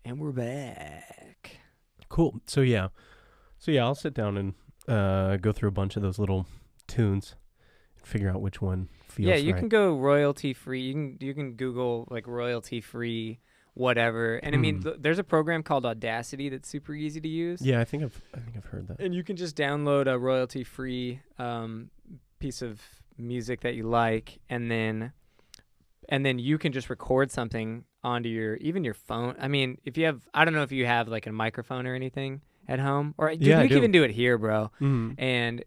And we're back. Cool. So yeah, I'll sit down and go through a bunch of those little tunes and figure out which one feels Yeah, you right. can go royalty free. You can Google like royalty free whatever. And I mean, there's a program called Audacity that's super easy to use. Yeah, I think I've heard that. And you can just download a royalty free piece of music that you like, and then you can just record something onto your phone. I mean, I don't know if you have like a microphone or anything at home, or dude, Yeah, we I can do. even do it here, bro. Mm-hmm. And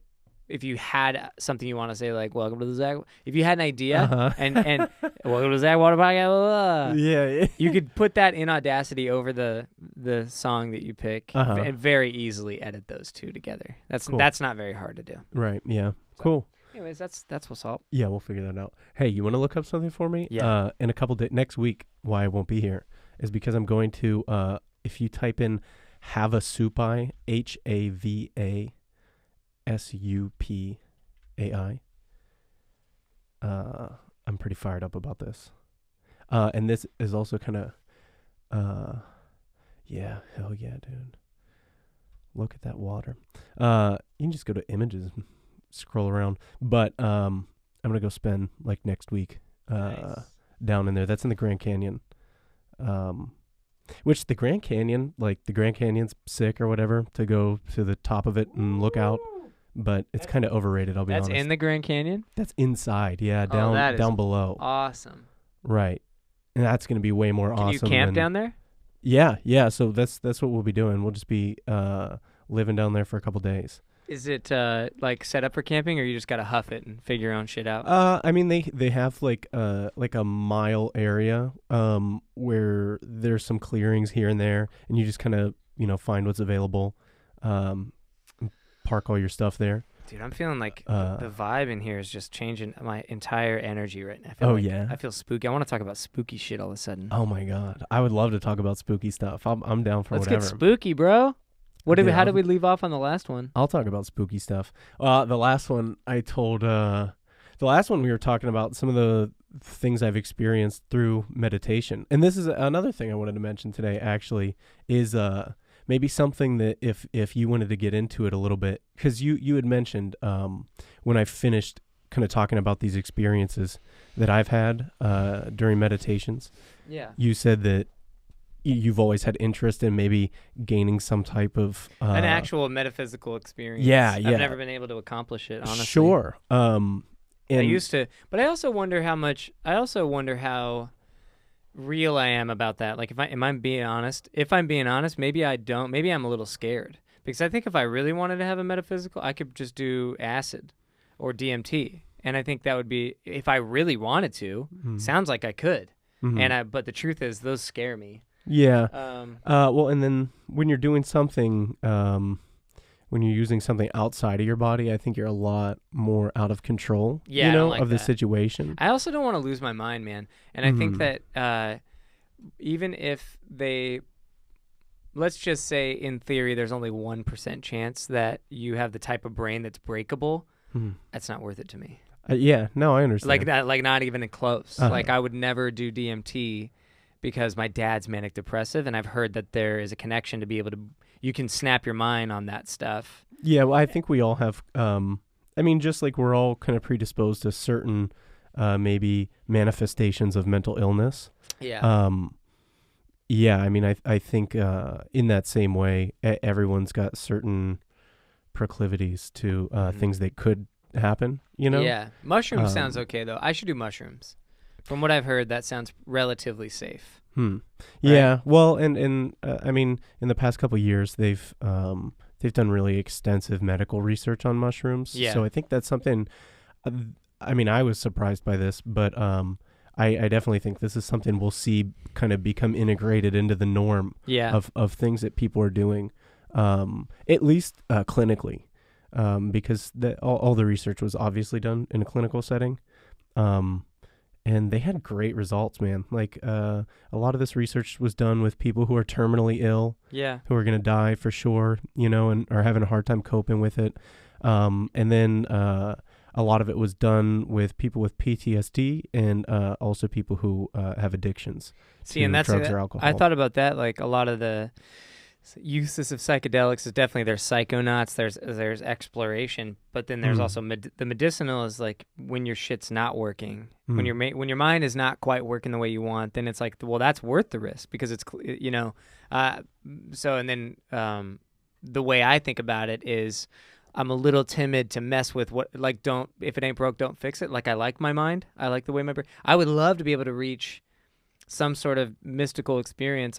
if you had something you want to say, like "Welcome to the Zach," if you had an idea, and "Welcome to the Zach Water Podcast," blah, blah, blah, Yeah. you could put that in Audacity over the song that you pick, and very easily edit those two together. That's Cool. That's not very hard to do. Right. Yeah. So, Cool. Anyways, that's what's up. Yeah, we'll figure that out. Hey, you want to look up something for me? Yeah. In a couple days, next week, why I won't be here is because I'm going to, if you type in Havasupai, HAVASUPAI, I'm pretty fired up about this. And this is also kind of, yeah, hell yeah, dude. Look at that water. You can just go to images and scroll around. But I'm going to go spend like next week Nice. down in there. That's in the Grand Canyon. Which the Grand Canyon, like the Grand Canyon's sick or whatever to go to the top of it and look out. But it's kind of overrated, I'll be honest. That's in the Grand Canyon? That's inside, yeah, that is down below. Awesome. Right. And that's going to be way more Can awesome. you camp down there? Yeah. So that's what we'll be doing. A be living down there for a couple days. Is it like set up for camping, or you just gotta huff it and figure your own shit out? I mean they have like a mile area where there's some clearings here and there, and you just kind of find what's available, park all your stuff there. Dude, I'm feeling like the vibe in here is just changing my entire energy right now. I feel spooky. I want to talk about spooky shit all of a sudden. Oh my god, I would love to talk about spooky stuff. I'm down for whatever. Let's get spooky, bro. How did we leave off on the last one? I'll talk about spooky stuff. The last one I told, the last one we were talking about some of the things I've experienced through meditation. And this is another thing I wanted to mention today, actually, is maybe something that if you wanted to get into it a little bit, because you had mentioned when I finished kind of talking about these experiences that I've had during meditations. Yeah. You said that you've always had interest in maybe gaining some type of an actual metaphysical experience. Yeah. I've never been able to accomplish it, honestly. Sure. I used to, but I also wonder how real I am about that. Like, if I'm being honest, maybe I don't. Maybe I'm a little scared, because I think if I really wanted to have a metaphysical, I could just do acid or DMT, and I think that would be, if I really wanted to. Sounds like I could, but the truth is, those scare me. Yeah. Well, and then when you're doing something, when you're using something outside of your body, I think you're a lot more out of control. Yeah, I don't like of the that. situation. I also don't want to lose my mind, man. And I think that even if let's just say in theory, there's only 1% chance that you have the type of brain that's breakable. That's not worth it to me. Yeah. No, I understand. Like that, like not even close. Like, I would never do DMT because my dad's manic depressive, and I've heard that there is a connection to be able to, you can snap your mind on that stuff. Yeah, well, I think we all have, I mean, just like we're all kind of predisposed to certain maybe manifestations of mental illness. Yeah. Yeah, I mean, I think in that same way, everyone's got certain proclivities to things that could happen, Yeah. Mushrooms sounds okay, though. I should do mushrooms. From what I've heard, that sounds relatively safe. Yeah. Right? Well, and I mean, in the past couple of years, they've done really extensive medical research on mushrooms. Yeah. So I think that's something. I mean, I was surprised by this, but I definitely think this is something we'll see kind of become integrated into the norm. Yeah. Of things that people are doing, at least clinically, because all the research was obviously done in a clinical setting. And they had great results, man. Like, a lot of this research was done with people who are terminally ill, who are going to die for sure, and are having a hard time coping with it. And then a lot of it was done with people with PTSD and also people who have addictions to and that's drugs or alcohol. I thought about that. Like a lot of the uses of psychedelics is definitely there's psychonauts, there's exploration, but then there's also the medicinal is like when your shit's not working, when your mind is not quite working the way you want, then it's like, well, that's worth the risk because it's so and then the way I think about it is I'm a little timid to mess with what, like, don't, if it ain't broke, don't fix it. Like, I like my mind. I like the way my brain, I would love to be able to reach some sort of mystical experience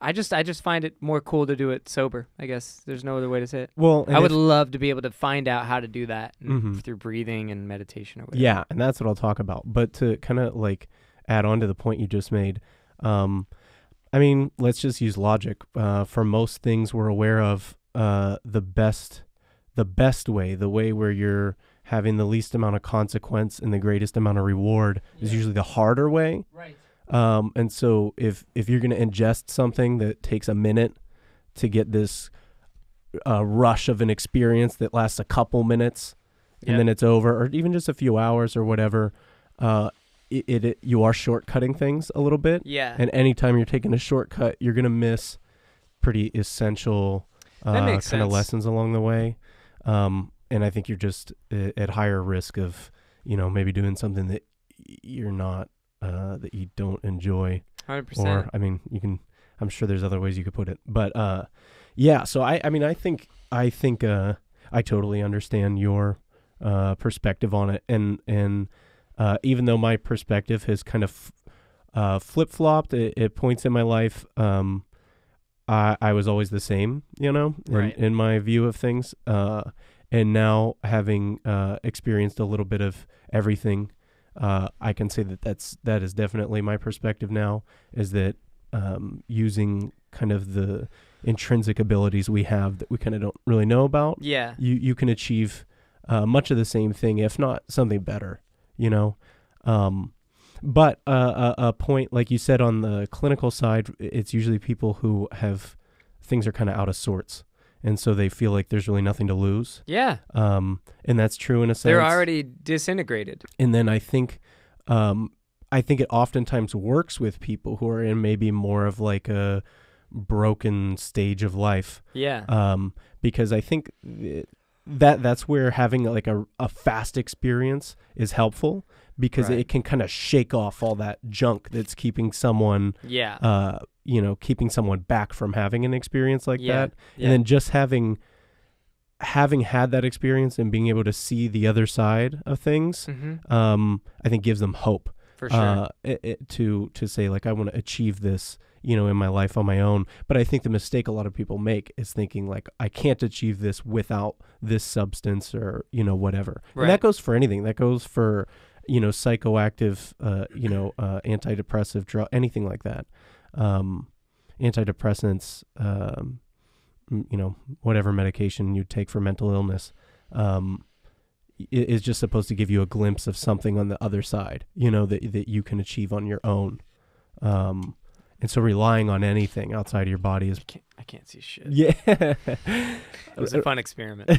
I just find it more cool to do it sober. I guess there's no other way to say it. Well, I would love to be able to find out how to do that through breathing and meditation or whatever. Yeah, and that's what I'll talk about. But to kind of like add on to the point you just made, I mean, let's just use logic. For most things we're aware of, the best way, the way where you're having the least amount of consequence and the greatest amount of reward is usually the harder way. Right. And so if you're going to ingest something that takes a minute to get this rush of an experience that lasts a couple minutes and then it's over, or even just a few hours or whatever, you are shortcutting things a little bit. Yeah. And anytime you're taking a shortcut, you're going to miss pretty essential kind of lessons along the way. And I think you're just at higher risk of, maybe doing something that you're not, that you don't enjoy. 100%. Or, I mean, I'm sure there's other ways you could put it. But, yeah, so I think I totally understand your perspective on it. And even though my perspective has kind of flip-flopped at points in my life, I was always the same, in my view of things. And now having experienced a little bit of everything, I can say that is definitely my perspective now, is that using kind of the intrinsic abilities we have that we kind of don't really know about, you can achieve much of the same thing, if not something better, But a point, like you said, on the clinical side, it's usually people who have things are kind of out of sorts. And so they feel like there's really nothing to lose. Yeah. And that's true in a sense. They're already disintegrated. And then I think it oftentimes works with people who are in maybe more of like a broken stage of life. Yeah. Because I think that's where having like a fast experience is helpful, because it can kind of shake off all that junk that's keeping someone, keeping someone back from having an experience like that. Yeah. And then just having had that experience and being able to see the other side of things, I think gives them hope. For sure. To say, like, I want to achieve this, in my life on my own. But I think the mistake a lot of people make is thinking, like, I can't achieve this without this substance or, whatever. Right. And that goes for anything. That goes for, psychoactive, antidepressive drug, anything like that. Antidepressants, whatever medication you take for mental illness, is just supposed to give you a glimpse of something on the other side, that you can achieve on your own. And so relying on anything outside of your body is... I can't see shit. Yeah. It was a fun experiment.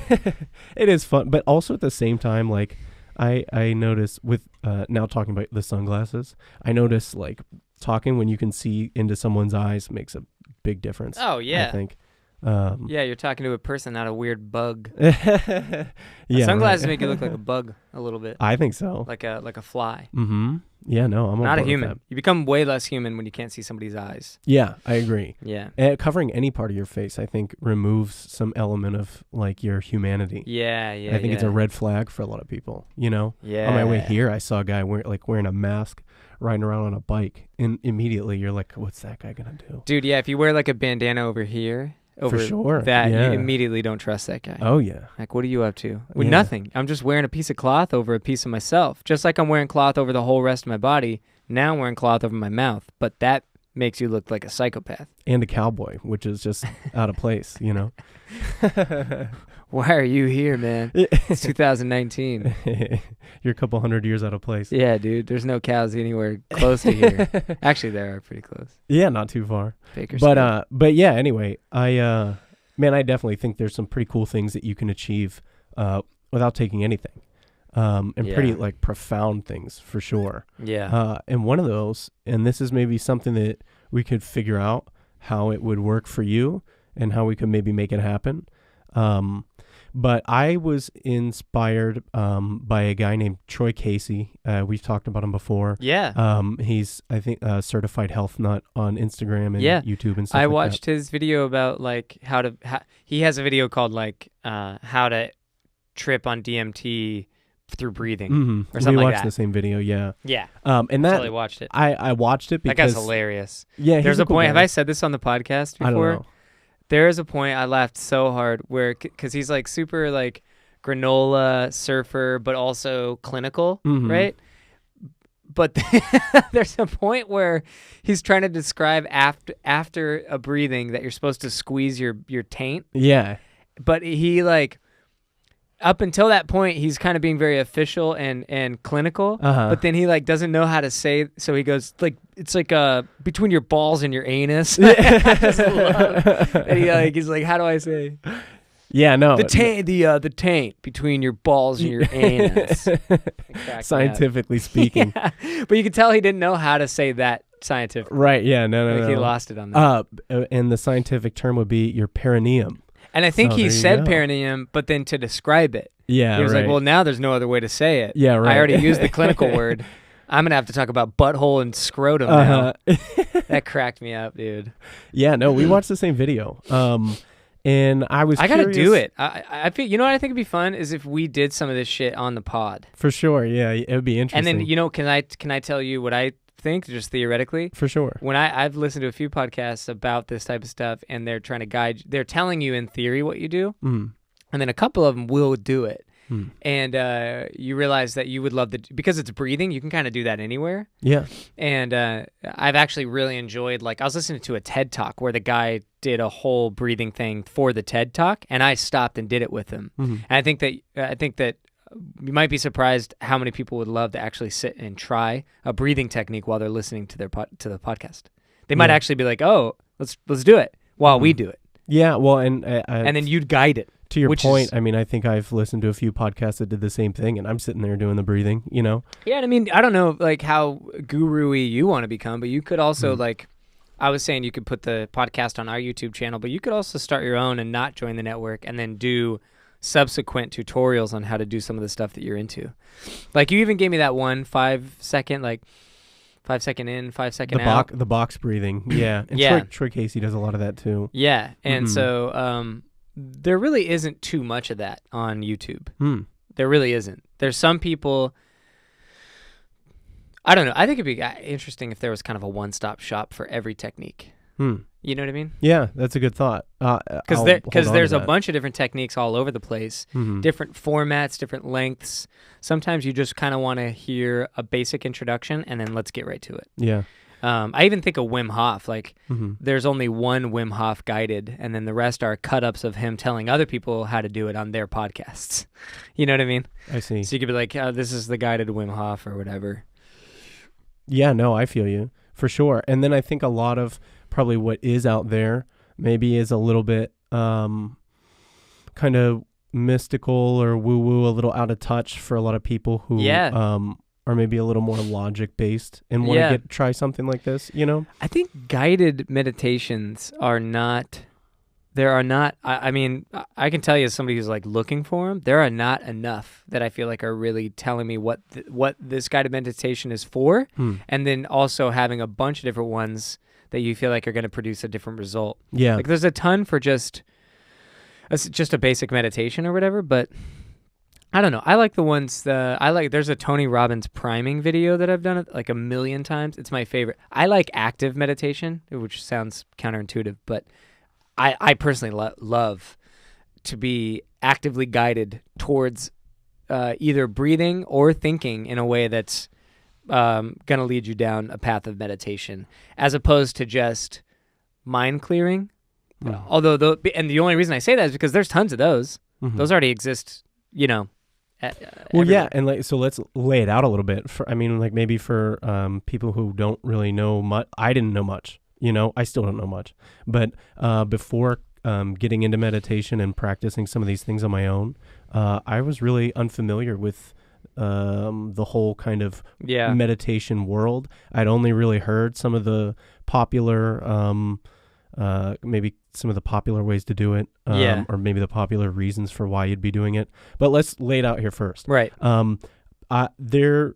It is fun, but also at the same time, like, I notice with, now talking about the sunglasses, I notice, like, talking when you can see into someone's eyes makes a big difference. Oh, yeah. I think. You're talking to a person, not a weird bug. Sunglasses make you look like a bug a little bit. I think so. Like a fly. Mm-hmm. Yeah, no, I'm not a human. You become way less human when you can't see somebody's eyes. Yeah, I agree. Yeah. Covering any part of your face, I think, removes some element of, like, your humanity. Yeah. I think it's a red flag for a lot of people, Yeah. On my way here, I saw a guy wearing a mask, riding around on a bike, and immediately you're like, what's that guy gonna do? Dude, yeah, if you wear like a bandana over here, for sure, that you immediately don't trust that guy. Oh yeah. Like, what are you up to? With nothing. I'm just wearing a piece of cloth over a piece of myself. Just like I'm wearing cloth over the whole rest of my body. Now I'm wearing cloth over my mouth, but that makes you look like a psychopath. And a cowboy, which is just out of place, Why are you here, man? It's 2019. You're a couple hundred years out of place. Yeah, dude. There's no cows anywhere close to here. Actually, they are pretty close. Yeah, not too far. But yeah, anyway, I definitely think there's some pretty cool things that you can achieve without taking anything. and pretty like profound things for sure. Yeah. And one of those, and this is maybe something that we could figure out how it would work for you and how we could maybe make it happen. But I was inspired by a guy named Troy Casey. We've talked about him before. Yeah. He's, I think, a certified health nut on Instagram and YouTube and stuff I like watched his video about like he has a video called like how to trip on DMT through breathing or something we like watched that. The same video, yeah. Yeah. And that totally watched it. I watched it because that guy's hilarious. Yeah, there's a cool point. guy. Have I said this on the podcast before? I don't know. There is a point I laughed so hard where because he's like super like granola surfer, but also clinical, right? But there's a point where he's trying to describe after a breathing that you're supposed to squeeze your taint. Yeah. But he like up until that point he's kind of being very official and clinical. But then he like doesn't know how to say, so he goes like it's like between your balls and your anus. I just love. And he's like, how do I say? Yeah, no. The taint between your balls and your anus. Scientifically speaking. Yeah. But you could tell he didn't know how to say that scientifically. Right, yeah, no. He lost it on that. And the scientific term would be your perineum. And I think he said perineum, but then to describe it. Yeah, he was like, well, now there's no other way to say it. Yeah, right. I already used the clinical word. I'm going to have to talk about butthole and scrotum now. That cracked me up, dude. Yeah, no, we watched the same video. And I gotta do it. I feel, you know what I think would be fun is if we did some of this shit on the pod. For sure, yeah, it would be interesting. And then can I tell you what I think, just theoretically? For sure. When I've listened to a few podcasts about this type of stuff, and they're trying to they're telling you in theory what you do, and then a couple of them will do it. And you realize that you would love because it's breathing, you can kind of do that anywhere. Yeah. And I've actually really enjoyed, like I was listening to a TED Talk where the guy did a whole breathing thing for the TED Talk, and I stopped and did it with him. And I think that you might be surprised how many people would love to actually sit and try a breathing technique while they're listening to the podcast. They might actually be like, "Oh, let's do it while we do it." Yeah, well, and then you'd guide it. To your point, I mean, I think I've listened to a few podcasts that did the same thing, and I'm sitting there doing the breathing, you know? Yeah, and I mean, I don't know, like, how guru-y you want to become, but you could also, like, I was saying you could put the podcast on our YouTube channel, but you could also start your own and not join the network and then do subsequent tutorials on how to do some of the stuff that you're into. Like, you even gave me that one 5-second, like, 5 second in, 5 second out. The box breathing, yeah. And Troy Casey does a lot of that, too. Yeah, and so... there really isn't too much of that on YouTube. There really isn't. There's some people, I don't know. I think it'd be interesting if there was kind of a one-stop shop for every technique. You know what I mean? Yeah, that's a good thought. Because there's a bunch of different techniques all over the place, different formats, different lengths. Sometimes you just kind of want to hear a basic introduction and then let's get right to it. Yeah. I even think of Wim Hof, like there's only one Wim Hof guided, and then the rest are cut-ups of him telling other people how to do it on their podcasts. You know what I mean? I see. So you could be like, this is the guided Wim Hof or whatever. Yeah, no, I feel you, for sure. And then I think a lot of probably what is out there maybe is a little bit kind of mystical or woo-woo, a little out of touch for a lot of people who are maybe a little more logic-based and want to try something like this, you know? I think guided meditations are not... There are not... I mean, I can tell you as somebody who's like looking for them, there are not enough that I feel like are really telling me what this guided meditation is for, and then also having a bunch of different ones that you feel like are going to produce a different result. Yeah. Like there's a ton for just a basic meditation or whatever, but... I don't know. I like the ones there's a Tony Robbins priming video that I've done like a million times. It's my favorite. I like active meditation, which sounds counterintuitive, but I personally love to be actively guided towards either breathing or thinking in a way that's going to lead you down a path of meditation, as opposed to just mind clearing. Although, and the only reason I say that is because there's tons of those. Those already exist, you know. Well, yeah, and like so, let's lay it out a little bit. Maybe for people who don't really know much. I didn't know much, you know. I still don't know much, but before getting into meditation and practicing some of these things on my own, I was really unfamiliar with the whole kind of Yeah. meditation world. I'd only really heard some of the popular, maybe some of the popular ways to do it, Yeah. or maybe the popular reasons for why you'd be doing it. But let's lay it out here first. Right. They're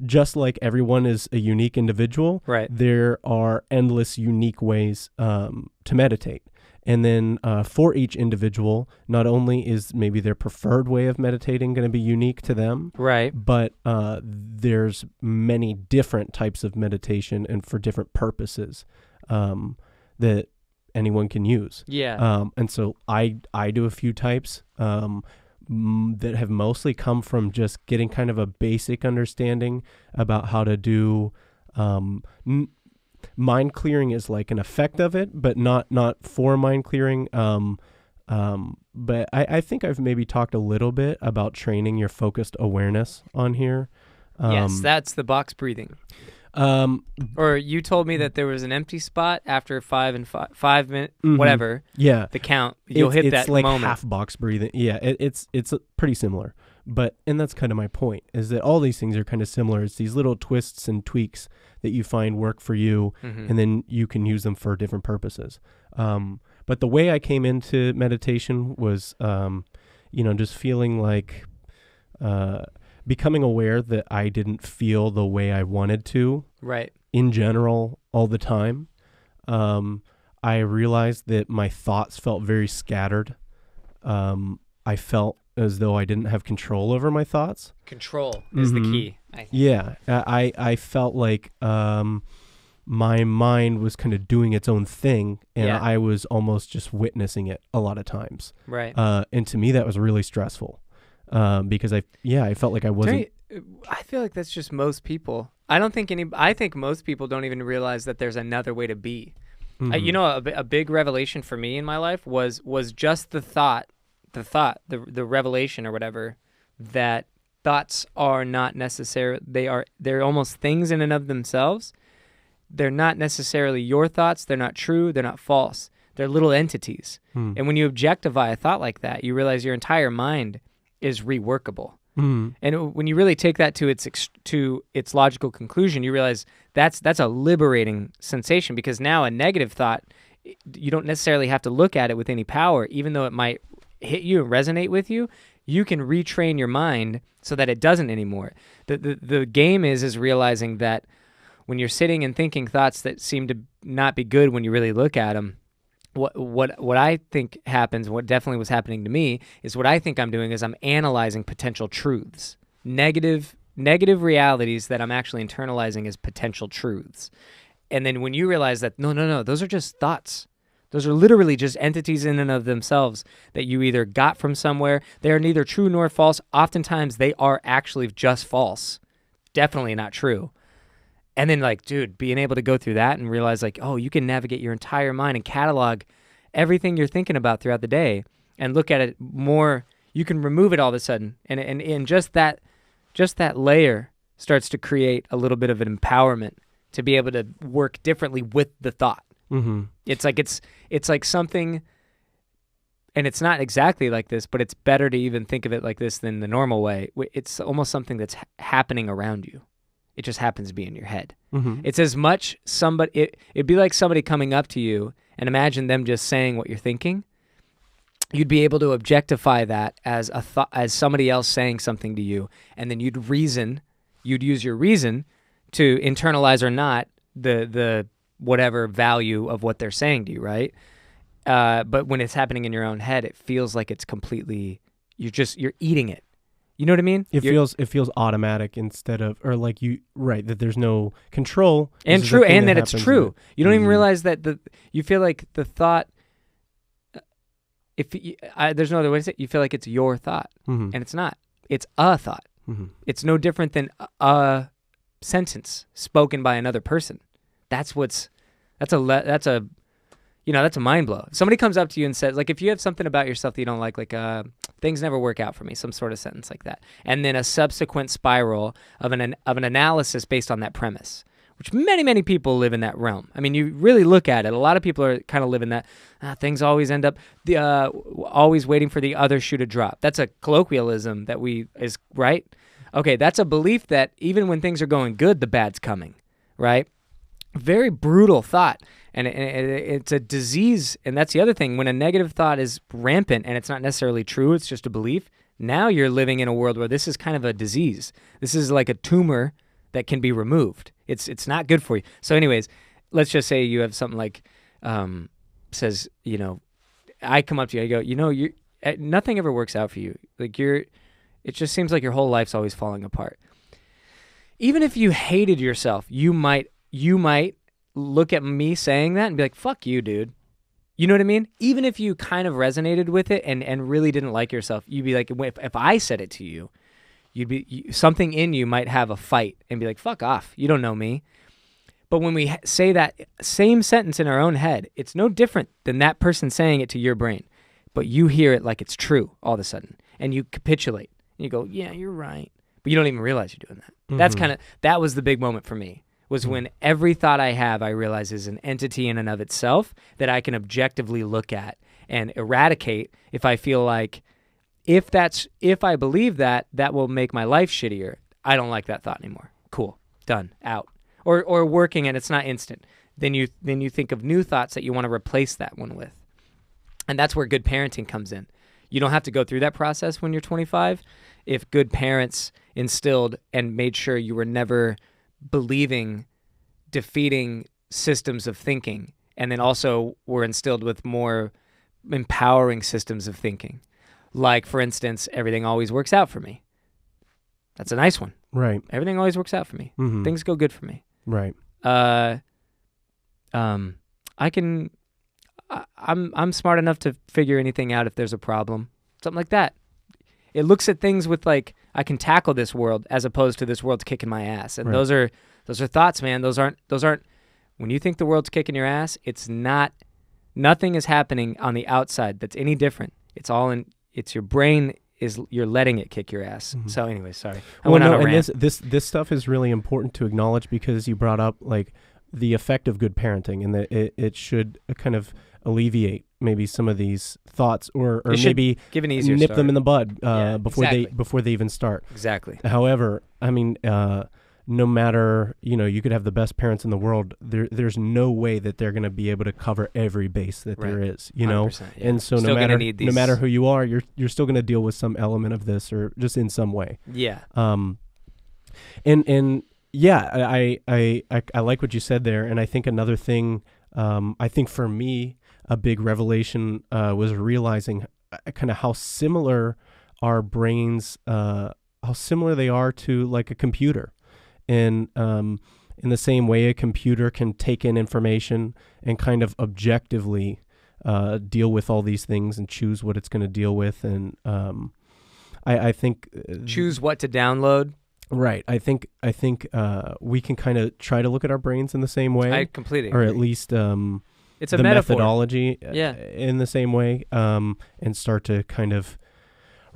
just like everyone is a unique individual. Right. There are endless unique ways to meditate. And then for each individual, not only is maybe their preferred way of meditating going to be unique to them, Right. but there's many different types of meditation and for different purposes that anyone can use. Yeah. And so I do a few types that have mostly come from just getting kind of a basic understanding about how to do mind clearing is like an effect of it, but not for mind clearing. But I think I've maybe talked a little bit about training your focused awareness on here. Yes, that's the box breathing. Or you told me that there was an empty spot after 5 minutes, whatever. Yeah, the count. You'll hit that it's like moment. half box breathing. Yeah, it's pretty similar. And that's kind of my point, is that all these things are kind of similar. It's these little twists and tweaks that you find work for you, and then you can use them for different purposes. But the way I came into meditation was, just feeling like becoming aware that I didn't feel the way I wanted to, right, in general, all the time. I realized that my thoughts felt very scattered. I felt as though I didn't have control over my thoughts. Control is the key, I think. Yeah, I felt like my mind was kind of doing its own thing, and I was almost just witnessing it a lot of times. Right. And to me, that was really stressful because I felt like I wasn't. I feel like that's just most people. I think most people don't even realize that there's another way to be. A big revelation for me in my life was just the revelation or whatever, that thoughts are not necessarily, they're almost things in and of themselves. They're not necessarily your thoughts. They're not true. They're not false. They're little entities. And when you objectify a thought like that, you realize your entire mind is reworkable. And when you really take that to its logical conclusion, you realize that's a liberating sensation, because now a negative thought, you don't necessarily have to look at it with any power, even though it might hit you and resonate with you. You can retrain your mind so that it doesn't anymore. The game is realizing that when you're sitting and thinking thoughts that seem to not be good when you really look at them, what I think happens, what definitely was happening to me, is what I think I'm doing is I'm analyzing potential truths, negative realities that I'm actually internalizing as potential truths. And then when you realize that, no, those are just thoughts. Those are literally just entities in and of themselves that you either got from somewhere. They are neither true nor false. Oftentimes they are actually just false. Definitely not true. And then, like, dude, being able to go through that and realize, like, oh, you can navigate your entire mind and catalog everything you're thinking about throughout the day and look at it more. You can remove it all of a sudden. And just that layer starts to create a little bit of an empowerment to be able to work differently with the thought. It's like something, and it's not exactly like this, but it's better to even think of it like this than the normal way. It's almost something that's happening around you. It just happens to be in your head. It's as much it'd be like somebody coming up to you, and imagine them just saying what you're thinking. You'd be able to objectify that as a thought, as somebody else saying something to you, and then you'd use your reason to internalize or not the whatever value of what they're saying to you, right? But when it's happening in your own head, it feels like it's completely, you're eating it. You know what I mean? It feels automatic instead of, or like that there's no control. And true, and that it's true. You don't even realize that you feel like the thought, there's no other way to say it, you feel like it's your thought, and it's not. It's a thought. It's no different than a sentence spoken by another person. That's a mind blow. If somebody comes up to you and says, like, if you have something about yourself that you don't like things never work out for me, some sort of sentence like that, and then a subsequent spiral of an analysis based on that premise, which many people live in that realm. I mean, you really look at it, a lot of people are kind of living that things always end up always waiting for the other shoe to drop. That's a colloquialism that is right. Okay, that's a belief that even when things are going good, the bad's coming, right? Very brutal thought. And it's a disease. And that's the other thing. When a negative thought is rampant and it's not necessarily true, it's just a belief, now you're living in a world where this is kind of a disease. This is like a tumor that can be removed. It's not good for you. So anyways, let's just say you have something like, says, you know, I come up to you, I go, you know, nothing ever works out for you. Like it just seems like your whole life's always falling apart. Even if you hated yourself, you might look at me saying that and be like, fuck you, dude. You know what I mean? Even if you kind of resonated with it and really didn't like yourself, you'd be like, if I said it to you, something in you might have a fight and be like, fuck off. You don't know me. But when we say that same sentence in our own head, it's no different than that person saying it to your brain. But you hear it like it's true all of a sudden. And you capitulate. And you go, yeah, you're right. But you don't even realize you're doing that. Mm-hmm. That was the big moment for me. Was when every thought I have, I realize is an entity in and of itself that I can objectively look at and eradicate if I feel like if I believe that will make my life shittier. I don't like that thought anymore. Cool. Done. Out. Or working and it's not instant. Then you think of new thoughts that you want to replace that one with. And that's where good parenting comes in. You don't have to go through that process when you're 25 if good parents instilled and made sure you were never believing defeating systems of thinking, and then also were instilled with more empowering systems of thinking. Like, for instance, everything always works out for me. That's a nice one. Right. Everything always works out for me. Mm-hmm. Things go good for me. Right. I'm smart enough to figure anything out if there's a problem. Something like that. It looks at things with like, I can tackle this world as opposed to this world's kicking my ass. And those are thoughts, man. Those aren't when you think the world's kicking your ass, it's not, nothing is happening on the outside that's any different. It's your brain you're letting it kick your ass. Mm-hmm. So anyway, sorry. This stuff is really important to acknowledge because you brought up like the effect of good parenting and that it should kind of alleviate maybe some of these thoughts or maybe give an easier nip start. them in the bud exactly. before they even start. Exactly. However, I mean, no matter, you could have the best parents in the world, there's no way that they're going to be able to cover every base that there is, Yeah. And so no matter who you are, you're still going to deal with some element of this or just in some way. Yeah. And yeah, I like what you said there. And I think another thing, I think for me, a big revelation was realizing kind of how similar our brains, how similar they are to like a computer. And in the same way a computer can take in information and kind of objectively deal with all these things and choose what it's going to deal with. And I think... choose what to download. Right. I think we can kind of try to look at our brains in the same way. I completely agree. Or at least it's a the metaphor. methodology in the same way and start to kind of...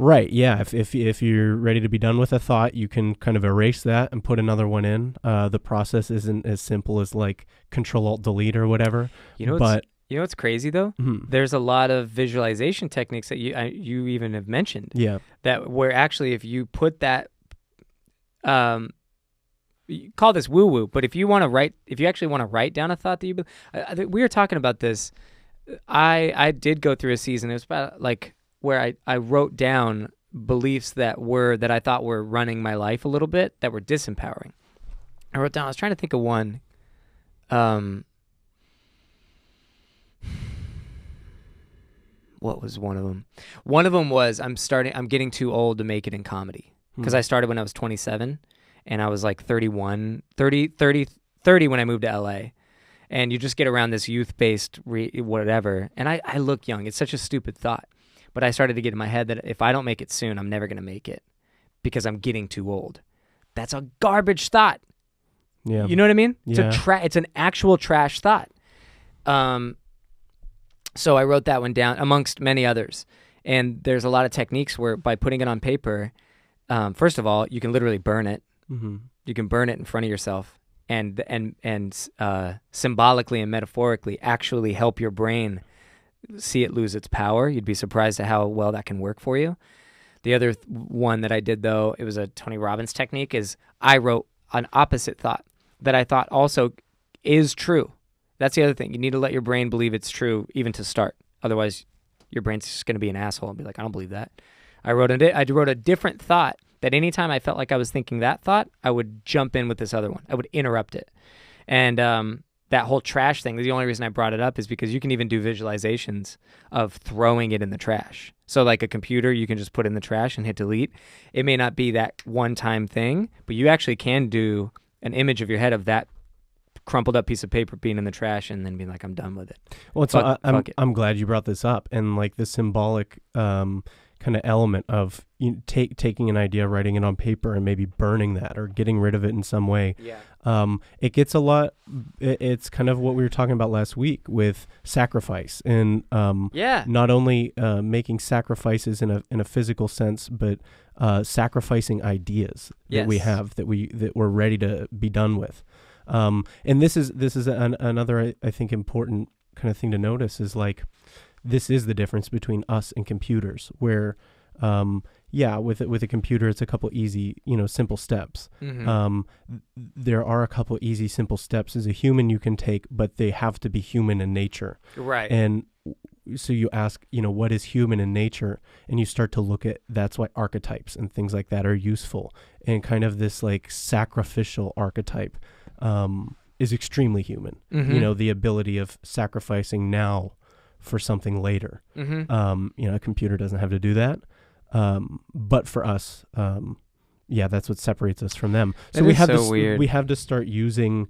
Right, yeah. If you're ready to be done with a thought, you can kind of erase that and put another one in. The process isn't as simple as like Control-Alt-Delete or whatever. You know what's crazy though? Mm-hmm. There's a lot of visualization techniques that you even have mentioned. Yeah. That where actually if you put that, you call this woo-woo, but if you actually want to write down a thought that we were talking about this. I did go through a season. It was about like where I wrote down beliefs that I thought were running my life a little bit that were disempowering. I was trying to think of one. What was one of them? One of them was I'm getting too old to make it in comedy because I started when I was 27 and I was like 30 when I moved to LA. And you just get around this youth-based whatever. And I look young. It's such a stupid thought. But I started to get in my head that if I don't make it soon, I'm never going to make it because I'm getting too old. That's a garbage thought. Yeah. You know what I mean? Yeah. It's an actual trash thought. So I wrote that one down amongst many others. And there's a lot of techniques where by putting it on paper, first of all, you can literally burn it. Mm-hmm. You can burn it in front of yourself and symbolically and metaphorically actually help your brain see it lose its power. You'd be surprised at how well that can work for you. The other one that I did, though, it was a Tony Robbins technique, is I wrote an opposite thought that I thought also is true. That's the other thing. You need to let your brain believe it's true even to start. Otherwise, your brain's just going to be an asshole and be like, I don't believe that. I wrote a different thought that anytime I felt like I was thinking that thought, I would jump in with this other one. I would interrupt it. And that whole trash thing, the only reason I brought it up is because you can even do visualizations of throwing it in the trash. So like a computer, you can just put in the trash and hit delete. It may not be that one-time thing, but you actually can do an image of your head of that crumpled up piece of paper being in the trash and then being like, I'm done with it. Well, I'm glad you brought this up, and like the symbolic kind of element of taking an idea, writing it on paper, and maybe burning that or getting rid of it in some way. Yeah. It gets a lot. It's kind of what we were talking about last week with sacrifice, and not only making sacrifices in a physical sense, but sacrificing ideas that we have that we're ready to be done with. And this is another I think important kind of thing to notice is like this is the difference between us and computers, where with a computer it's a couple easy simple steps. Mm-hmm. There are a couple easy simple steps as a human you can take, but they have to be human in nature. Right. And so you ask, what is human in nature, and you start to look at that's why archetypes and things like that are useful, and kind of this like sacrificial archetype is extremely human. Mm-hmm. The ability of sacrificing now for something later. Mm-hmm. A computer doesn't have to do that. But for us, that's what separates us from them. So we have we have to start using,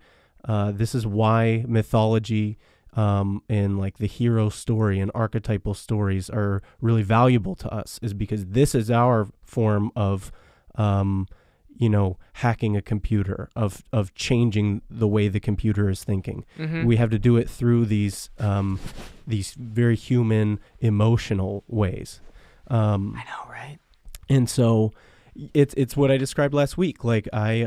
this is why mythology and like the hero story and archetypal stories are really valuable to us, is because this is our form of, hacking a computer, of changing the way the computer is thinking. Mm-hmm. We have to do it through these very human, emotional ways. I know, right? And so it's what I described last week. Like I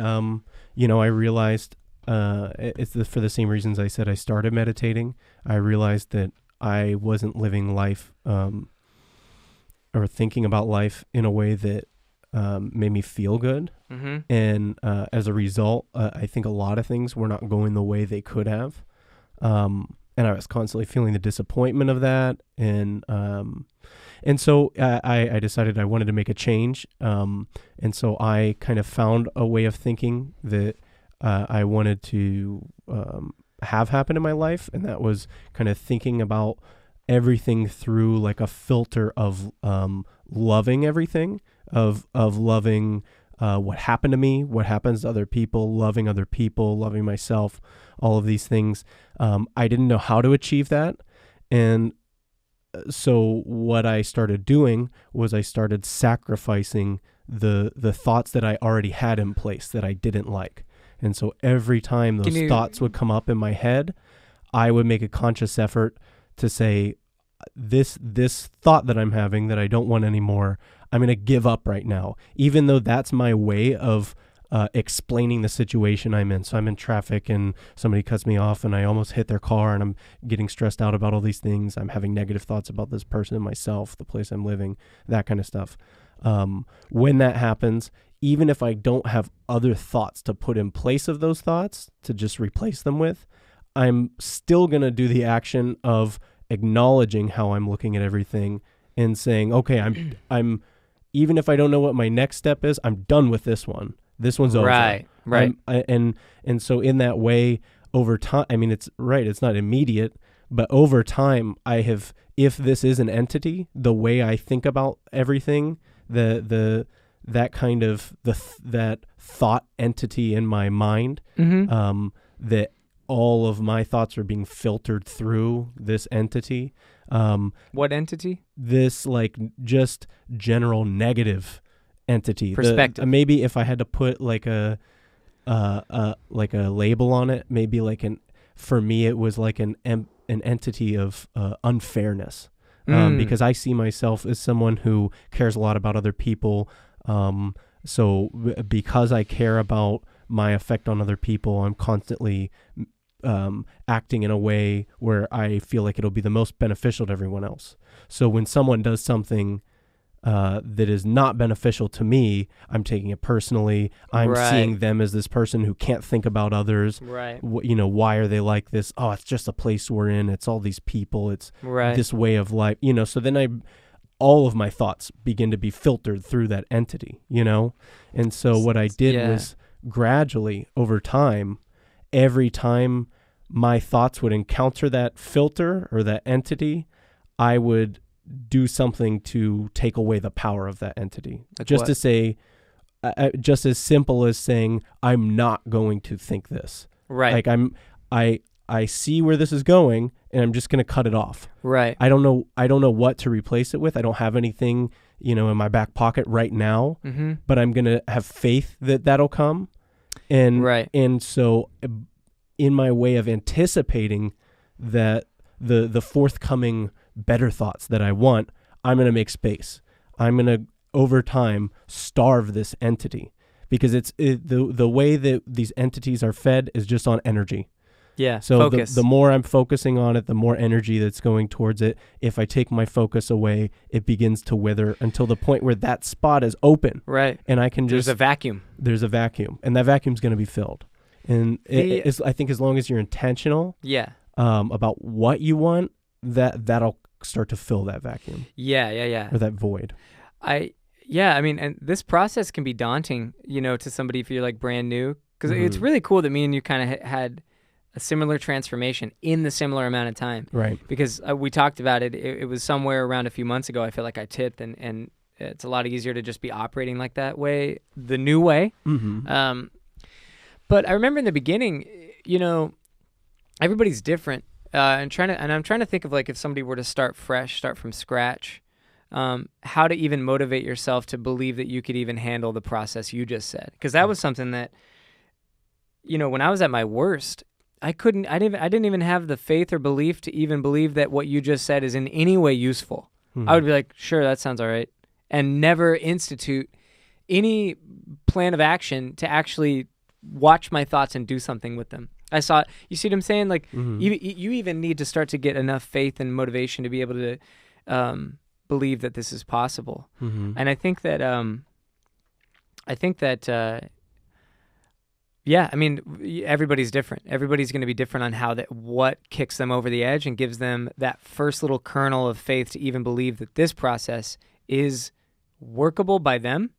realized it's for the same reasons I said I started meditating. I realized that I wasn't living life or thinking about life in a way that made me feel good. Mm-hmm. And as a result, I think a lot of things were not going the way they could have. And I was constantly feeling the disappointment of that. And so I decided I wanted to make a change. And so I kind of found a way of thinking that I wanted to have happen in my life. And that was kind of thinking about everything through like a filter of loving everything, of loving what happened to me, what happens to other people, loving myself, all of these things. I didn't know how to achieve that. And so what I started doing was I started sacrificing the thoughts that I already had in place that I didn't like. And so every time those thoughts would come up in my head, I would make a conscious effort to say, this thought that I'm having that I don't want anymore, I'm going to give up right now, even though that's my way of explaining the situation I'm in. So I'm in traffic and somebody cuts me off and I almost hit their car and I'm getting stressed out about all these things. I'm having negative thoughts about this person, myself, the place I'm living, that kind of stuff. When that happens, even if I don't have other thoughts to put in place of those thoughts to just replace them with, I'm still going to do the action of acknowledging how I'm looking at everything and saying, okay, I'm even if I don't know what my next step is, I'm done with this one. This one's over. Right. And so in that way, over time, I mean, it's not immediate, but over time, if this is an entity, the way I think about everything, that thought entity in my mind, Mm-hmm. that all of my thoughts are being filtered through this entity. What entity? This like just general negative entity. Perspective. Maybe if I had to put like a label on it, maybe for me it was like an entity of unfairness. Because I see myself as someone who cares a lot about other people. So because I care about my effect on other people, I'm constantly acting in a way where I feel like it'll be the most beneficial to everyone else. So when someone does something that is not beneficial to me, I'm taking it personally. I'm seeing them as this person who can't think about others. Right. Why are they like this? Oh, it's just a place we're in. It's all these people. It's this way of life. So then all of my thoughts begin to be filtered through that entity, And so what I did was gradually over time, every time my thoughts would encounter that filter or that entity, I would do something to take away the power of that entity. Like just what? to say, just as simple as saying, I'm not going to think this. Right. Like I see where this is going, and I'm just going to cut it off. Right. I don't know what to replace it with. I don't have anything, in my back pocket right now, but I'm going to have faith that that'll come. And so in my way of anticipating that the forthcoming better thoughts that I want, I'm going to make space. I'm going to, over time, starve this entity, because the way that these entities are fed is just on energy. Yeah. So the more I'm focusing on it, the more energy that's going towards it. If I take my focus away, it begins to wither until the point where that spot is open. Right. And I can There's a vacuum. There's a vacuum, and that vacuum's going to be filled. And I think as long as you're intentional, about what you want, that'll start to fill that vacuum. Yeah. Or that void. I mean, and this process can be daunting, to somebody if you're like brand new, because it's really cool that me and you kind of had a similar transformation in the similar amount of time. Right. Because we talked about it. It was somewhere around a few months ago. I feel like I tipped, and it's a lot easier to just be operating like that way, the new way. Mm-hmm. But I remember in the beginning, everybody's different. I'm trying to think of, like, if somebody were to start fresh, start from scratch, how to even motivate yourself to believe that you could even handle the process you just said. Because that was something that, when I was at my worst, I didn't even have the faith or belief to even believe that what you just said is in any way useful. Mm-hmm. I would be like, sure, that sounds all right, and never institute any plan of action to actually watch my thoughts and do something with them. You see what I'm saying? Like, you even need to start to get enough faith and motivation to be able to believe that this is possible. Mm-hmm. And I think that everybody's different. Everybody's going to be different on what kicks them over the edge and gives them that first little kernel of faith to even believe that this process is workable by them.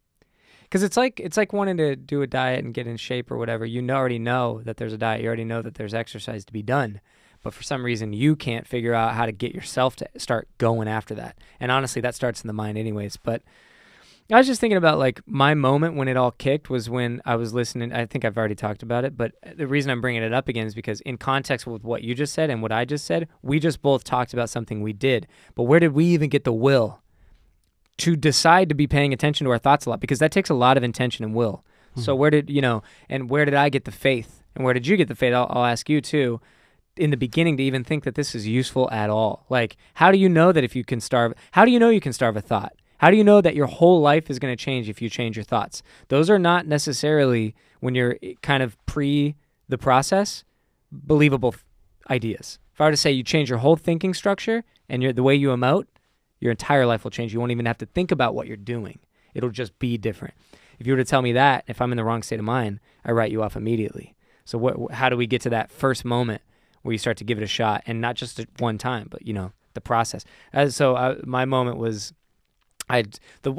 Because it's like wanting to do a diet and get in shape or whatever. You already know that there's a diet. You already know that there's exercise to be done. But for some reason, you can't figure out how to get yourself to start going after that. And honestly, that starts in the mind anyways. But I was just thinking about, like, my moment when it all kicked was when I was listening. I think I've already talked about it, but the reason I'm bringing it up again is because in context with what you just said and what I just said, we just both talked about something we did. But where did we even get the will to decide to be paying attention to our thoughts a lot? Because that takes a lot of intention and will. Mm-hmm. So where did I get the faith? And where did you get the faith? I'll ask you too, in the beginning, to even think that this is useful at all. Like, how do you know that you can starve a thought? How do you know that your whole life is going to change if you change your thoughts? Those are not necessarily, when you're kind of pre the process, believable ideas. If I were to say you change your whole thinking structure and the way you emote, your entire life will change. You won't even have to think about what you're doing. It'll just be different. If you were to tell me that, if I'm in the wrong state of mind, I write you off immediately. So how do we get to that first moment where you start to give it a shot, and not just at one time, but the process? My moment was,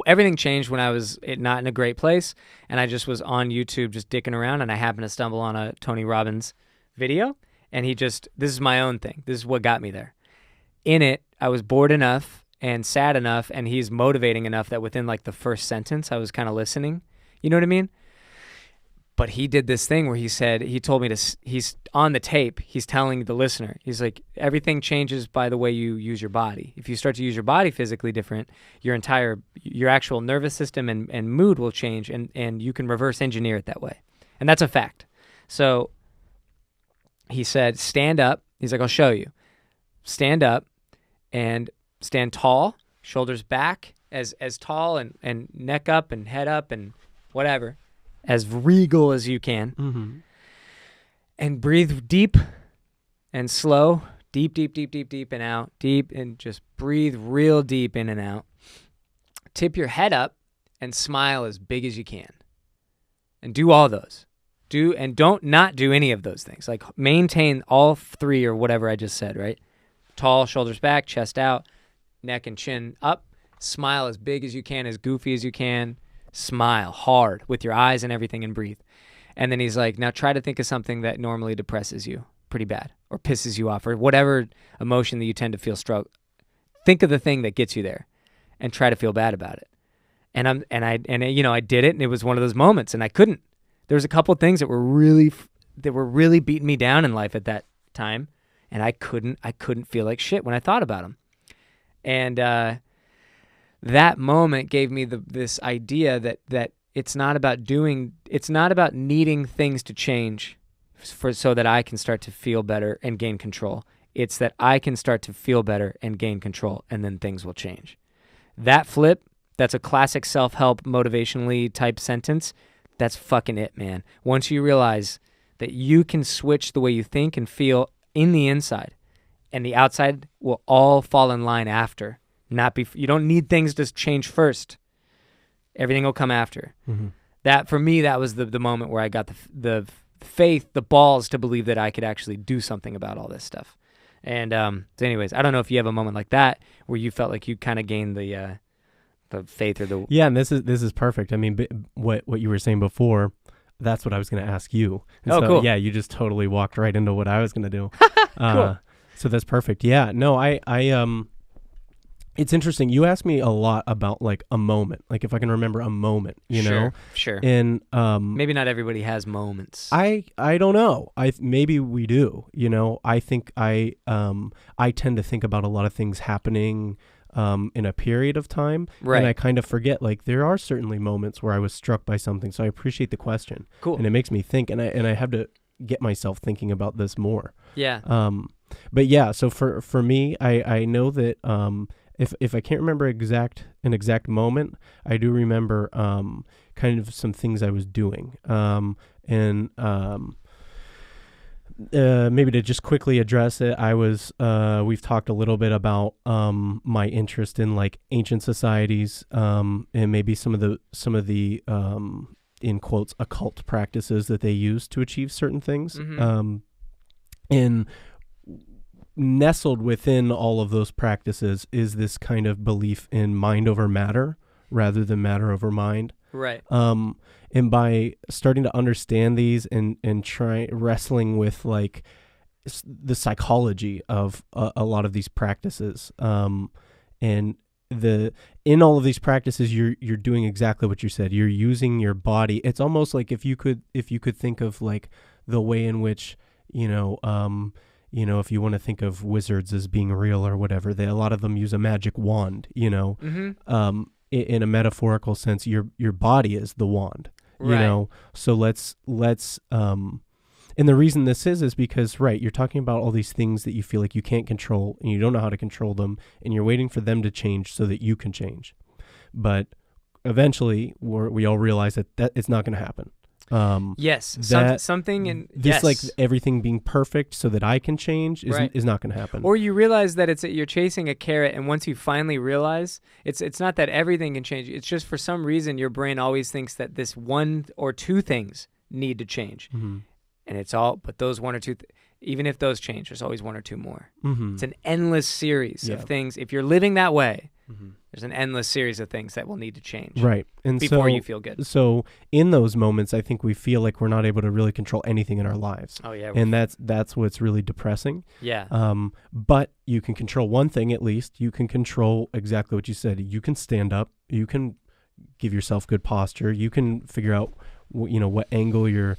everything changed when I was not in a great place, and I just was on YouTube just dicking around, and I happened to stumble on a Tony Robbins video, and this is my own thing. This is what got me there. In it, I was bored enough and sad enough, and he's motivating enough that within, like, the first sentence, I was kind of listening. You know what I mean? But he did this thing where he told me he's on the tape, he's telling the listener, he's like, everything changes by the way you use your body. If you start to use your body physically different, your actual nervous system and mood will change, and you can reverse engineer it that way. And that's a fact. So he said, stand up. He's like, I'll show you. Stand up and stand tall, shoulders back, as tall and neck up and head up and whatever, as regal as you can. Mm-hmm. And breathe deep and slow, deep and out, deep, and just breathe real deep in and out. tip your head up and smile as big as you can. And do all those. Don't not do any of those things. Like maintain all 3 or whatever I just said, right? Tall, shoulders back, chest out, neck and chin up. Smile as big as you can, as goofy as you can. Smile hard with your eyes and everything and breathe. And then he's like, now try to think of something that normally depresses you pretty bad or pisses you off or whatever emotion that you tend to feel Think of the thing that gets you there and try to feel bad about it. And I did it, and it was one of those moments, and I couldn't. There was a couple of things that were really beating me down in life at that time, and I couldn't feel like shit when I thought about them. And that moment gave me this idea that it's not about needing things to change so that I can start to feel better and gain control. It's that I can start to feel better and gain control, and then things will change. That flip, that's a classic self-help motivationally type sentence. That's fucking it, man. Once you realize that you can switch the way you think and feel in the inside, and the outside will all fall in line after. You don't need things to change first. Everything will come after. Mm-hmm. That, for me, that was the moment where I got the faith, the balls to believe that I could actually do something about all this stuff. And so anyways, I don't know if you have a moment like that where you felt like you kind of gained the faith or the... Yeah, and this is perfect. I mean, what you were saying before, that's what I was going to ask you. And so, cool. Yeah, you just totally walked right into what I was going to do. Cool. So that's perfect. Yeah, no, I it's interesting. You asked me a lot about like a moment, like if I can remember a moment, you know? Sure. And maybe not everybody has moments. I don't know. Maybe we do, you know? I think I tend to think about a lot of things happening in a period of time. Right. And I kind of forget, like there are certainly moments where I was struck by something. So I appreciate the question. Cool. And it makes me think, and I have to get myself thinking about this more. Yeah. But yeah, so for me, I know that if I can't remember an exact moment, I do remember kind of some things I was doing. Maybe to just quickly address it, we've talked a little bit about my interest in like ancient societies and maybe some of the in quotes occult practices that they use to achieve certain things. Mm-hmm. And nestled within all of those practices is this kind of belief in mind over matter rather than matter over mind. Right. And by starting to understand these and wrestling with like the psychology of a lot of these practices, and in all of these practices, you're doing exactly what you said. You're using your body. It's almost like if you could think of like the way in which, if you want to think of wizards as being real or whatever, a lot of them use a magic wand, Mm-hmm. In a metaphorical sense, your body is the wand, right. So let's and the reason this is because, right, you're talking about all these things that you feel like you can't control and you don't know how to control them, and you're waiting for them to change so that you can change. But eventually we all realize that it's not going to happen. Yes, something in this, yes. like everything being perfect so that I can change is not going to happen. Or you realize that you're chasing a carrot, and once you finally realize it's not that everything can change. It's just for some reason your brain always thinks that this one or two things need to change, mm-hmm. and but those one or two, even if those change, there's always one or two more. Mm-hmm. It's an endless series of things. If you're living that way. Mm-hmm. There's an endless series of things that will need to change, right? And before you feel good. So in those moments, I think we feel like we're not able to really control anything in our lives. Oh yeah, and that's what's really depressing. Yeah. But you can control one thing at least. You can control exactly what you said. You can stand up. You can give yourself good posture. You can figure out, what angle you're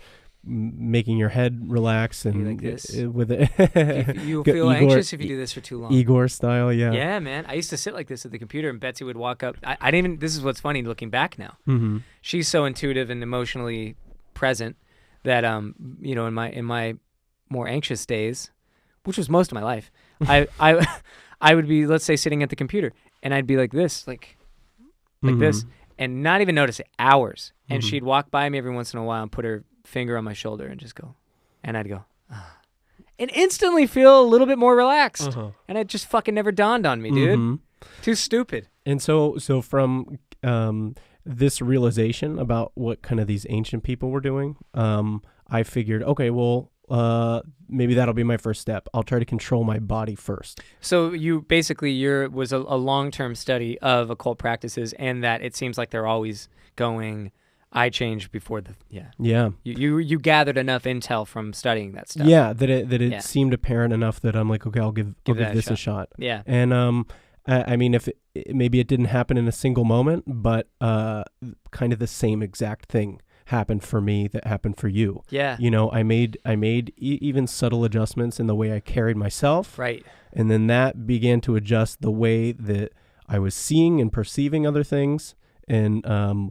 making your head relax and like this. With it. you feel anxious if you do this for too long. Igor style, yeah. Yeah, man. I used to sit like this at the computer, and Betsy would walk up. I didn't even. This is what's funny looking back now. Mm-hmm. She's so intuitive and emotionally present that in my more anxious days, which was most of my life, I would be, let's say, sitting at the computer, and I'd be like this, like mm-hmm. this, and not even notice it, hours. And Mm-hmm. she'd walk by me every once in a while and put her finger on my shoulder and just go, and I'd go, and instantly feel a little bit more relaxed. Uh-huh. And it just fucking never dawned on me, dude. Mm-hmm. Too stupid. And so from this realization about what kind of these ancient people were doing, I figured, okay, well, maybe that'll be my first step. I'll try to control my body first. So you basically was a long-term study of occult practices, and that it seems like they're always going, I changed before Yeah. You gathered enough intel from studying that stuff. Yeah, that it seemed apparent enough that I'm like, okay, I'll give this a shot. Yeah. And I mean, if maybe it didn't happen in a single moment, but kind of the same exact thing happened for me that happened for you. Yeah. You know, I made even subtle adjustments in the way I carried myself. Right. And then that began to adjust the way that I was seeing and perceiving other things, and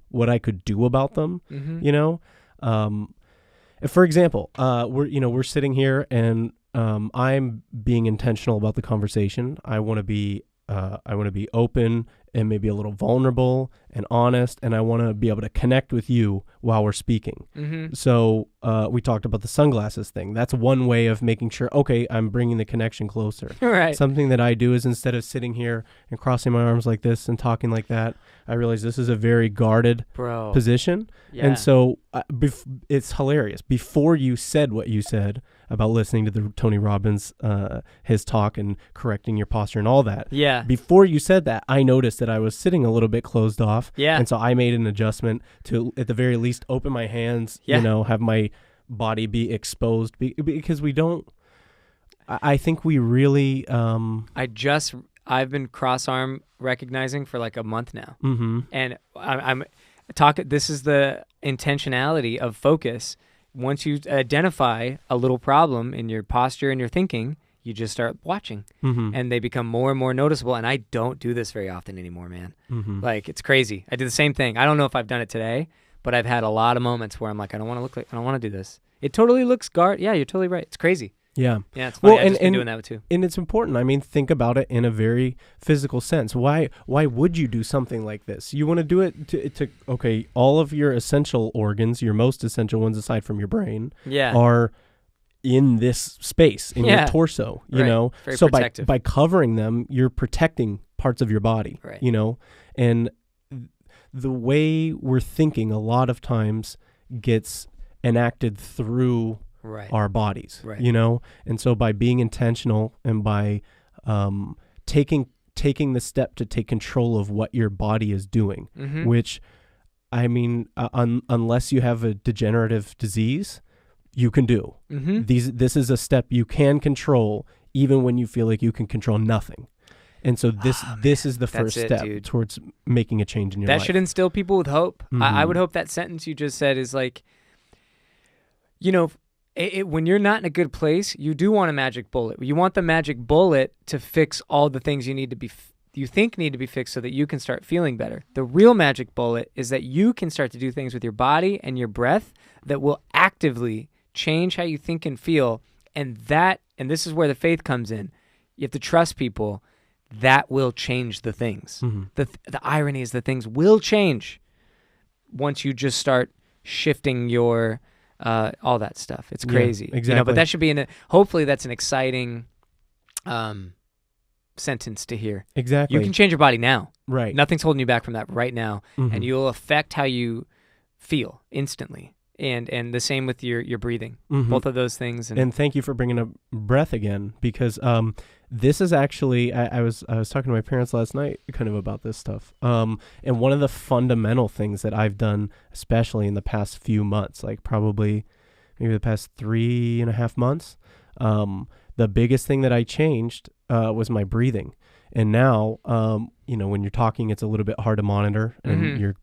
what I could do about them. Mm-hmm. You know, for example, we're sitting here, and I'm being intentional about the conversation. I want to be open and maybe a little vulnerable and honest, and I want to be able to connect with you while we're speaking. Mm-hmm. So we talked about the sunglasses thing. That's one way of making sure, okay, I'm bringing the connection closer. Right. Something that I do is, instead of sitting here and crossing my arms like this and talking like that, I realize this is a very guarded position. Yeah. And so it's hilarious. Before you said what you said about listening to the Tony Robbins, his talk and correcting your posture and all that. Yeah. Before you said that, I noticed that I was sitting a little bit closed off. Yeah. And so I made an adjustment to, at the very least, open my hands, have my body be exposed, because we don't, I think we really, I've been cross-arm recognizing for like a month now. mm-hmm. And I'm talking, this is the intentionality of focus. Once you identify a little problem in your posture and your thinking, you just start watching, Mm-hmm. and they become more and more noticeable. And I don't do this very often anymore, man. Mm-hmm. Like, it's crazy. I do the same thing. I don't know if I've done it today, but I've had a lot of moments where I'm like, I don't want to do this. It totally looks Yeah, you're totally right. It's crazy. Yeah. Yeah, it's funny. Well, I've just been doing that too. And it's important. I mean, think about it in a very physical sense. Why would you do something like this? You want to do it to okay, all of your essential organs, your most essential ones aside from your brain, are in this space, in your torso, you know? Very so protective. by covering them, you're protecting parts of your body, Right. you know? And the way we're thinking a lot of times gets enacted through our bodies, you know? And so by being intentional and by taking the step to take control of what your body is doing, Mm-hmm. which, I mean, unless you have a degenerative disease, you can do. Mm-hmm. This is a step you can control even when you feel like you can control nothing. And so this is the first step towards making a change in your life. That should instill people with hope. Mm-hmm. I would hope that sentence you just said is like, you know, when you're not in a good place, you do want a magic bullet. You want the magic bullet to fix all the things you think need to be fixed so that you can start feeling better. The real magic bullet is that you can start to do things with your body and your breath that will actively change how you think and feel. And this is where the faith comes in. You have to trust people. That will change the things. Mm-hmm. The irony is that things will change once you just start shifting your all that stuff. It's crazy. Yeah, exactly. You know, but that should be hopefully that's an exciting sentence to hear. Exactly. You can change your body now. Right. Nothing's holding you back from that right now. Mm-hmm. And you'll affect how you feel instantly. And the same with your breathing. Mm-hmm. Both of those things. And thank you for bringing up breath again, because this is actually, I was talking to my parents last night kind of about this stuff. And one of the fundamental things that I've done, especially in the past few months, like probably maybe the past 3.5 months, the biggest thing that I changed was my breathing. And now, when you're talking, it's a little bit hard to monitor, and Mm-hmm. you're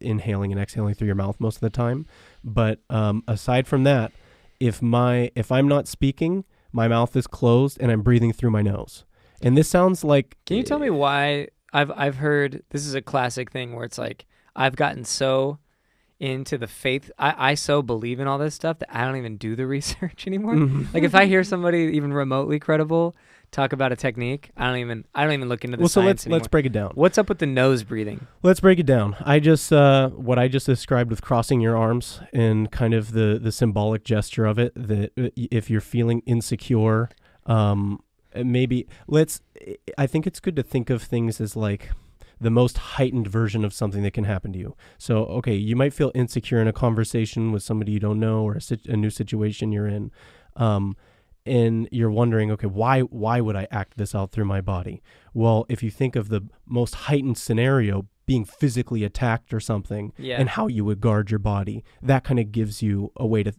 inhaling and exhaling through your mouth most of the time. But aside from that, if I'm not speaking, my mouth is closed and I'm breathing through my nose. And this sounds like... Can you tell me why? I've heard this is a classic thing where it's like I've gotten so into the faith. I so believe in all this stuff that I don't even do the research anymore. Mhm. Like if I hear somebody even remotely credible talk about a technique, I don't even look into the science anymore. Let's break it down. What's up with the nose breathing? Let's break it down. I just what I just described with crossing your arms and kind of the symbolic gesture of it, that if you're feeling insecure, I think it's good to think of things as like the most heightened version of something that can happen to you. So, okay, you might feel insecure in a conversation with somebody you don't know, or a new situation you're in. And you're wondering, okay, why would I act this out through my body? Well, if you think of the most heightened scenario, being physically attacked or something, and how you would guard your body, that kind of gives you a way to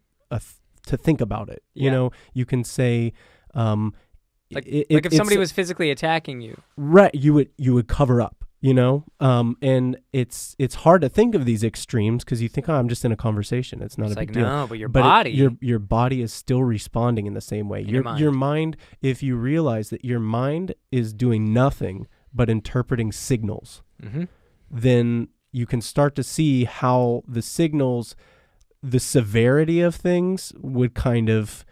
think about it. You know, you can say, like if somebody was physically attacking you, right? You would cover up. You know, and it's hard to think of these extremes because you think, oh, I'm just in a conversation. It's not a big deal. No, but your body, your body is still responding in the same way. Your mind, if you realize that your mind is doing nothing but interpreting signals, then you can start to see how the signals, the severity of things would kind of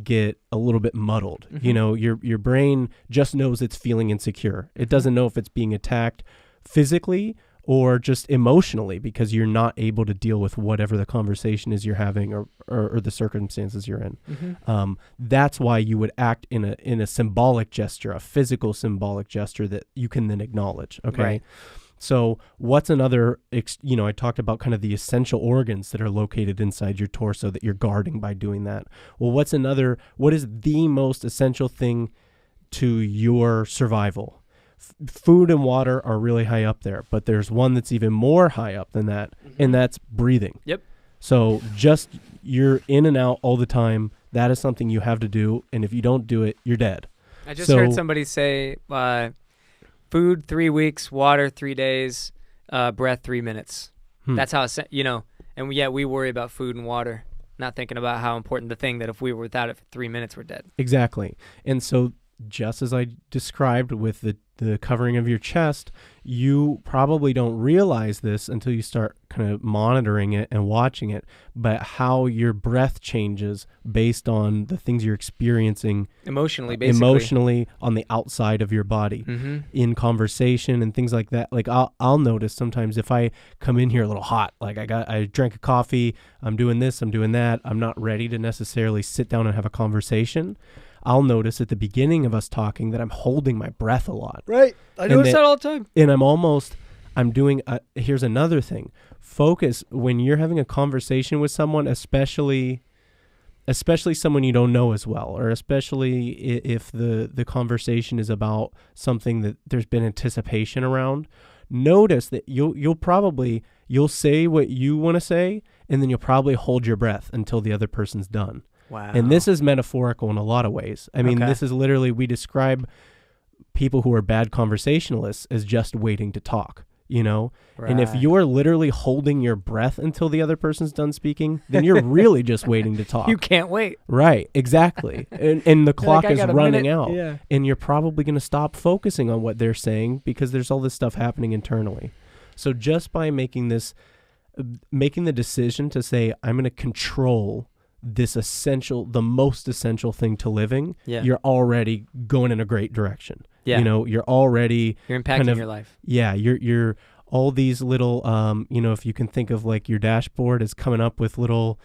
get a little bit muddled. You know, your brain just knows it's feeling insecure. It doesn't know if it's being attacked physically or just emotionally because you're not able to deal with whatever the conversation is you're having or the circumstances you're in. That's why you would act in a symbolic gesture, a physical symbolic gesture that you can then acknowledge. Okay. Right. So what's another, I talked about kind of the essential organs that are located inside your torso that you're guarding by doing that. Well, what is the most essential thing to your survival? Food and water are really high up there, but there's one that's even more high up than that, and that's breathing. Yep. So just you're in and out all the time. That is something you have to do, and if you don't do it, you're dead. I just heard somebody say, food 3 weeks, water 3 days, breath 3 minutes. That's how, and yet we worry about food and water, not thinking about how important the thing that if we were without it for 3 minutes, we're dead. Exactly. And so just as I described with the covering of your chest, you probably don't realize this until you start kind of monitoring it and watching it, but how your breath changes based on the things you're experiencing emotionally, basically. Emotionally on the outside of your body, in conversation and things like that. Like I'll notice sometimes if I come in here a little hot, like I drank a coffee, I'm doing this, I'm doing that, I'm not ready to necessarily sit down and have a conversation. I'll notice at the beginning of us talking that I'm holding my breath a lot. Right. I notice that all the time. And I'm doing, here's another thing. Focus when you're having a conversation with someone, especially someone you don't know as well, or especially if the conversation is about something that there's been anticipation around. Notice that you'll say what you want to say, and then you'll probably hold your breath until the other person's done. Wow. And this is metaphorical in a lot of ways. I mean, This is literally, we describe people who are bad conversationalists as just waiting to talk, Right. And if you're literally holding your breath until the other person's done speaking, then you're really just waiting to talk. You can't wait. Right, exactly. And the clock is running out. Yeah. And you're probably going to stop focusing on what they're saying because there's all this stuff happening internally. So just by making the decision to say, I'm going to control this the most essential thing to living, you're already going in a great direction. Yeah. You're already... You're impacting your life. Yeah, you're all these little, if you can think of like your dashboard is coming up with little,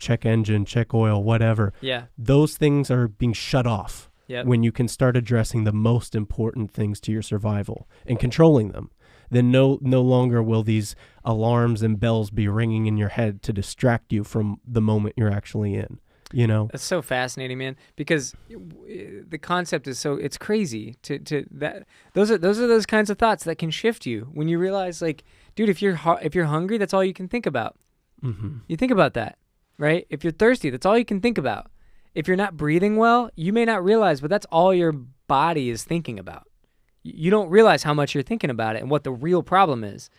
check engine, check oil, whatever. Yeah. Those things are being shut off when you can start addressing the most important things to your survival and controlling them. Then no longer will these alarms and bells be ringing in your head to distract you from the moment you're actually in, That's so fascinating, man, because the concept is it's crazy to that. Those are those kinds of thoughts that can shift you when you realize, like, dude, if you're hungry, that's all you can think about. You think about that, right? If you're thirsty, that's all you can think about. If you're not breathing well, you may not realize, but that's all your body is thinking about. You don't realize how much you're thinking about it and what the real problem is.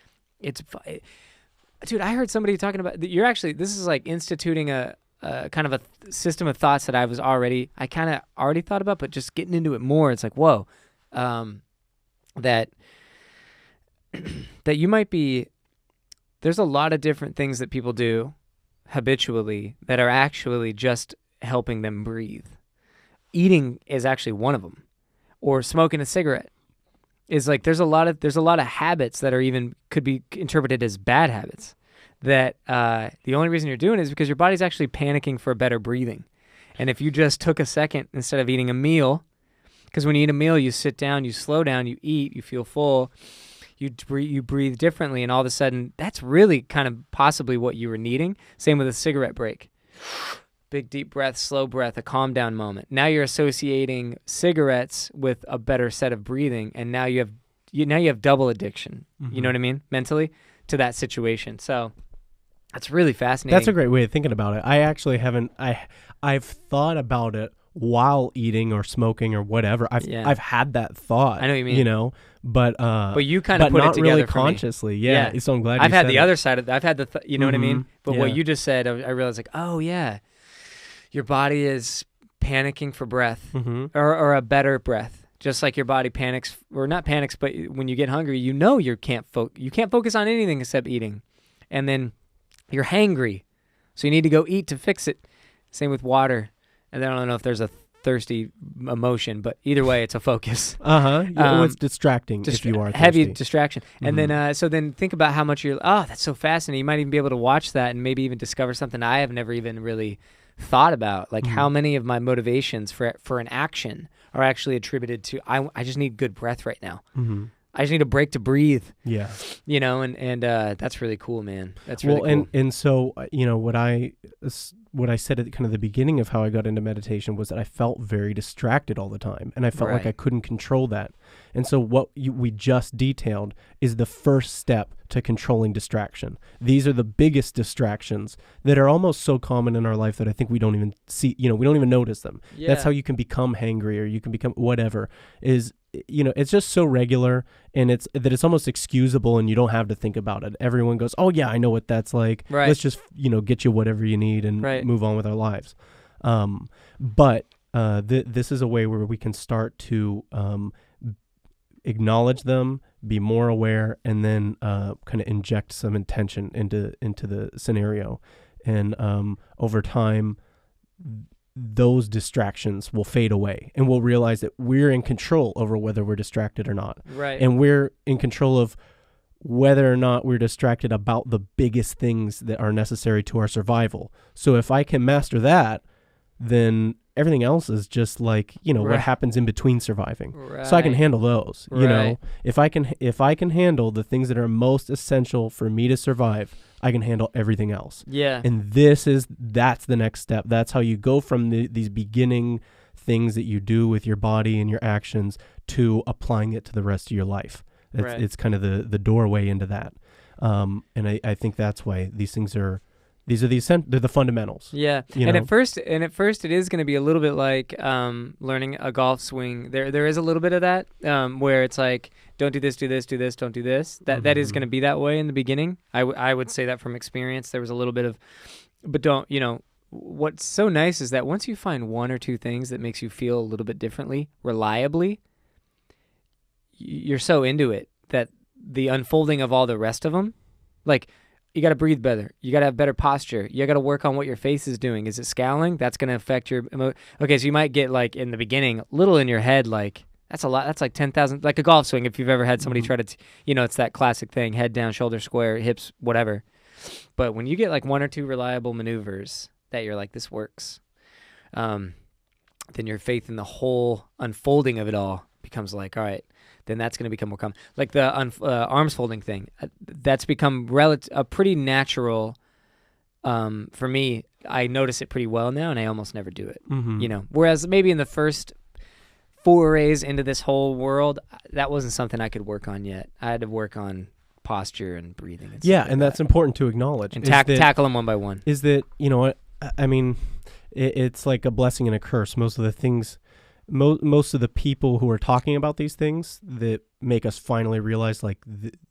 Dude, I heard somebody talking about this is like instituting a kind of a system of thoughts that I kind of already thought about, but just getting into it more, it's like, whoa, that you might be, there's a lot of different things that people do habitually that are actually just helping them breathe. Eating is actually one of them, or smoking a cigarette. Is like there's a lot of habits that are even could be interpreted as bad habits that the only reason you're doing it is because your body's actually panicking for better breathing. And if you just took a second instead of eating a meal, because when you eat a meal, you sit down, you slow down, you eat, you feel full, you breathe differently, and all of a sudden, that's really kind of possibly what you were needing. Same with a cigarette break. Big, deep breath, slow breath, a calm down moment. Now you're associating cigarettes with a better set of breathing, and now you have double addiction. Mm-hmm. You know what I mean? Mentally to that situation. So that's really fascinating. That's a great way of thinking about it. I actually haven't. I've thought about it while eating or smoking or whatever. I've had that thought. I know what you mean. But you kind of put it together really for consciously. me. Yeah. So I'm glad I've you had said the it. other side of that. I've had you know what I mean? But Yeah. what you just said, I realized like, oh yeah, your body is panicking for breath or a better breath. Just like your body panics, or not panics, but when you get hungry, you can't focus on anything except eating. And then you're hangry, so you need to go eat to fix it. Same with water. And then I don't know if there's a thirsty emotion, but either way, it's a focus. It's distracting if you are thirsty. Heavy distraction. And then so then think about how much that's so fascinating. You might even be able to watch that and maybe even discover something I have never even really thought about, like how many of my motivations for an action are actually attributed to I just need good breath right now. I just need a break to breathe. Yeah. And that's really cool, man. That's really cool. And so what I said at kind of the beginning of how I got into meditation was that I felt very distracted all the time, and I felt like I couldn't control that. And so what we just detailed is the first step to controlling distraction. These are the biggest distractions that are almost so common in our life that I think we don't even see, we don't even notice them. Yeah. That's how you can become hangry, or you can become whatever. It's just so regular, and it's almost excusable, and you don't have to think about it. Everyone goes, oh yeah, I know what that's like. Right. Let's just, get you whatever you need and move on with our lives. But this is a way where we can start to acknowledge them, be more aware, and then kind of inject some intention into the scenario. And over time, those distractions will fade away, and we'll realize that we're in control over whether we're distracted or not. Right. And we're in control of whether or not we're distracted about the biggest things that are necessary to our survival. So if I can master that, then everything else is just like, what happens in between surviving. Right. So I can handle those, if I can handle the things that are most essential for me to survive, I can handle everything else. Yeah. And that's the next step. That's how you go from these beginning things that you do with your body and your actions to applying it to the rest of your life. It's kind of the doorway into that. And I think that's why these things are, they're the fundamentals. Yeah. And at first it is going to be a little bit like learning a golf swing. There is a little bit of that where it's like, don't do this, don't do this. That is going to be that way in the beginning. I would say that from experience. There was a little bit of, but what's so nice is that once you find one or two things that makes you feel a little bit differently, reliably, you're so into it that the unfolding of all the rest of them, like, you got to breathe better. You got to have better posture. You got to work on what your face is doing. Is it scowling? That's going to affect your Okay, so you might get, like, in the beginning, a little in your head, like, that's a lot. That's like 10,000, like a golf swing. If you've ever had somebody try to, it's that classic thing, head down, shoulder square, hips, whatever. But when you get like one or two reliable maneuvers that you're like, this works, then your faith in the whole unfolding of it all becomes like, all right, then that's going to become more common. Like the arms folding thing, that's become a pretty natural. For me, I notice it pretty well now, and I almost never do it. Whereas maybe in the first forays into this whole world, that wasn't something I could work on yet. I had to work on posture and breathing. And and that's important to acknowledge. And tackle them one by one. Is that, I mean, it's like a blessing and a curse. Most of the things, most of the people who are talking about these things that make us finally realize like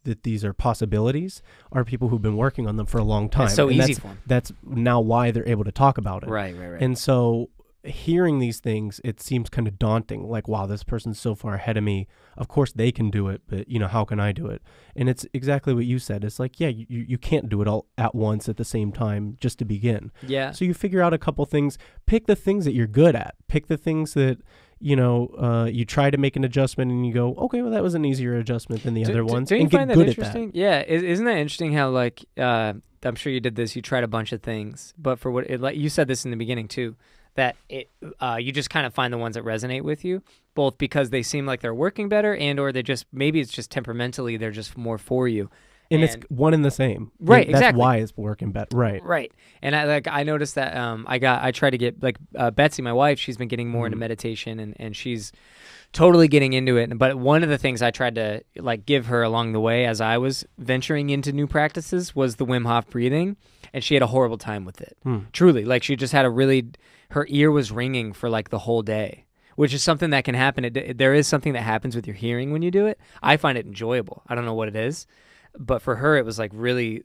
that these are possibilities are people who've been working on them for a long time. It's so easy for them. That's now why they're able to talk about it. Right. And so hearing these things, it seems kind of daunting. Like, wow, this person's so far ahead of me. Of course they can do it, but how can I do it? And it's exactly what you said. It's like, you can't do it all at once at the same time just to begin. Yeah. So you figure out a couple things, pick the things that you're good at, pick the things that, you try to make an adjustment and you go, okay, well, that was an easier adjustment than the other ones. Don't you and get find that good interesting? At that. Yeah. Isn't that interesting how, like, I'm sure you did this, you tried a bunch of things, but like you said this in the beginning too, that you just kind of find the ones that resonate with you. both because they seem like they're working better and or they just, maybe it's just temperamentally they're just more for you. And it's one and the same. Right, That's exactly. why it's working better. Right. Right. And I noticed that I try to get, Betsy, my wife, she's been getting more into meditation and she's totally getting into it. But one of the things I tried to give her along the way as I was venturing into new practices was the Wim Hof breathing, and she had a horrible time with it. Truly, she just had her ear was ringing for the whole day, which is something that can happen. There is something that happens with your hearing when you do it. I find it enjoyable. I don't know what it is, but for her it was really,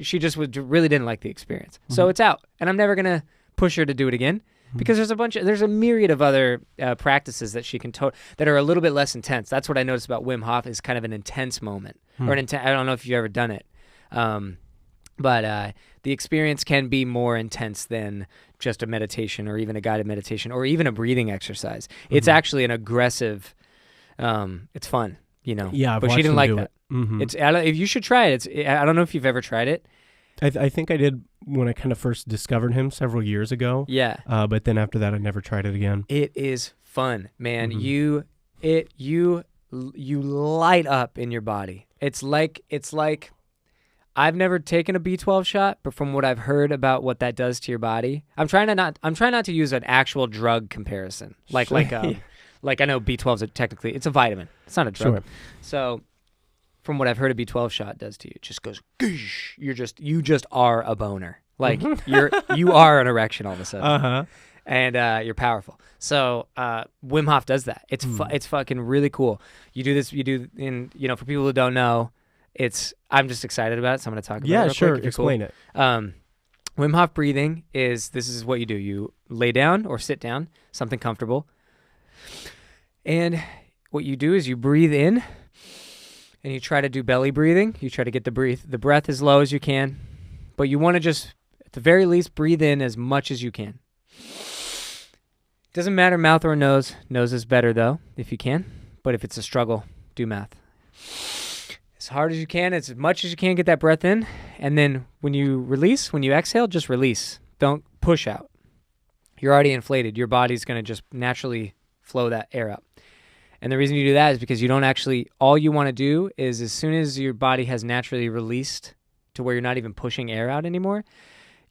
she just really didn't like the experience. So it's out, and I'm never gonna push her to do it again. Because there's a myriad of other practices that she can that are a little bit less intense. That's what I noticed about Wim Hof is kind of an intense moment, or I don't know if you've ever done it, but the experience can be more intense than just a meditation or even a guided meditation or even a breathing exercise. It's actually an aggressive. It's fun, Yeah, I've but she watched didn't them like do that. it. It's if you should try it. I don't know if you've ever tried it. I think I did when I kind of first discovered him several years ago. Yeah. But then after that, I never tried it again. It is fun, man. You light up in your body. It's like I've never taken a B12 shot, but from what I've heard about what that does to your body, I'm trying not to use an actual drug comparison. Like I know B12 is technically it's a vitamin. It's not a drug. Sure. So from what I've heard a B12 shot does to you, it just goes, goosh, you just are a boner. You are an erection all of a sudden. And you're powerful. So Wim Hof does that. It's fucking really cool. You do this, for people who don't know, I'm just excited about it, so I'm going to talk about it real sure. quick. Explain it. Wim Hof breathing this is what you do. You lay down or sit down, something comfortable. And what you do is you breathe in, and you try to do belly breathing. You try to get the breath as low as you can, but you want to just, at the very least, breathe in as much as you can. Doesn't matter mouth or nose. Nose is better, though, if you can. But if it's a struggle, do mouth. As hard as you can, as much as you can, get that breath in. And then when you exhale, just release. Don't push out. You're already inflated. Your body's going to just naturally flow that air out. And the reason you do that is because you don't all you want to do is as soon as your body has naturally released to where you're not even pushing air out anymore,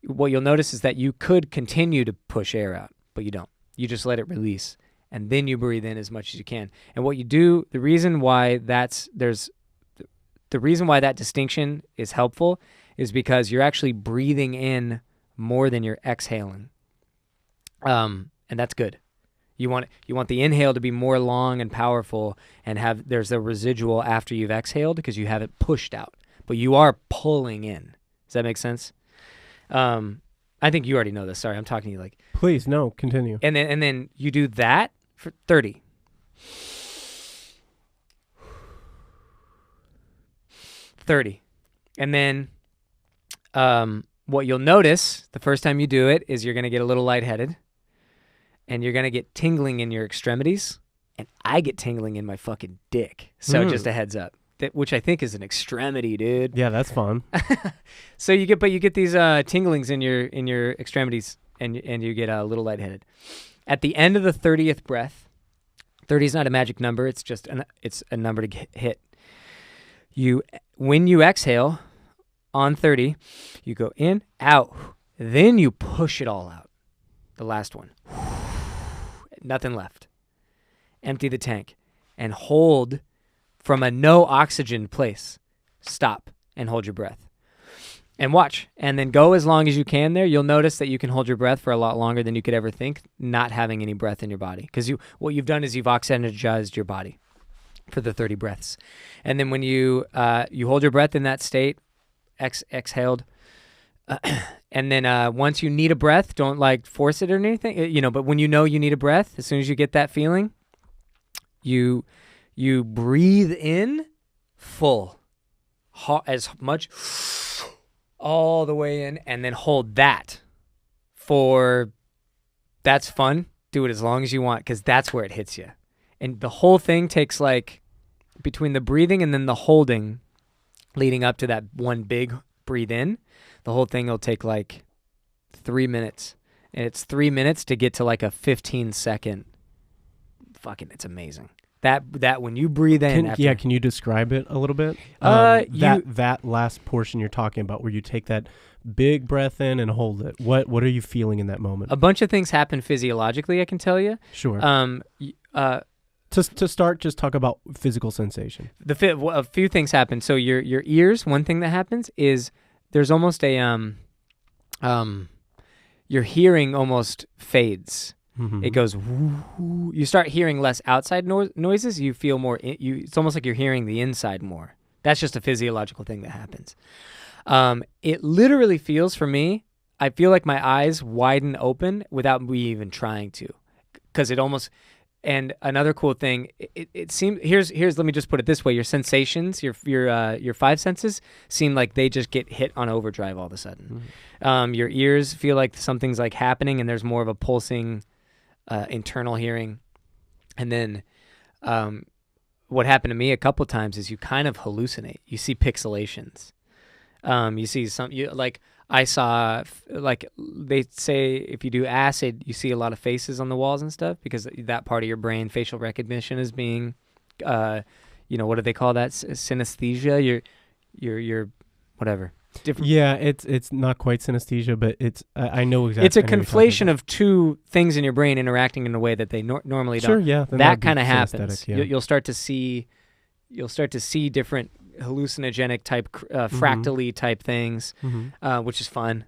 what you'll notice is that you could continue to push air out, but you don't. You just let it release, and then you breathe in as much as you can. And what you do, the reason why that distinction is helpful is because you're actually breathing in more than you're exhaling. And that's good. You want the inhale to be more long and powerful, and there's a residual after you've exhaled because you haven't pushed out, but you are pulling in. Does that make sense? I think you already know this. Sorry, I'm talking to you Please, no, continue. And then you do that for 30. And then what you'll notice the first time you do it is you're going to get a little lightheaded. And you're going to get tingling in your extremities. And I get tingling in my fucking dick. So just a heads up. Which I think is an extremity, dude. Yeah, that's fun. So you get these tinglings in your extremities, and you get a little lightheaded. At the end of the 30th breath, 30 is not a magic number. It's just it's a number to hit. When you exhale on 30, you go in, out. Then you push it all out. The last one. Nothing left. Empty the tank and hold from a no oxygen place. Stop and hold your breath. And watch. And then go as long as you can there. You'll notice that you can hold your breath for a lot longer than you could ever think, not having any breath in your body. Because what you've done is you've oxygenized your body for the 30 breaths. And then when you hold your breath in that state, exhaled, and then once you need a breath, don't force it or anything, but when you know you need a breath, as soon as you get that feeling, you breathe in full, as much, all the way in, and then hold that that's fun. Do it as long as you want, because that's where it hits you. And the whole thing takes between the breathing and then the holding leading up to that one big breathe in, the whole thing will take 3 minutes. And it's 3 minutes to get to a 15-second fucking, it's amazing. That when you breathe in, can you describe it a little bit? That last portion you're talking about, where you take that big breath in and hold it. What are you feeling in that moment? A bunch of things happen physiologically, I can tell you. Sure. To start, just talk about physical sensation. A few things happen. So your ears. One thing that happens is there's almost a your hearing almost fades. Mm-hmm. It goes. Woo, you start hearing less outside noises. You feel more. It's almost like you're hearing the inside more. That's just a physiological thing that happens. It literally feels for me. I feel like my eyes widen open without me even trying to, because it almost. And another cool thing, it seems here's let me just put it this way: your sensations, your five senses seem like they just get hit on overdrive all of a sudden. Mm-hmm. Your ears feel like something's like happening, and there's more of a pulsing internal hearing. And then what happened to me a couple times is you kind of hallucinate. You see pixelations. You see like I saw, like they say, if you do acid, you see a lot of faces on the walls and stuff, because that part of your brain, facial recognition, is being, what do they call that? Synesthesia. Your whatever. Different. Yeah, it's not quite synesthesia, but it's I know exactly. It's a conflation of two things in your brain interacting in a way that they normally don't. Sure, yeah. That kind of happens. Yeah. You'll start to see different hallucinogenic type, fractally type things, which is fun.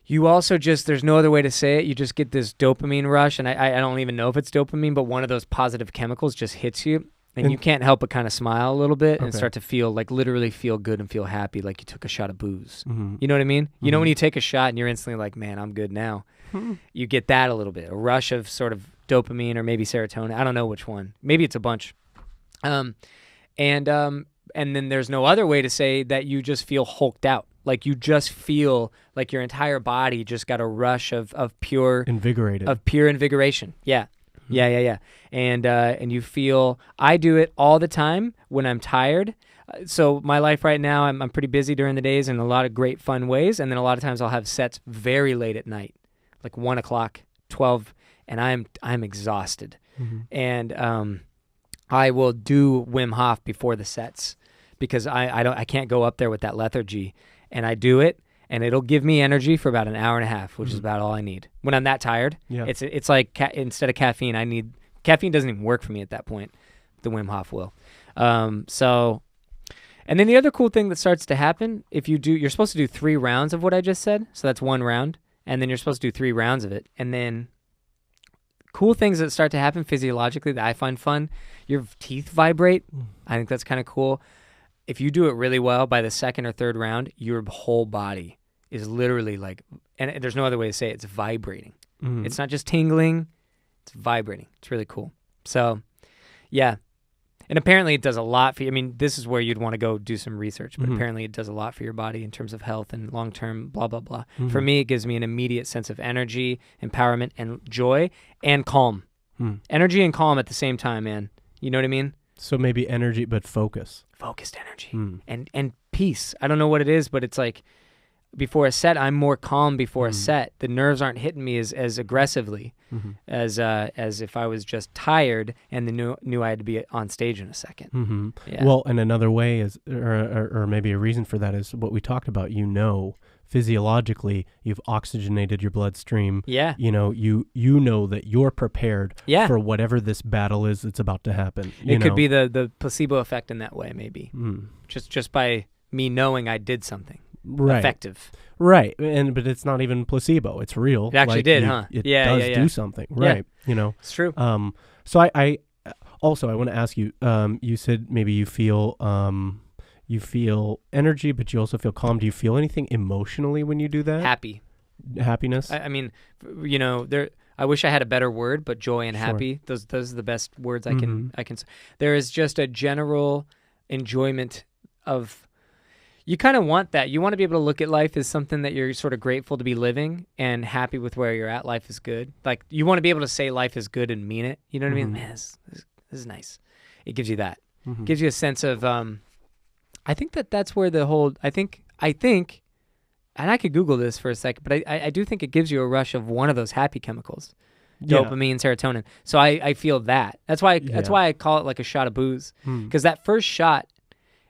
You also there's no other way to say it. You just get this dopamine rush, and I don't even know if it's dopamine, but one of those positive chemicals just hits you, and you can't help but kind of smile a little bit and start to feel like literally feel good and feel happy, like you took a shot of booze. Mm-hmm. You know what I mean? You know when you take a shot and you're instantly like, man, I'm good now. You get that a little bit, a rush of sort of dopamine or maybe serotonin. I don't know which one. Maybe it's a bunch. And then there's no other way to say that you just feel hulked out. Like you just feel like your entire body just got a rush of pure invigoration. Yeah. Mm-hmm. Yeah. And you feel, I do it all the time when I'm tired. So my life right now, I'm pretty busy during the days in a lot of great fun ways. And then a lot of times I'll have sets very late at night, like 1 o'clock, 12, and I'm exhausted. Mm-hmm. And I will do Wim Hof before the sets, because I can't go up there with that lethargy, and I do it, and it'll give me energy for about an hour and a half, which is about all I need when I'm that tired. Yeah. It's like instead of caffeine, caffeine doesn't even work for me at that point. The Wim Hof will. And then the other cool thing that starts to happen, you're supposed to do 3 rounds of what I just said, so that's 1 round, and then you're supposed to do 3 rounds of it, and then cool things that start to happen physiologically that I find fun. Your teeth vibrate. I think that's kind of cool. If you do it really well, by the 2nd or 3rd round, your whole body is literally like, and there's no other way to say it, it's vibrating. Mm-hmm. It's not just tingling, it's vibrating. It's really cool. So, yeah. And apparently it does a lot for you. I mean, this is where you'd want to go do some research, but apparently it does a lot for your body in terms of health and long-term blah, blah, blah. Mm-hmm. For me, it gives me an immediate sense of energy, empowerment, and joy, and calm. Energy and calm at the same time, man. You know what I mean? So maybe energy, but focus. Focused energy. And peace. I don't know what it is, but it's like before a set, I'm more calm before a set. The nerves aren't hitting me as aggressively as if I was just tired and knew I had to be on stage in a second. Mm-hmm. Yeah. Well, and another way is, or maybe a reason for that is what we talked about. Physiologically, you've oxygenated your bloodstream. Yeah. You know that you're prepared for whatever this battle is that's about to happen. It could be the placebo effect in that way, maybe. Just by me knowing I did something. Right. Effective. Right. But it's not even placebo. It's real. It actually did, huh? It does do something. Right. Yeah. It's true. So I also want to ask you, you said maybe you feel energy, but you also feel calm. Do you feel anything emotionally when you do that? Happiness? I mean, I wish I had a better word, but joy and happy, those are the best words I can. There is just a general enjoyment of. You kind of want that. You want to be able to look at life as something that you're sort of grateful to be living and happy with where you're at. Life is good. Like you want to be able to say life is good and mean it. You know what I mean? Man, this is nice. It gives you that. It gives you a sense of. I think that's where the whole. I think, and I could Google this for a second, but I do think it gives you a rush of one of those happy chemicals. dopamine, serotonin. So I feel that. That's why I call it like a shot of booze. Because that first shot,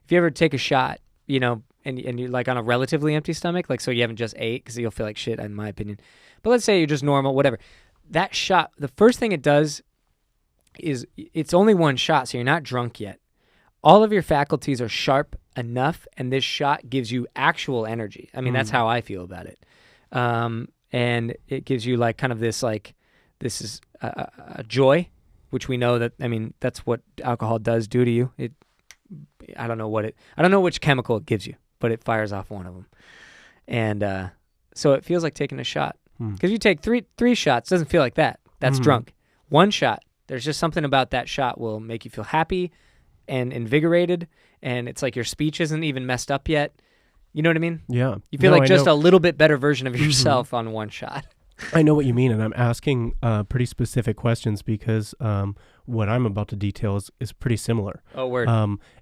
if you ever take a shot, and you're like on a relatively empty stomach, like so you haven't just ate, because you'll feel like shit, in my opinion. But let's say you're just normal, whatever. That shot, the first thing it does is it's only one shot, so you're not drunk yet. All of your faculties are sharp enough, and this shot gives you actual energy. I mean, that's how I feel about it. And it gives you like kind of this, like, this is a joy, which we know that, I mean, that's what alcohol does do to you. I don't know which chemical it gives you, but it fires off one of them. And so it feels like taking a shot. Because you take three shots, doesn't feel like that. That's drunk. One shot, there's just something about that shot will make you feel happy and invigorated, and it's like your speech isn't even messed up yet. You know what I mean? Yeah. You feel like just a little bit better version of yourself on one shot. I know what you mean, and I'm asking pretty specific questions because what I'm about to detail is pretty similar. Oh, word.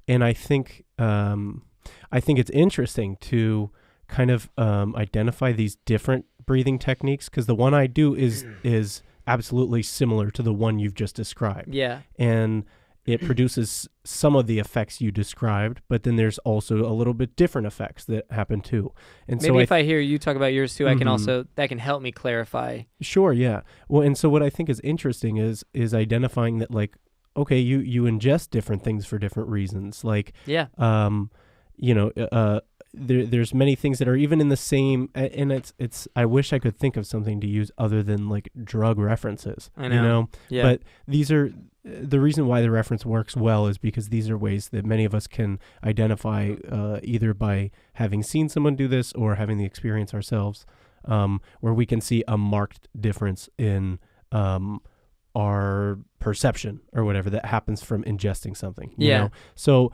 And I think it's interesting to kind of identify these different breathing techniques, because the one I do is absolutely similar to the one you've just described. Yeah. And it produces some of the effects you described, but then there's also a little bit different effects that happen too. And maybe so if I hear you talk about yours too, I can also, that can help me clarify. Sure, yeah. Well, and so what I think is interesting is identifying that, like, okay, you ingest different things for different reasons. Like, there's many things that are even in the same, and it's I wish I could think of something to use other than like drug references. I know. Yeah. But these are the reason why the reference works well is because these are ways that many of us can identify either by having seen someone do this or having the experience ourselves, where we can see a marked difference in our perception or whatever that happens from ingesting something. You know? So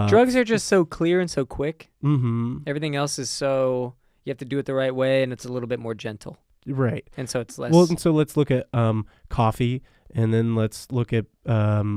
drugs are just so clear and so quick. Mm-hmm. Everything else is so, you have to do it the right way, and it's a little bit more gentle. Right. And so it's less. Well, and so let's look at coffee, and then let's look at a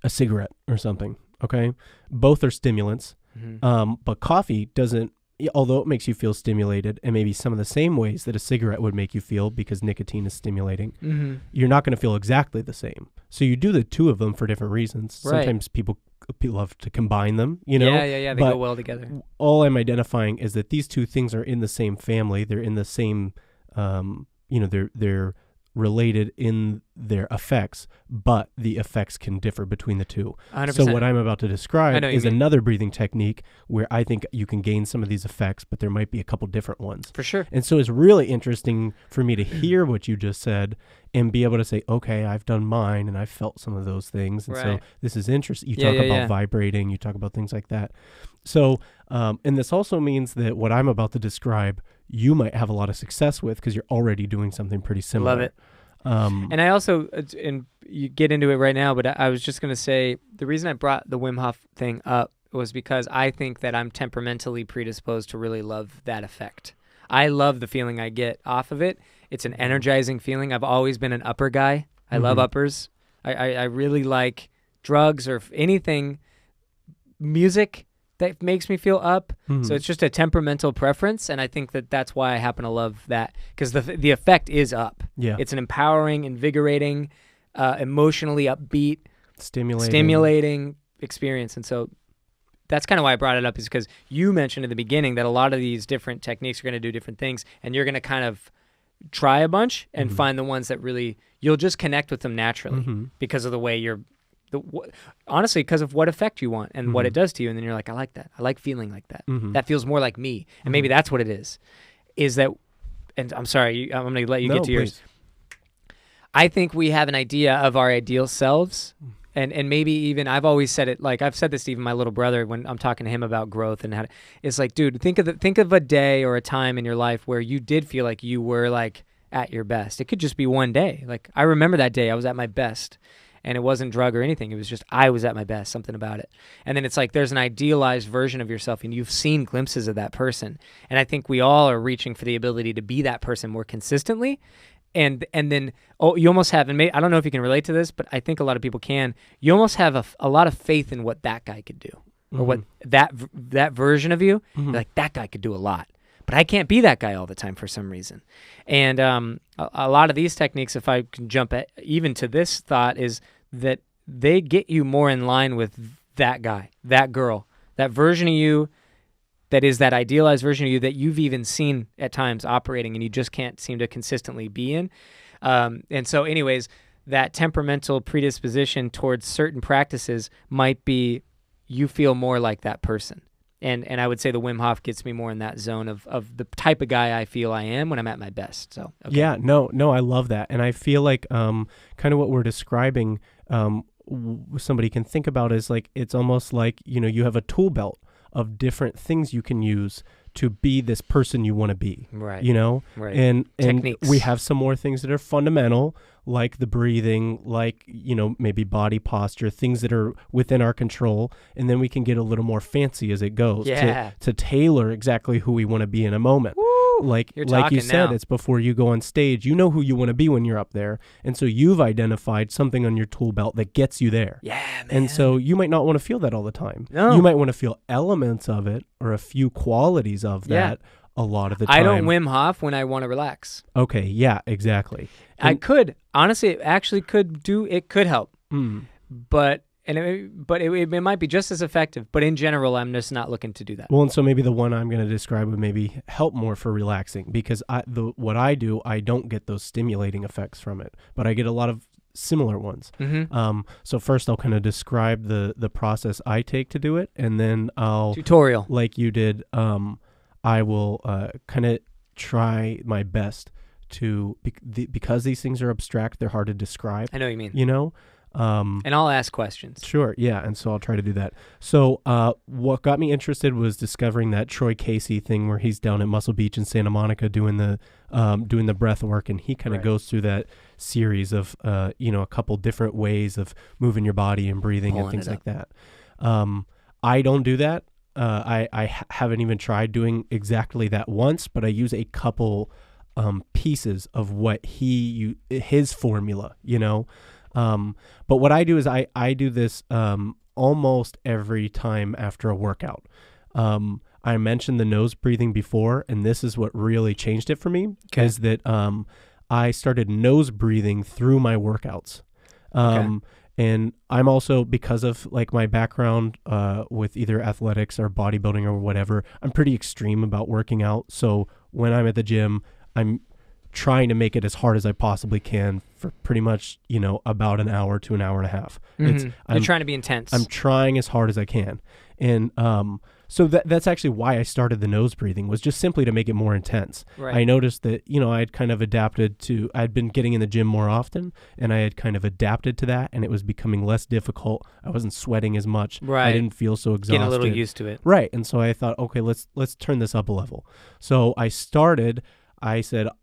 cigarette or something, okay? Both are stimulants, but coffee doesn't, although it makes you feel stimulated, and maybe some of the same ways that a cigarette would make you feel because nicotine is stimulating, you're not going to feel exactly the same. So you do the two of them for different reasons. Right. Sometimes people love to combine them, you know? Yeah, they go well together. All I'm identifying is that these two things are in the same family. They're in the same, they're related in their effects, but the effects can differ between the two. 100%. So what I'm about to describe is another breathing technique where I think you can gain some of these effects, but there might be a couple different ones. For sure. And so it's really interesting for me to hear what you just said and be able to say, okay, I've done mine and I've felt some of those things. And so this is interesting. You talk about vibrating, you talk about things like that. So, and this also means that what I'm about to describe, you might have a lot of success with because you're already doing something pretty similar. Love it. And I also, and you get into it right now, but I was just going to say, the reason I brought the Wim Hof thing up was because I think that I'm temperamentally predisposed to really love that effect. I love the feeling I get off of it. It's an energizing feeling. I've always been an upper guy. I love uppers. I really like drugs or anything, music that makes me feel up. So it's just a temperamental preference, and I think that that's why I happen to love that, because the effect is up. Yeah, it's an empowering, invigorating, emotionally upbeat, stimulating experience. And so that's kind of why I brought it up, is because you mentioned at the beginning that a lot of these different techniques are going to do different things, and you're going to kind of try a bunch and find the ones that really you'll just connect with them naturally because of the way you're. Honestly, because of what effect you want and what it does to you, and then you're like, I like that. I like feeling like that. That feels more like me, and maybe that's what it is. Is that? And I'm sorry, I'm going to let you get to yours. I think we have an idea of our ideal selves, and maybe even I've always said it. Like I've said this to even my little brother when I'm talking to him about growth and how. It's like, dude, think of a day or a time in your life where you did feel like you were like at your best. It could just be one day. Like I remember that day I was at my best. And it wasn't drug or anything. It was just I was at my best, something about it. And then it's like there's an idealized version of yourself, and you've seen glimpses of that person. And I think we all are reaching for the ability to be that person more consistently. And then you almost have, and I don't know if you can relate to this, but I think a lot of people can. You almost have a lot of faith in what that guy could do, or what that version of you. Like that guy could do a lot. But but I can't be that guy all the time for some reason. And a lot of these techniques, if I can jump even to this thought, is that they get you more in line with that guy, that girl, that version of you that is that idealized version of you that you've even seen at times operating and you just can't seem to consistently be in. And so anyways, that temperamental predisposition towards certain practices might be you feel more like that person. And I would say the Wim Hof gets me more in that zone of the type of guy I feel I am when I'm at my best. So okay. Yeah, no, I love that. And I feel like kind of what we're describing, somebody can think about is like, it's almost like, you have a tool belt of different things you can use to be this person you want to be, right? Right. And techniques. We have some more things that are fundamental, like the breathing, like, maybe body posture, things that are within our control. And then we can get a little more fancy as it goes to tailor exactly who we want to be in a moment. Woo! Like you said, now. It's before you go on stage, you know who you want to be when you're up there. And so you've identified something on your tool belt that gets you there. Yeah, man. And so you might not want to feel that all the time. No. You might want to feel elements of it or a few qualities of that a lot of the time. I don't Wim Hof when I want to relax. Okay, yeah, exactly. I could. Honestly, it actually could help. But it might be just as effective. But in general, I'm just not looking to do that. Well, and so maybe the one I'm going to describe would maybe help more for relaxing, because what I do, I don't get those stimulating effects from it, but I get a lot of similar ones. Mm-hmm. So first I'll kind of describe the process I take to do it, and then I'll tutorial like you did. I will kind of try my best to because these things are abstract, they're hard to describe. I know what you mean. And I'll ask questions. Sure, yeah, and so I'll try to do that. So what got me interested was discovering that Troy Casey thing where he's down at Muscle Beach in Santa Monica doing the breath work, and he kind of goes through that series of a couple different ways of moving your body and breathing and things like that. I don't do that. I haven't even tried doing exactly that once, but I use a couple pieces of what his formula, but what I do is I do this almost every time after a workout. I mentioned the nose breathing before, and this is what really changed it for me, is that I started nose breathing through my workouts. And I'm also, because of like my background with either athletics or bodybuilding or whatever, I'm pretty extreme about working out. So when I'm at the gym, I'm trying to make it as hard as I possibly can for pretty much, about an hour to an hour and a half. Mm-hmm. You're trying to be intense. I'm trying as hard as I can. And so that's actually why I started the nose breathing, was just simply to make it more intense. Right. I noticed that, I had kind of adapted to, I'd been getting in the gym more often, and I had kind of adapted to that, and it was becoming less difficult. I wasn't sweating as much. Right. I didn't feel so exhausted. Getting a little used to it. Right. And so I thought, okay, let's turn this up a level. So I said,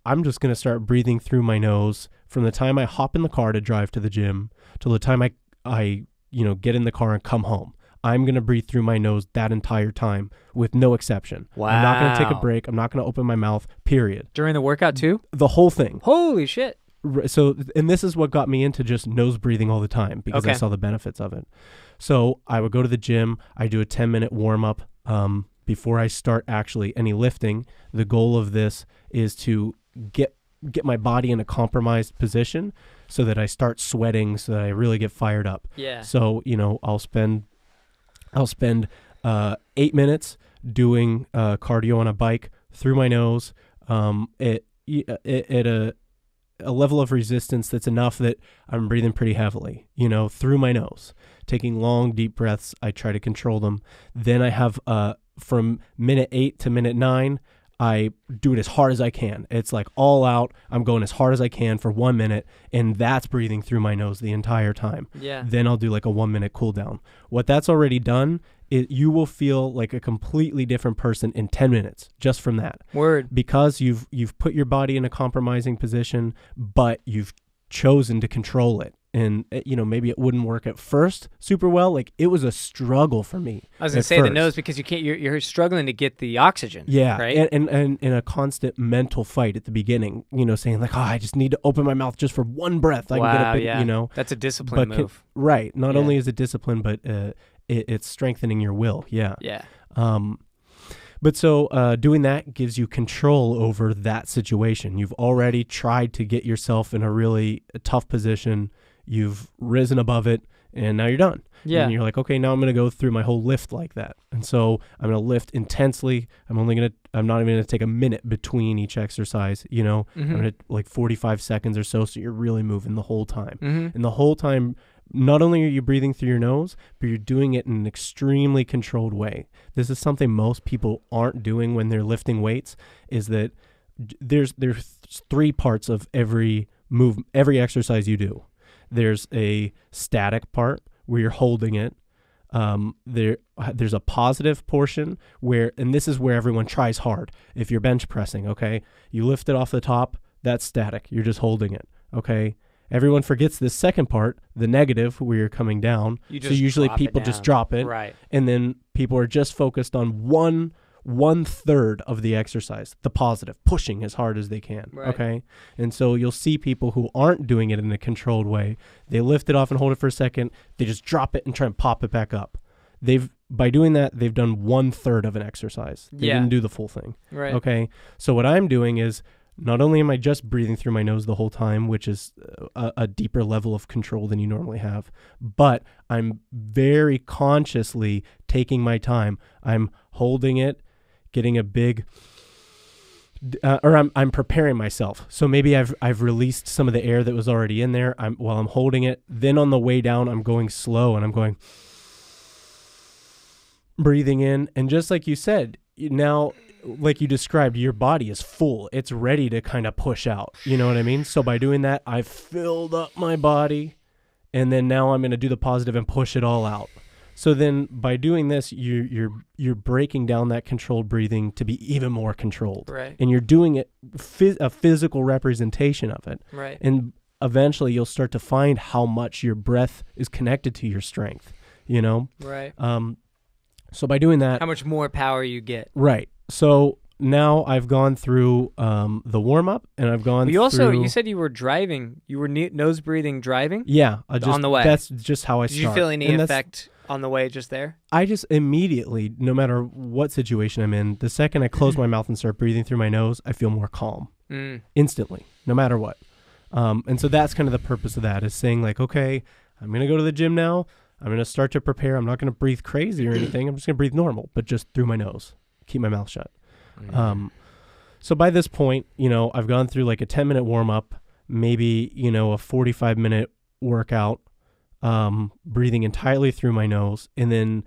I'm just going to start breathing through my nose from the time I hop in the car to drive to the gym till the time I get in the car and come home. I'm going to breathe through my nose that entire time with no exception. Wow. I'm not going to take a break. I'm not going to open my mouth, period. During the workout too? The whole thing. Holy shit. So, and this is what got me into just nose breathing all the time, because I saw the benefits of it. So I would go to the gym. I do a 10-minute warm up before I start actually any lifting. The goal of this is to get my body in a compromised position so that I start sweating, so that I really get fired up. Yeah. So, I'll spend 8 minutes doing cardio on a bike through my nose at a level of resistance that's enough that I'm breathing pretty heavily, through my nose, taking long, deep breaths. I try to control them. Then I have from minute 8 to minute 9, I do it as hard as I can. It's like all out. I'm going as hard as I can for 1 minute, and that's breathing through my nose the entire time. Yeah. Then I'll do like a 1 minute cool down. What that's already done, you will feel like a completely different person in 10 minutes just from that. Word. Because you've put your body in a compromising position, but you've chosen to control it. And, maybe it wouldn't work at first super well. Like, it was a struggle for me. I was going to say the nose, because you're struggling to get the oxygen. Yeah. Right. And in a constant mental fight at the beginning, saying like, I just need to open my mouth just for one breath. I can get a big, That's a discipline move. Right. Not only is it discipline, but it's strengthening your will. Yeah. Yeah. But so doing that gives you control over that situation. You've already tried to get yourself in a really tough position. You've risen above it, and now you're done. Yeah. And you're like, okay, now I'm going to go through my whole lift like that. And so I'm going to lift intensely. I'm not even going to take a minute between each exercise, you know. Mm-hmm. I'm going to like 45 seconds or so you're really moving the whole time. Mm-hmm. And the whole time, not only are you breathing through your nose, but you're doing it in an extremely controlled way. This is something most people aren't doing when they're lifting weights, is that there's 3 parts of every exercise you do. There's a static part where you're holding it. There's a positive portion where, and this is where everyone tries hard. If you're bench pressing, okay, you lift it off the top, that's static. You're just holding it, okay? Everyone forgets this second part, the negative, where you're coming down. So usually people just drop it. Right. And then people are just focused on one third of the exercise, the positive, pushing as hard as they can. Right. Okay. And so you'll see people who aren't doing it in a controlled way. They lift it off and hold it for a second. They just drop it and try and pop it back up. By doing that, they've done 1/3 of an exercise. They didn't do the full thing. Right. Okay. So what I'm doing is, not only am I just breathing through my nose the whole time, which is a deeper level of control than you normally have, but I'm very consciously taking my time. I'm holding it, getting a big, I'm preparing myself. So maybe I've released some of the air that was already in there while I'm holding it. Then on the way down, I'm going slow and I'm going, breathing in. And just like you said, now, like you described, your body is full. It's ready to kind of push out. You know what I mean? So by doing that, I've filled up my body, and then now I'm going to do the positive and push it all out. So then by doing this, you're breaking down that controlled breathing to be even more controlled. Right. And you're doing it a physical representation of it. Right. And eventually you'll start to find how much your breath is connected to your strength, you know? Right. So by doing that, how much more power you get. right. So now I've gone through the warm-up, and I've gone through... You said you were driving. You were nose breathing driving? Yeah. On the way. That's just how I start. Did you feel any effect on the way just there? I just immediately, no matter what situation I'm in, the second I close my mouth and start breathing through my nose, I feel more calm. Instantly, no matter what. And so that's kind of the purpose of that, is saying like, okay, I'm going to go to the gym now. I'm going to start to prepare. I'm not going to breathe crazy or anything. I'm just going to breathe normal, but just through my nose. Keep my mouth shut. So by this point, I've gone through like a 10-minute warm-up, maybe, a 45-minute workout, breathing entirely through my nose, and then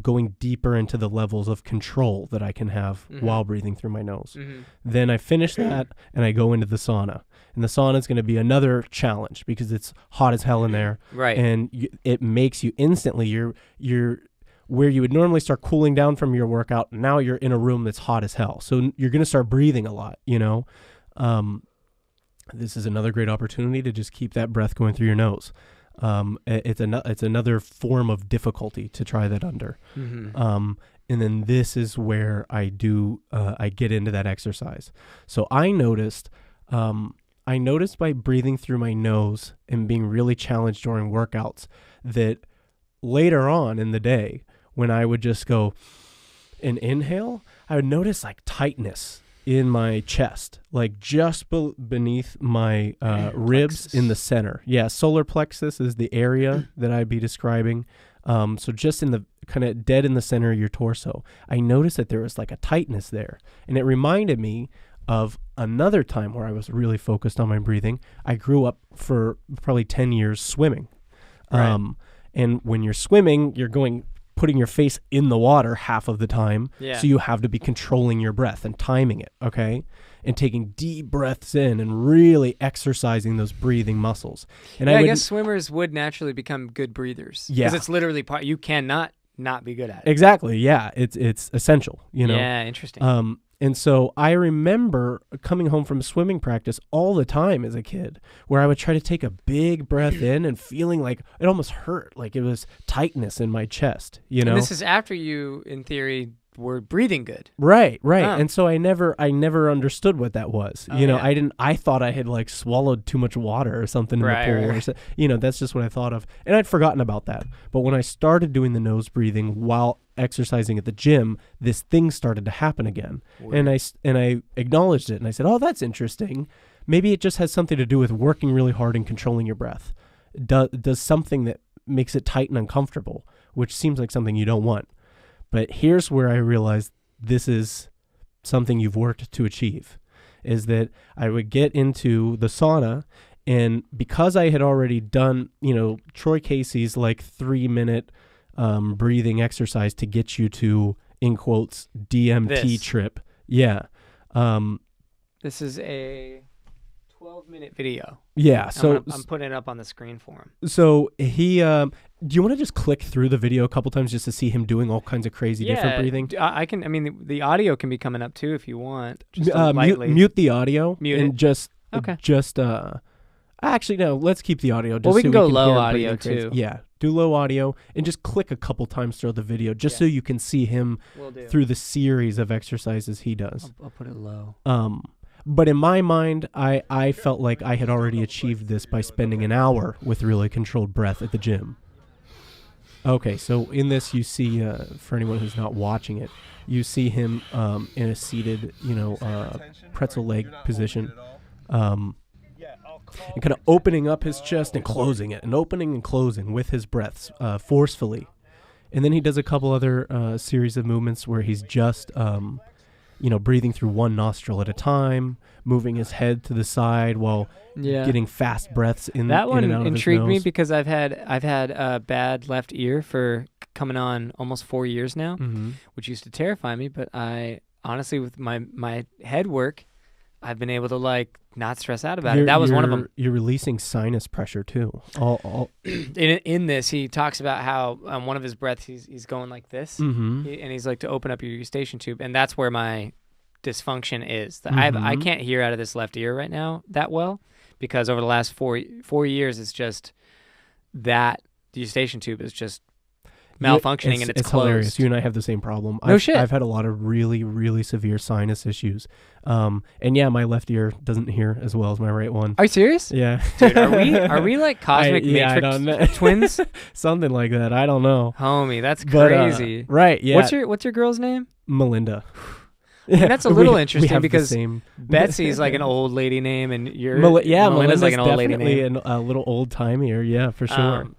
going deeper into the levels of control that I can have while breathing through my nose. Then I finish that, and I go into the sauna. And the sauna is going to be another challenge because it's hot as hell in there. Right. And it makes you instantly, you're where you would normally start cooling down from your workout, now you're in a room that's hot as hell. So you're going to start breathing a lot, This is another great opportunity to just keep that breath going through your nose. It's another form of difficulty to try that under. And then this is where I get into that exercise. So I noticed by breathing through my nose and being really challenged during workouts that later on in the day, when I would just go and inhale, I would notice like tightness in my chest, like just beneath my ribs in the center. Yeah, solar plexus is the area that I'd be describing. So just in the kind of dead in the center of your torso, I noticed that there was like a tightness there. And it reminded me of another time where I was really focused on my breathing. I grew up for probably 10 years swimming. Right. And when you're swimming, you're putting your face in the water half of the time. Yeah. So you have to be controlling your breath and timing it, okay? And taking deep breaths in and really exercising those breathing muscles. And I guess swimmers would naturally become good breathers. Yeah. Because it's literally you cannot not be good at it. Exactly, yeah. It's essential, Yeah, interesting. And so I remember coming home from swimming practice all the time as a kid, where I would try to take a big breath in and feeling like it almost hurt, like it was tightness in my chest, And this is after you, in theory, were breathing good. Right. Oh. And so I never understood what that was. Oh, you know, yeah. I thought I had like swallowed too much water or something in the pool. Right. Or so, you know, that's just what I thought of. And I'd forgotten about that. But when I started doing the nose breathing while exercising at the gym, this thing started to happen again. Weird. And I acknowledged it and I said, "Oh, that's interesting. Maybe it just has something to do with working really hard and controlling your breath. Does something that makes it tight and uncomfortable, which seems like something you don't want." But here's where I realized this is something you've worked to achieve, is that I would get into the sauna, and because I had already done, you know, Troy Casey's like 3-minute breathing exercise to get you to, in quotes, DMT trip. Yeah. This is a 12-minute video. Yeah. So I'm putting it up on the screen for him. So he, do you want to just click through the video a couple times just to see him doing all kinds of crazy different breathing? I can. I mean, the audio can be coming up too if you want. Just lightly. Mute the audio. Mute and it. Just okay. Actually, no. Let's keep the audio. Just well, we so can go hear low him audio breathing crazy. too. Yeah, do low audio and just click a couple times throughout the video, just so you can see him through the series of exercises he does. I'll put it low. But in my mind, I felt like I had already achieved this by spending an hour with really controlled breath at the gym. Okay, so in this you see, for anyone who's not watching it, you see him in a seated, pretzel leg position, and kind of opening up his chest and closing it, and opening and closing with his breaths forcefully. And then he does a couple other series of movements where he's just breathing through one nostril at a time, moving his head to the side while getting fast breaths in and out of his nose. That one intrigued me because I've had a bad left ear for coming on almost 4 years now, which used to terrify me. But I honestly, with my head work, I've been able to not stress out about it. That was one of them. You're releasing sinus pressure too. In this, he talks about how on one of his breaths he's going like this, and he's like to open up your eustachian tube, and that's where my dysfunction is. I can't hear out of this left ear right now that well because over the last 4 years, it's just that the eustachian tube is just malfunctioning and it's closed. Hilarious. You and I have the same problem. Shit. I've had a lot of really, really severe sinus issues. And yeah, my left ear doesn't hear as well as my right one. Are you serious? Yeah. Dude, are we like cosmic matrix twins? Something like that. I don't know. Homie, that's crazy. Right, yeah. What's your girl's name? Melinda. I mean, that's a little interesting because Betsy's like an old lady name and Melinda's like an old lady name. A little old-timey, yeah, for sure.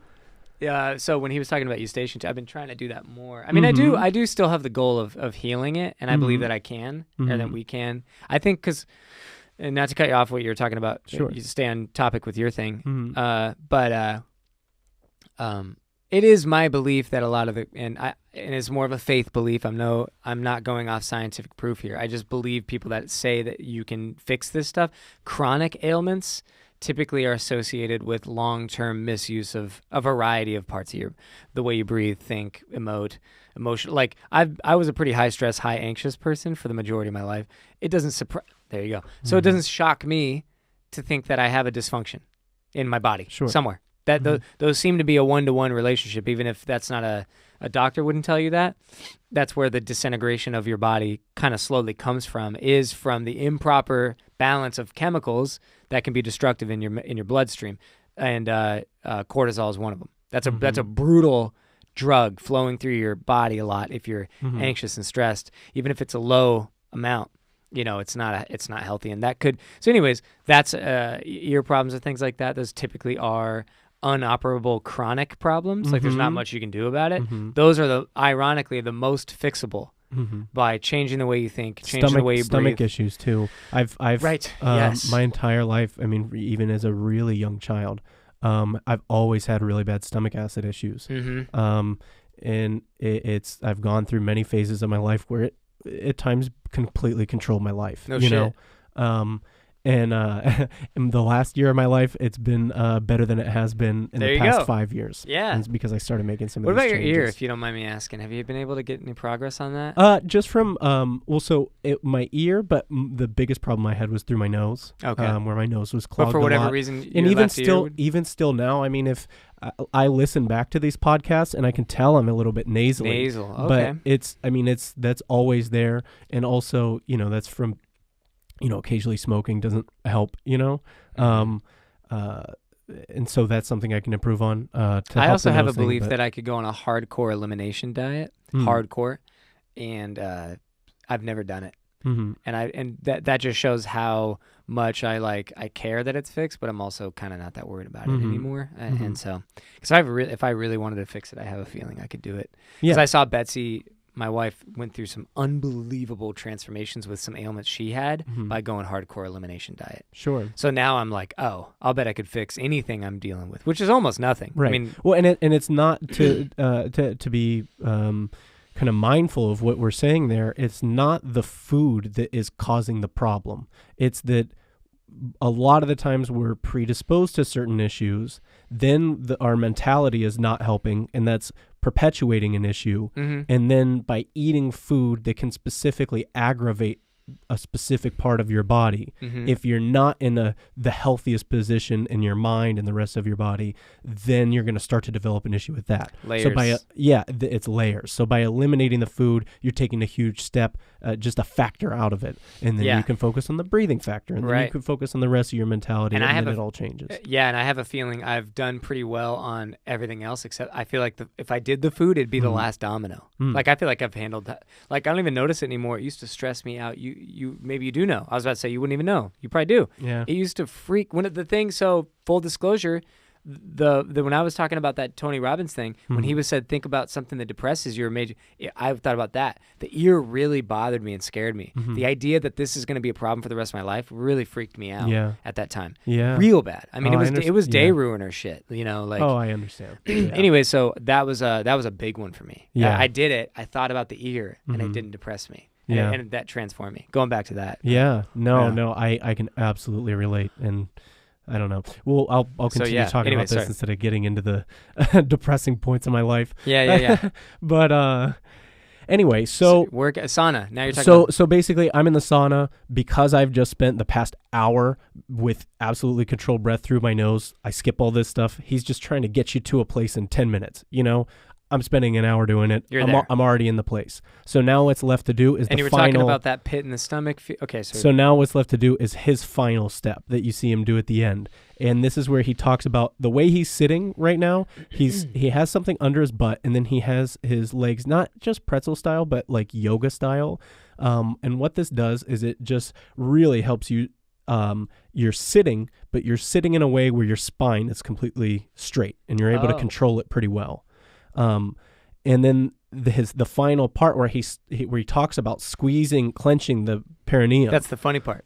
Yeah, so when he was talking about eustachian, I've been trying to do that more. I mean, I do still have the goal of healing it, and I believe that I can, or that we can. I think because, and not to cut you off what you were talking about, sure. You stay on topic with your thing, but it is my belief that a lot of it, and it's more of a faith belief. I'm not going off scientific proof here. I just believe people that say that you can fix this stuff. Chronic ailments typically are associated with long-term misuse of a variety of parts of the way you breathe, think, emote, emotion. Like I was a pretty high-stress, high-anxious person for the majority of my life. It doesn't there you go. So it doesn't shock me to think that I have a dysfunction in my body somewhere. That those seem to be a one-to-one relationship, even if that's not a doctor wouldn't tell you that. That's where the disintegration of your body kind of slowly comes from, is from the improper balance of chemicals that can be destructive in your bloodstream, and cortisol is one of them. That's a brutal drug flowing through your body a lot if you're anxious and stressed, even if it's a low amount. It's not healthy, and that could. So, anyways, that's ear problems and things like that. Those typically are unoperable chronic problems. Like there's not much you can do about it. Those are ironically the most fixable by changing the way you think, changing the way you breathe. Stomach issues too. I've yes. My entire life. I mean, even as a really young child, I've always had really bad stomach acid issues. And I've gone through many phases of my life where it at times completely controlled my life. No shit. And in the last year of my life, it's been better than it has been in the past 5 years. Yeah. And it's because I started making some of What these about your changes. ear, if you don't mind me asking? Have you been able to get any progress on that? Just from, my ear, but the biggest problem I had was through my nose. Okay. Where my nose was clogged But for whatever a lot. reason, And your left ear would... even still now, I mean, if I listen back to these podcasts and I can tell I'm a little bit nasally. Nasal, okay. But that's always there. And also, that's from, occasionally smoking doesn't help, and so that's something I can improve on. I also have a belief that I could go on a hardcore elimination diet, hardcore, and I've never done it. Mm-hmm. And that just shows how much I care that it's fixed, but I'm also kind of not that worried about it anymore. And so, because if I really wanted to fix it, I have a feeling I could do it. Because I saw Betsy, my wife, went through some unbelievable transformations with some ailments she had by going hardcore elimination diet. Sure. So now I'm like, oh, I'll bet I could fix anything I'm dealing with, which is almost nothing. Right. I mean, well, and it's not to be kind of mindful of what we're saying there. It's not the food that is causing the problem. It's that a lot of the times we're predisposed to certain issues, then our mentality is not helping, and that's perpetuating an issue. And then by eating food that can specifically aggravate a specific part of your body, if you're not in the healthiest position in your mind and the rest of your body, then you're going to start to develop an issue with that. Layers. So it's layers. So by eliminating the food, you're taking a huge step, just a factor out of it, and then you can focus on the breathing factor, and then you can focus on the rest of your mentality, and then it all changes. Yeah, and I have a feeling I've done pretty well on everything else, except I feel like if I did the food, it'd be the last domino. Like I feel like I've handled that. Like I don't even notice it anymore. It used to stress me out. You maybe you do know. I was about to say you wouldn't even know. You probably do. Yeah. It used to freak so full disclosure, when I was talking about that Tony Robbins thing, when he said think about something that depresses you or made you, I thought about that. The ear really bothered me and scared me. The idea that this is going to be a problem for the rest of my life really freaked me out at that time. Yeah. Real bad. I mean, it was day ruiner shit, Oh, I understand. Anyway, so that was a big one for me. Yeah. I did it. I thought about the ear and it didn't depress me. And that transformed me. Going back to that. Yeah. No, I can absolutely relate. And I don't know. Well, I'll continue talking about this instead of getting into the depressing points in my life. Yeah. But anyway, so work sauna. Now you're talking. So basically, I'm in the sauna because I've just spent the past hour with absolutely controlled breath through my nose. I skip all this stuff. He's just trying to get you to a place in 10 minutes. I'm spending an hour doing it. I'm already in the place. So now what's left to do is and you were talking about that pit in the stomach. Okay, so now what's left to do is his final step that you see him do at the end. And this is where he talks about the way he's sitting right now. He has something under his butt, and then he has his legs not just pretzel style, but like yoga style. And what this does is it just really helps you. You're sitting, but you're sitting in a way where your spine is completely straight, and you're able to control it pretty well. And then the final part where he talks about clenching the perineum. That's the funny part.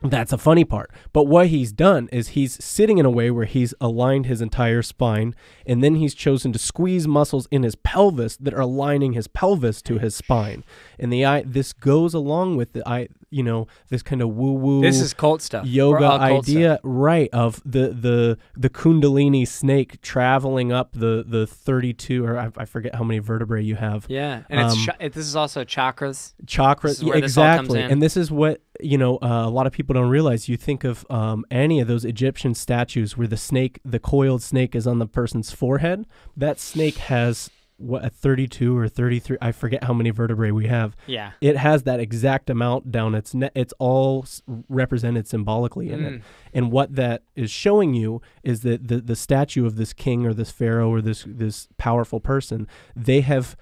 That's a funny part. But what he's done is he's sitting in a way where he's aligned his entire spine, and then he's chosen to squeeze muscles in his pelvis that are aligning his pelvis to his spine. And this goes along with this kind of woo-woo. This is cult stuff. Yoga idea, right, of the Kundalini snake traveling up the 32, or I forget how many vertebrae you have. Yeah, and this is also chakras. Chakras, yeah, exactly. And this is what a lot of people don't realize. You think of any of those Egyptian statues where the coiled snake is on the person's forehead. That snake has a 32 or 33, I forget how many vertebrae we have. Yeah. It has that exact amount down its neck. It's all represented symbolically in it. And what that is showing you is that the statue of this king or this pharaoh or this powerful person, they have,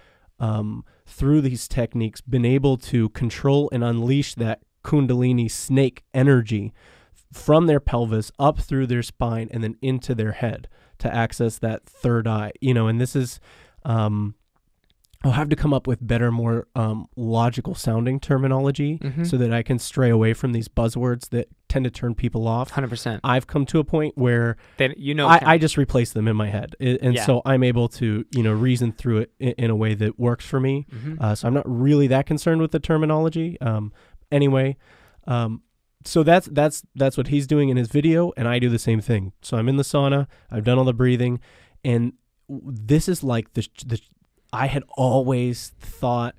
through these techniques, been able to control and unleash that Kundalini snake energy from their pelvis up through their spine and then into their head to access that third eye. And this is... I'll have to come up with better, more logical sounding terminology so that I can stray away from these buzzwords that tend to turn people off. 100%. I've come to a point where I just replace them in my head. So I'm able to, reason through it in a way that works for me. So I'm not really that concerned with the terminology. Anyway, So that's what he's doing in his video, and I do the same thing. So I'm in the sauna, I've done all the breathing, and this is like the I had always thought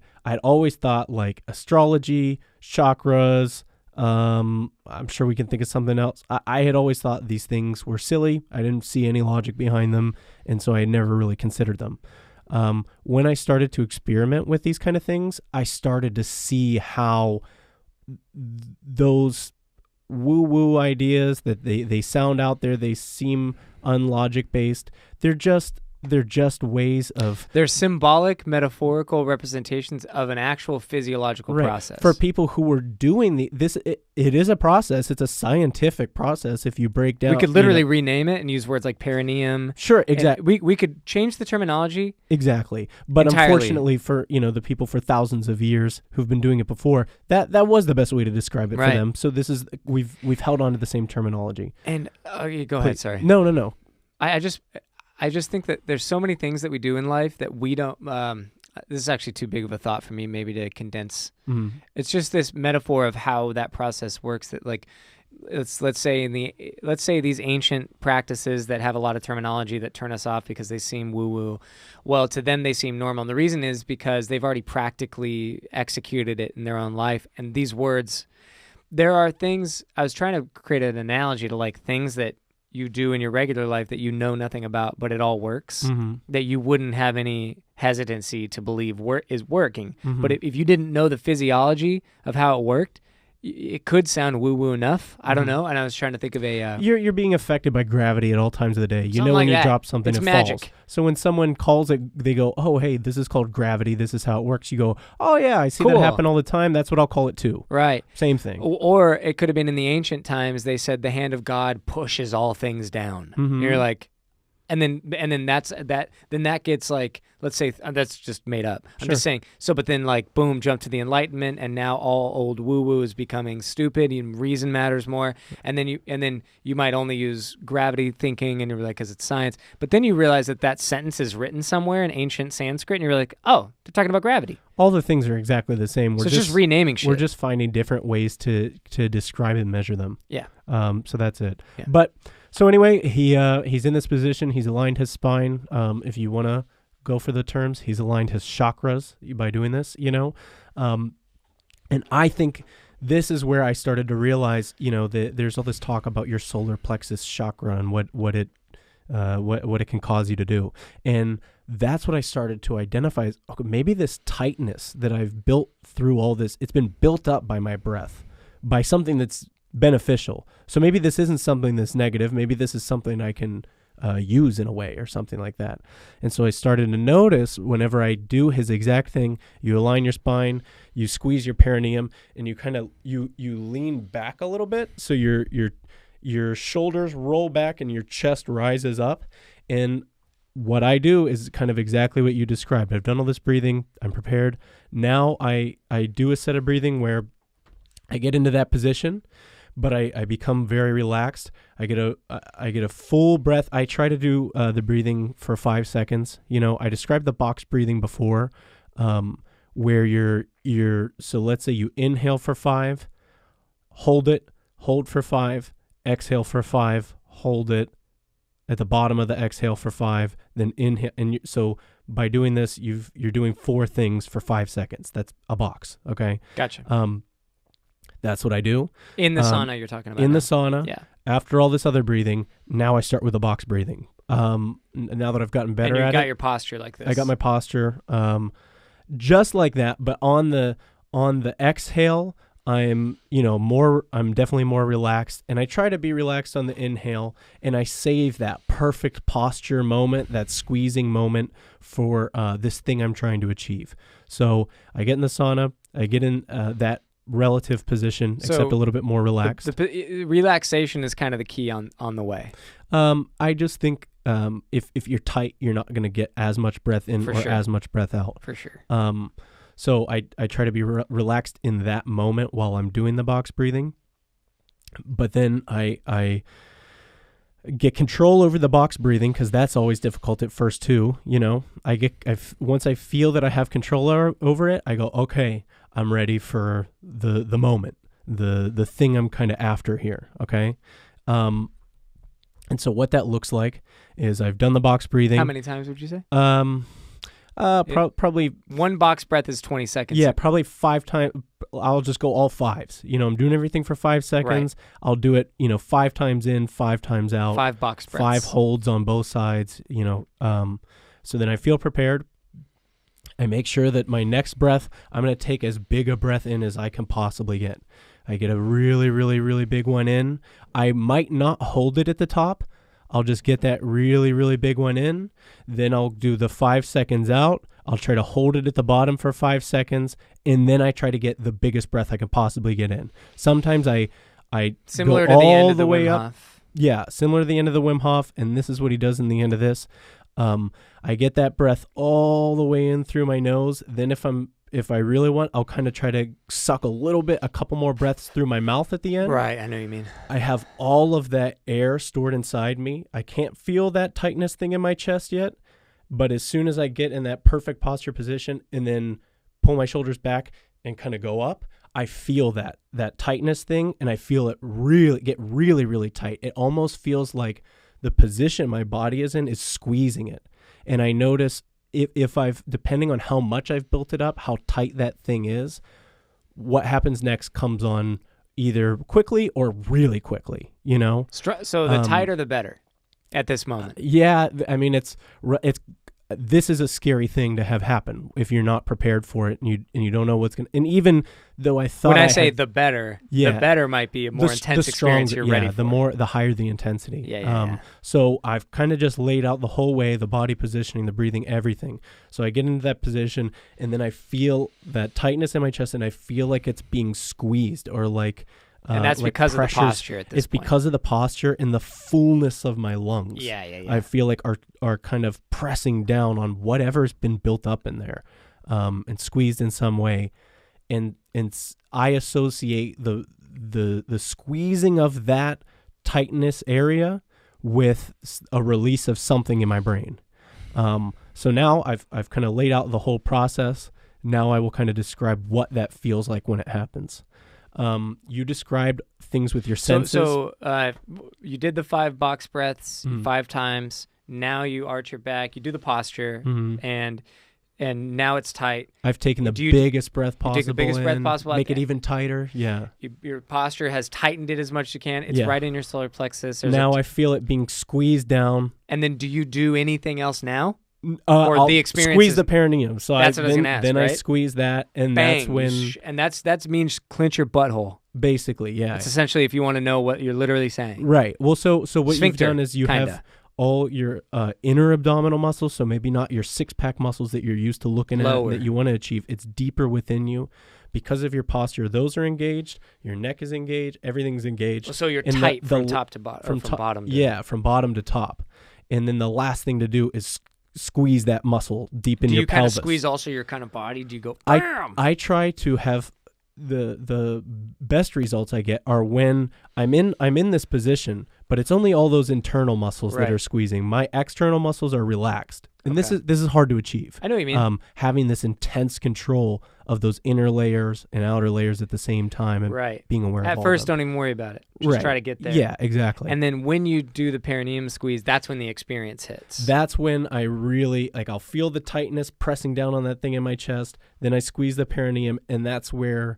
like astrology, chakras. I'm sure we can think of something else. I had always thought these things were silly. I didn't see any logic behind them, and so I had never really considered them. When I started to experiment with these kind of things, I started to see how those woo-woo ideas that they sound out there, they seem unlogic based. They're just ways of... They're symbolic, metaphorical representations of an actual physiological process. For people who were doing this, it is a process. It's a scientific process if you break down... We could literally rename it and use words like perineum. Sure, exactly. We could change the terminology. Exactly. But entirely. Unfortunately for, the people for thousands of years who've been doing it before, that was the best way to describe it for them. So this is... We've held on to the same terminology. And... go ahead, sorry. No. I just think that there's so many things that we do in life that we don't. This is actually too big of a thought for me, maybe to condense. Mm-hmm. It's just this metaphor of how that process works. That like, let's say these ancient practices that have a lot of terminology that turn us off because they seem woo-woo. Well, to them they seem normal, and the reason is because they've already practically executed it in their own life. And these words, there are things. I was trying to create an analogy to like things that you do in your regular life that you know nothing about, but it all works, that you wouldn't have any hesitancy to believe is working. But if you didn't know the physiology of how it worked, it could sound woo-woo enough. I don't know. And I was trying to think of a... You're being affected by gravity at all times of the day. You know when like you drop something, it's it magic. falls. So when someone calls it, they go, oh, hey, this is called gravity. This is how it works. You go, oh, yeah, I see that happen all the time. That's what I'll call it too. Right. Same thing. Or it could have been in the ancient times, they said the hand of God pushes all things down. And you're like... And then that gets like, let's say that's just made up. I'm just saying. So, but then like, boom, jump to the Enlightenment, and now all old woo-woo is becoming stupid, and reason matters more. And then you might only use gravity thinking, and you're like, because it's science. But then you realize that sentence is written somewhere in ancient Sanskrit, and you're like, oh, they're talking about gravity. All the things are exactly the same. So it's just renaming shit. We're just finding different ways to describe and measure them. Yeah. So that's it. Yeah. But. So anyway, he's in this position. He's aligned his spine. If you want to go for the terms, he's aligned his chakras by doing this, And I think this is where I started to realize, that there's all this talk about your solar plexus chakra and what it can cause you to do. And that's what I started to identify as, okay, maybe this tightness that I've built through all this, it's been built up by my breath, by something that's beneficial. So maybe this isn't something that's negative. Maybe this is something I can use in a way or something like that. And so I started to notice whenever I do his exact thing, you align your spine, you squeeze your perineum, and you kind of you lean back a little bit, so your shoulders roll back and your chest rises up. And what I do is kind of exactly what you described. I've done all this breathing. I'm prepared. Now I do a set of breathing where I get into that position, but I become very relaxed. I get a full breath. I try to do the breathing for 5 seconds. I described the box breathing before, where so let's say you inhale for 5, hold for 5, exhale for 5, hold it at the bottom of the exhale for 5, then inhale. And so by doing this, you're doing 4 things for 5 seconds. That's a box. Okay. Gotcha. That's what I do. In the sauna you're talking about. In the sauna. Yeah. After all this other breathing, now I start with the box breathing. Now that I've gotten better at it. And you got your posture like this. I got my posture just like that, but on the exhale, I'm definitely more relaxed, and I try to be relaxed on the inhale, and I save that perfect posture moment, that squeezing moment for this thing I'm trying to achieve. So I get in the sauna, I get in that relative position, except a little bit more relaxed. The relaxation is kind of the key on the way. I just think if you're tight, you're not going to get as much breath in as much breath out. For sure. So I try to be relaxed in that moment while I'm doing the box breathing. But then I get control over the box breathing, because that's always difficult at first too. Once I feel that I have control over it, I go, okay, I'm ready for the moment. the thing I'm kind of after here. Okay. And so what that looks like is I've done the box breathing. How many times would you say? Probably one box breath is 20 seconds. Yeah, probably 5 times. I'll just go all 5s. I'm doing everything for 5 seconds. Right. I'll do it, 5 times in, 5 times out. 5 box breaths. 5 holds on both sides, So then I feel prepared. I make sure that my next breath, I'm going to take as big a breath in as I can possibly get. I get a really, really, really big one in. I might not hold it at the top. I'll just get that really, really big one in. Then I'll do the 5 seconds out. I'll try to hold it at the bottom for 5 seconds. And then I try to get the biggest breath I can possibly get in. Sometimes I similar go to the end all of the way Wim up. Hof. Yeah, similar to the end of the Wim Hof. And this is what he does in the end of this. I get that breath all the way in through my nose. Then if I really want, I'll kind of try to suck a couple more breaths through my mouth at the end. Right, I know what you mean. I have all of that air stored inside me. I can't feel that tightness thing in my chest yet, but as soon as I get in that perfect posture position and then pull my shoulders back and kind of go up, I feel that tightness thing, and I feel it get really, really tight. It almost feels like the position my body is in is squeezing it. And I notice if I've, depending on how much I've built it up, how tight that thing is, what happens next comes on either quickly or really quickly, So the tighter the better at this moment. Yeah. I mean, this is a scary thing to have happen if you're not prepared for it and you don't know what's going to, and even though I thought the better, the better might be a more intense experience you're ready for. The higher the intensity. Yeah. So I've kind of just laid out the whole way, the body positioning, the breathing, everything. So I get into that position and then I feel that tightness in my chest and I feel like it's being squeezed or like, and that's like because of the posture at this It's point. because of the posture and the fullness of my lungs. Yeah. I feel like are kind of pressing down on whatever's been built up in there, and squeezed in some way, and I associate the squeezing of that tightness area with a release of something in my brain. So now I've kind of laid out the whole process. Now I will kind of describe what that feels like when it happens. You described things with your senses. So you did the 5 box breaths 5 times. Now you arch your back. You do the posture, and now it's tight. I've taken the biggest breath possible. You take the biggest breath possible. Make it even tighter. Yeah. Your posture has tightened it as much as you can. It's right in your solar plexus. Now I feel it being squeezed down. And then do you do anything else now? Or the experience squeeze the perineum. So that's what I was gonna ask. Then right? I squeeze that, and Bang. that's when. And that means clench your butthole. Basically, yeah. It's essentially if you want to know what you're literally saying. Right. Well, so what Sphincter, you've done is you have all your inner abdominal muscles, so maybe not your 6-pack muscles that you're used to looking at that you want to achieve. It's deeper within you. Because of your posture, those are engaged. Your neck is engaged. Everything's engaged. So you're tight from top to bottom. From bottom. From bottom to top. And then the last thing to do is squeeze that muscle deep in your pelvis. Do you kind of squeeze also your kind of body? Do you go, bam? I try to have the best results I get are when I'm in this position, but it's only all those internal muscles that are squeezing. My external muscles are relaxed. And this is hard to achieve. I know what you mean. Having this intense control of those inner layers and outer layers at the same time and being aware of all of them. At first, don't even worry about it. Just try to get there. Yeah, exactly. And then when you do the perineum squeeze, that's when the experience hits. That's when I really, I'll feel the tightness pressing down on that thing in my chest. Then I squeeze the perineum, and that's when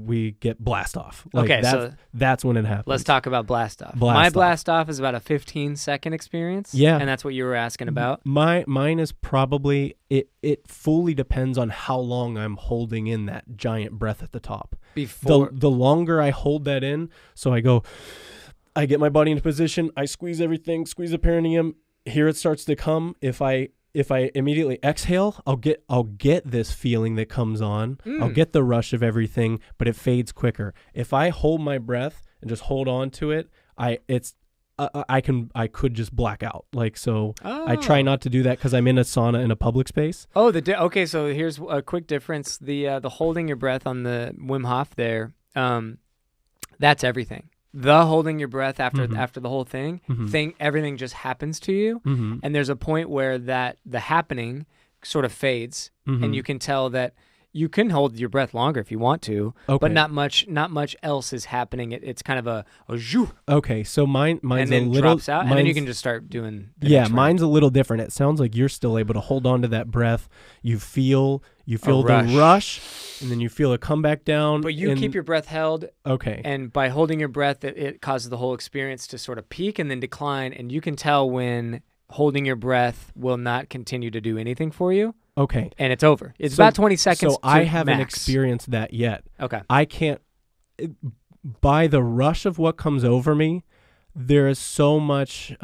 we get blast off. That's when it happens. Let's talk about blast off. My blast off is about a 15-second experience. Yeah. And that's what you were asking about. Mine is probably, it fully depends on how long I'm holding in that giant breath at the top. The longer I hold that in, so I get my body into position, I squeeze everything, squeeze the perineum, here it starts to come. If I immediately exhale, I'll get this feeling that comes on. I'll get the rush of everything, but it fades quicker. If I hold my breath and just hold on to it, I could just black out. I try not to do that because I'm in a sauna in a public space. Oh, okay. So here's a quick difference. The holding your breath on the Wim Hof there, that's everything. The holding your breath after the whole thing, everything just happens to you, and there's a point where the happening sort of fades, and you can tell that You can hold your breath longer if you want to, Okay. but not much else is happening. It's kind of a zhoo, Okay, so mine's and then a little drops out, and then you can just start doing the yeah, next round. mine's a little different. It sounds like you're still able to hold on to that breath. You feel rush. the rush, and then you feel it come back down. But you keep your breath held, okay. and by holding your breath, it causes the whole experience to sort of peak and then decline, and you can tell when holding your breath will not continue to do anything for you. Okay. And it's over. It's about 20 seconds. So I haven't max. experienced that yet. Okay. I can't. By the rush of what comes over me, there is so much.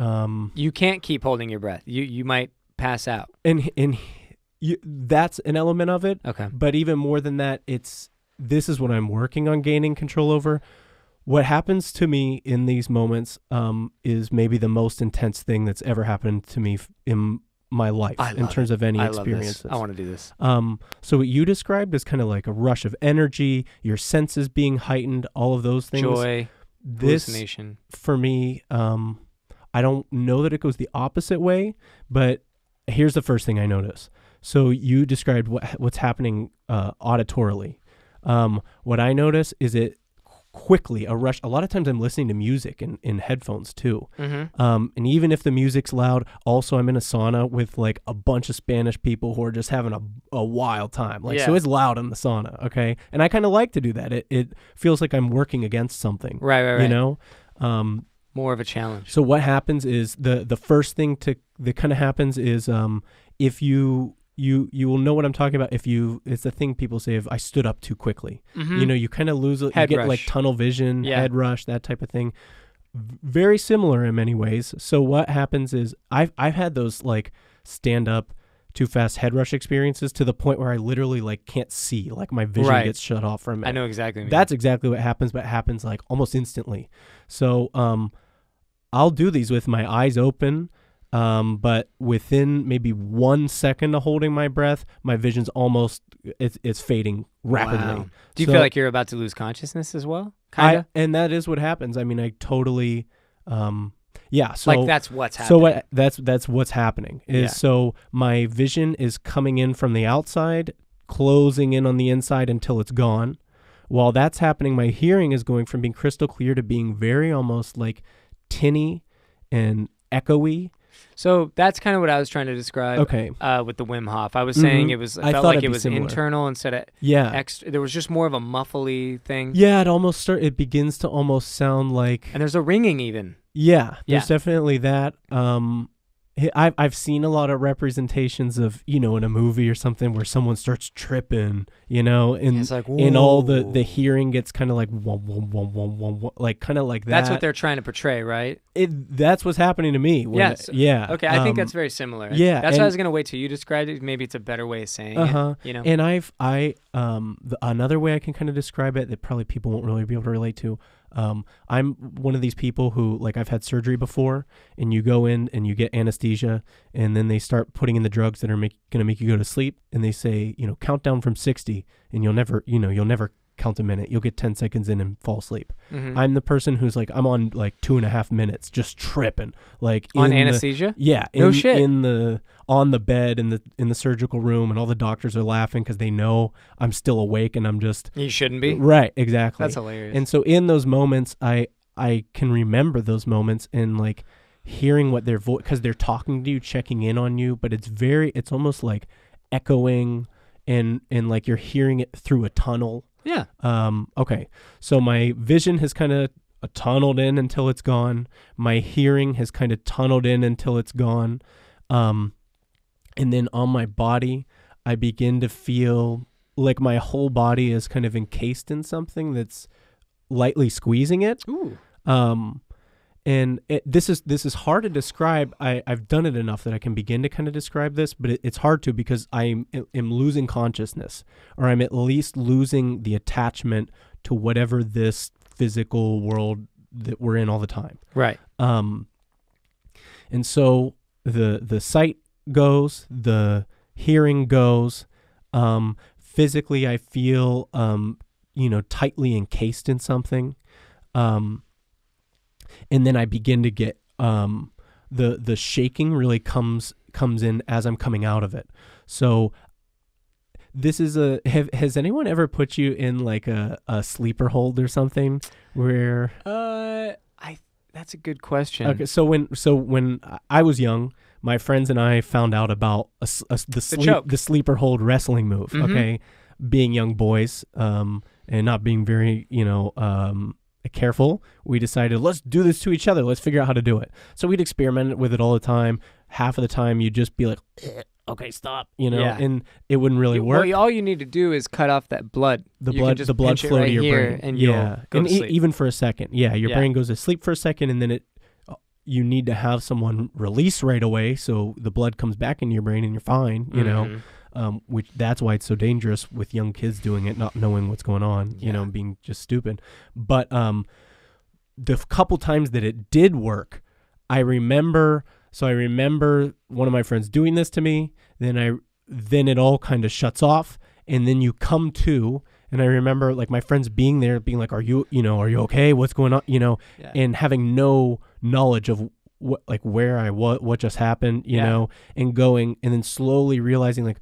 You can't keep holding your breath. You might pass out. And that's an element of it. Okay. But even more than that, this is what I'm working on gaining control over. What happens to me in these moments is maybe the most intense thing that's ever happened to me in my life in terms of any experiences. I want to do this. So what you described is kind of like a rush of energy, your senses being heightened, all of those things. Joy, hallucination. For me, I don't know that it goes the opposite way, but here's the first thing I notice. So you described what's happening auditorily. What I notice is it quickly, a rush. A lot of times I'm listening to music in headphones too. Mm-hmm. And even if the music's loud, also I'm in a sauna with like a bunch of Spanish people who are just having a wild time. So it's loud in the sauna. Okay. And I kind of like to do that. It feels like I'm working against something. Right. You know? More of a challenge. So what happens is the first thing that kind of happens is, if you will know what I'm talking about. It's the thing people say if I stood up too quickly. Mm-hmm. You kind of lose it. Head You get rush. like tunnel vision, head rush, that type of thing. Very similar in many ways. So what happens is I've had those like stand up too fast head rush experiences to the point where I literally like can't see, like my vision gets shut off for a minute. I know exactly. That's exactly what happens, but it happens like almost instantly. So I'll do these with my eyes open. But within maybe 1 second of holding my breath, my vision's it's fading rapidly. Wow. Do you feel like you're about to lose consciousness as well? Kinda? And that is what happens. I mean, I totally, So like that's what's happening. So that's what's happening so my vision is coming in from the outside, closing in on the inside until it's gone. While that's happening, my hearing is going from being crystal clear to being very almost like tinny and echoey. So that's kind of what I was trying to describe. Okay. With the Wim Hof, I was saying it was. I felt like it was similar. Internal instead of extra. There was just more of a muffly thing. Yeah, it begins to almost sound like. And there's a ringing even. Yeah, there's definitely that. I've seen a lot of representations of, in a movie or something where someone starts tripping, and it's like, and all the hearing gets kind of like like kind of like that. That's what they're trying to portray, right? That's what's happening to me. Yes. Yeah. Okay, I think that's very similar. Yeah. That's why I was gonna wait till you described it. Maybe it's a better way of saying it. And another way I can kind of describe it that probably people won't really be able to relate to. I'm one of these people who, like, I've had surgery before, and you go in and you get anesthesia, and then they start putting in the drugs that are going to make you go to sleep, and they say, count down from 60, and you'll never count a minute. You'll get 10 seconds in and fall asleep. Mm-hmm. I'm the person who's like, I'm on like 2.5 minutes just tripping, like on anesthesia. No shit. On the bed in the surgical room, and all the doctors are laughing because they know I'm still awake and I'm just. You shouldn't be. Right. Exactly. That's hilarious. And so in those moments, I can remember those moments and like hearing what their voice, because they're talking to you, checking in on you, but it's almost like echoing and like you're hearing it through a tunnel. Yeah. Okay. So my vision has kind of tunneled in until it's gone. My hearing has kind of tunneled in until it's gone. And then on my body, I begin to feel like my whole body is kind of encased in something that's lightly squeezing it. Ooh. And this is hard to describe. I've done it enough that I can begin to kind of describe this, but it's hard to because I am losing consciousness, or I'm at least losing the attachment to whatever this physical world that we're in all the time. Right. And so the sight goes, the hearing goes. Physically, I feel tightly encased in something. And then I begin to get the shaking really comes in as I'm coming out of it. So this is has anyone ever put you in like a sleeper hold or something where that's a good question. Okay, so when I was young, my friends and I found out about the sleeper hold wrestling move, okay? Being young boys and not being very, careful, we decided, let's do this to each other. Let's figure out how to do it. So we'd experiment with it all the time. Half of the time you'd just be like, okay, stop, and it wouldn't really work. Well, all you need to do is cut off that blood. The blood flow to your brain. And you'll go to sleep. Even for a second. Yeah, your brain goes to sleep for a second, and then you need to have someone release right away so the blood comes back into your brain and you're fine, which that's why it's so dangerous with young kids doing it, not knowing what's going on, being just stupid. But the couple times that it did work, I remember one of my friends doing this to me. Then it all kind of shuts off, and then you come to. And I remember like my friends being there, being like, "Are you okay? What's going on?" And having no knowledge of where I was, what just happened, and going, and then slowly realizing like,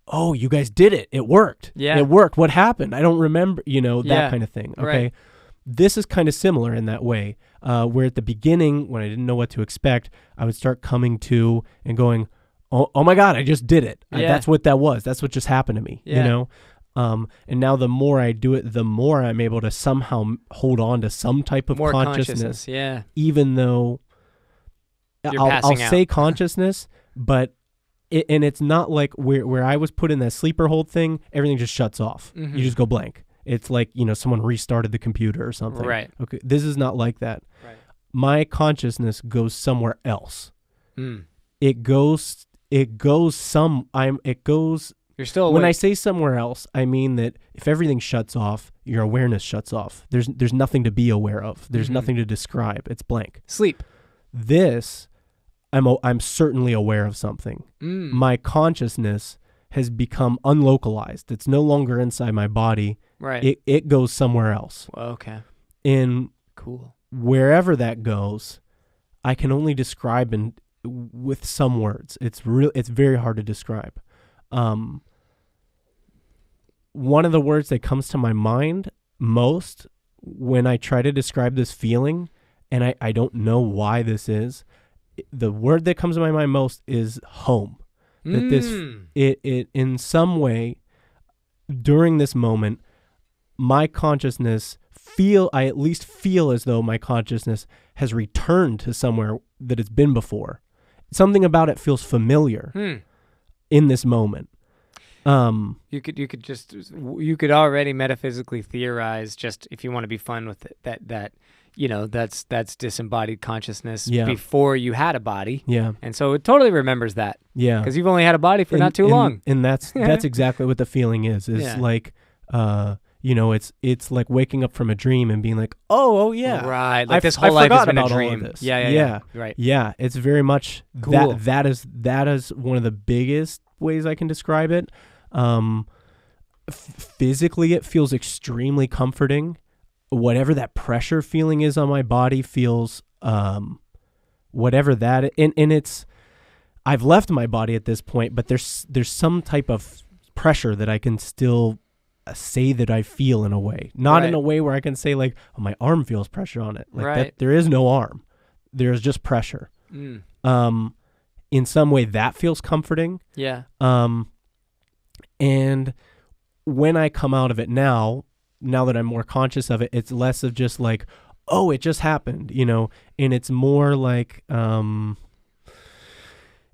"Oh, you guys did it! It worked! Yeah, it worked! What happened? I don't remember, that kind of thing." Okay. Right. This is kind of similar in that way, where at the beginning, when I didn't know what to expect, I would start coming to and going, oh my God, I just did it. That's what that was. That's what just happened to me, And now the more I do it, the more I'm able to somehow hold on to some type of more consciousness. Yeah. Even though I'll say consciousness, but it's not like where I was put in that sleeper hold thing, everything just shuts off. Mm-hmm. You just go blank. It's like, someone restarted the computer or something. Right. Okay. This is not like that. Right. My consciousness goes somewhere else. Mm. It goes, you're still awake. When I say somewhere else, I mean that if everything shuts off, your awareness shuts off. There's nothing to be aware of. There's nothing to describe. It's blank. Sleep. This, I'm certainly aware of something. My consciousness has become unlocalized. It's no longer inside my body. Right. It goes somewhere else. Okay. And cool. Wherever that goes, I can only describe with some words. It's very hard to describe. One of the words that comes to my mind most when I try to describe this feeling, and I don't know why this is, the word that comes to my mind most is home. That it in some way during this moment, my consciousness I at least feel as though my consciousness has returned to somewhere that it's been before. Something about it feels familiar in this moment. You could already metaphysically theorize, just if you want to be fun with it, that's disembodied consciousness before you had a body. Yeah. And so it totally remembers that. Yeah. Because you've only had a body for not too long. And that's exactly what the feeling is. Like, it's like waking up from a dream and being like, oh yeah. Right. Like this whole life has been a dream. This. Yeah. Right. Yeah. It's very much cool. That is one of the biggest ways I can describe it. Physically, it feels extremely comforting. Whatever that pressure feeling is on my body feels, whatever that, and it's, I've left my body at this point, but there's some type of pressure that I can still say that I feel in a way, not in a way where I can say like, oh, my arm feels pressure on it. Like that, there is no arm. There's just pressure. In some way that feels comforting. Yeah. And when I come out of it now that I'm more conscious of it, it's less of just like, oh, it just happened, and it's more like,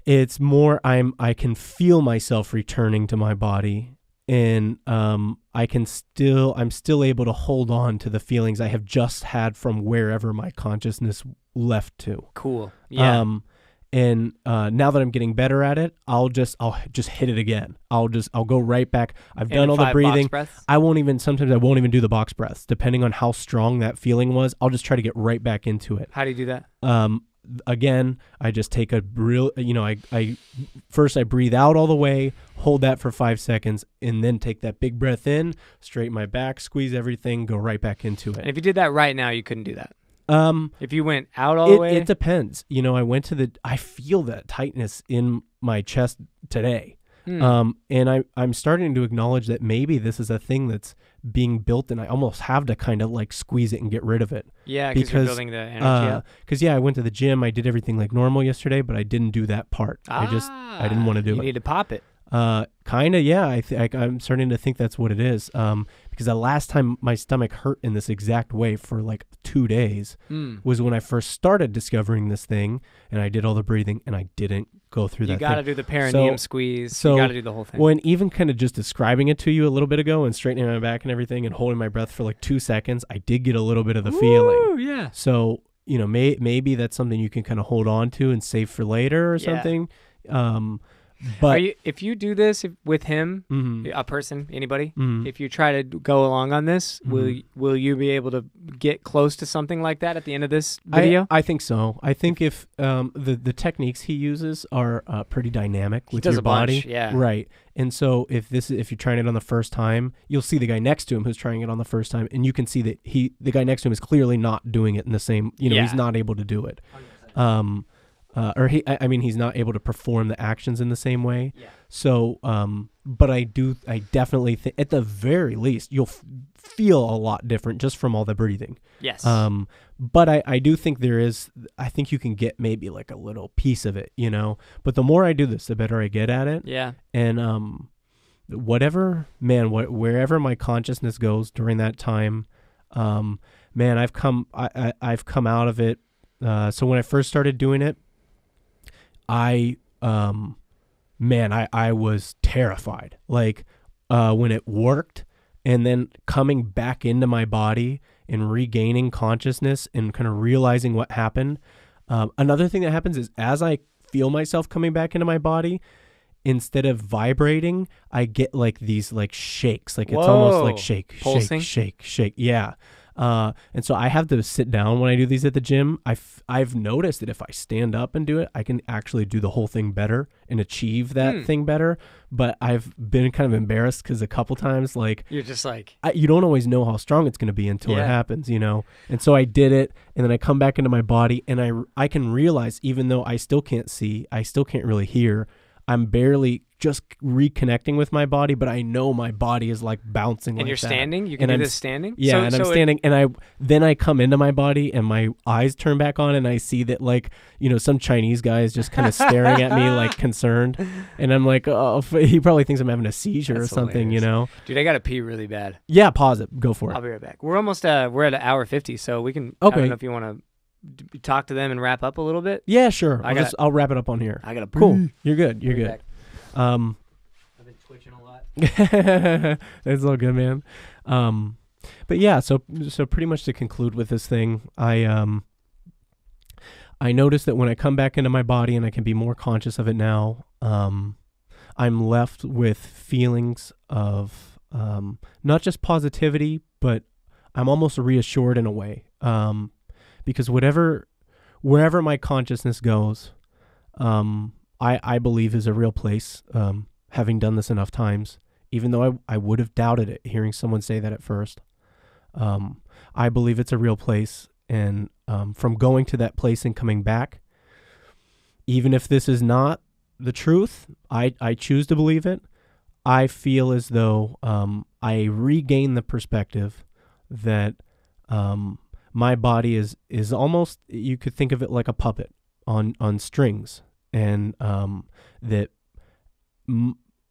it's more, I can feel myself returning to my body, and I'm still able to hold on to the feelings I have just had from wherever my consciousness left to. Cool. Yeah. And now that I'm getting better at it, I'll just hit it again. I'll go right back. I've done all the breathing. Sometimes I won't even do the box breaths. Depending on how strong that feeling was, I'll just try to get right back into it. How do you do that? Again, I just take a real, I breathe out all the way, hold that for 5 seconds, and then take that big breath in, straighten my back, squeeze everything, go right back into it. And if you did that right now, you couldn't do that. If you went out all the way, it depends. I feel that tightness in my chest today. And I'm starting to acknowledge that maybe this is a thing that's being built, and I almost have to kind of like squeeze it and get rid of it. Yeah, because you're building the energy up. Because I went to the gym, I did everything like normal yesterday, but I didn't do that part. I didn't want to do it. You need to pop it. Kind of, yeah. I'm starting to think that's what it is. Because the last time my stomach hurt in this exact way for like 2 days was when I first started discovering this thing, and I did all the breathing, and I didn't go through that. You got to do the perineum squeeze. So you got to do the whole thing. When even kind of just describing it to you a little bit ago and straightening my back and everything and holding my breath for like 2 seconds, I did get a little bit of the feeling. Yeah. So, maybe that's something you can kind of hold on to and save for later or something. But if you do this with him, a person, anybody, if you try to go along on this, will you be able to get close to something like that at the end of this video? I think so. I think if the techniques he uses are pretty dynamic with your body, right. And so if you're trying it on the first time, you'll see the guy next to him who's trying it on the first time, and you can see that the guy next to him is clearly not doing it in the same. He's not able to do it. He's not able to perform the actions in the same way. Yeah. So, but I definitely think at the very least, you'll feel a lot different just from all the breathing. Yes. But I do think I think you can get maybe like a little piece of it, but the more I do this, the better I get at it. Yeah. And, wherever my consciousness goes during that time, I've come out of it. So when I first started doing it, I was terrified. Like, when it worked and then coming back into my body and regaining consciousness and kind of realizing what happened. Another thing that happens is as I feel myself coming back into my body, instead of vibrating, I get like these like shakes. Like it's almost like shake, pulsing? shake. Yeah. And so I have to sit down when I do these at the gym. I've noticed that if I stand up and do it, I can actually do the whole thing better and achieve that thing better. But I've been kind of embarrassed because a couple times, like, you're just like, you don't always know how strong it's going to be until it happens, And so I did it, and then I come back into my body, and I can realize, even though I still can't see, I still can't really hear, I'm barely just reconnecting with my body, but I know my body is like bouncing. And you're standing? You can do this standing? Yeah, I'm standing, and I come into my body, and my eyes turn back on, and I see that, like, some Chinese guy is just kind of staring at me like concerned, and I'm like, oh, he probably thinks I'm having a seizure or something, hilarious. Dude, I gotta pee really bad. Yeah, pause it. Go for it. I'll be right back. We're almost we're at an hour 50, so we can. Okay. I don't know if you want to talk to them and wrap up a little bit. Yeah, sure. I'll wrap it up on here. I gotta pee. Cool. You're good. You're good. I've been twitching a lot. That's all good, man. But yeah, so pretty much to conclude with this thing, I noticed that when I come back into my body and I can be more conscious of it now, I'm left with feelings of not just positivity, but I'm almost reassured in a way. Because wherever my consciousness goes, I believe is a real place, having done this enough times, even though I would have doubted it, hearing someone say that at first. I believe it's a real place, and from going to that place and coming back, even if this is not the truth, I choose to believe it, I feel as though I regain the perspective that my body is almost, you could think of it like a puppet on strings, and that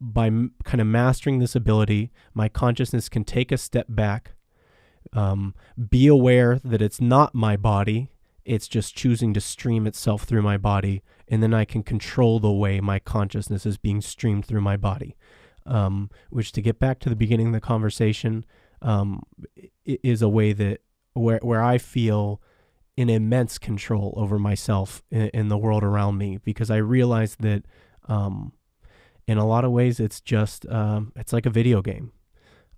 by kind of mastering this ability, my consciousness can take a step back, be aware that it's not my body, it's just choosing to stream itself through my body, and then I can control the way my consciousness is being streamed through my body, which, to get back to the beginning of the conversation, is a way that where I feel an immense control over myself in the world around me, because I realize that in a lot of ways it's just it's like a video game,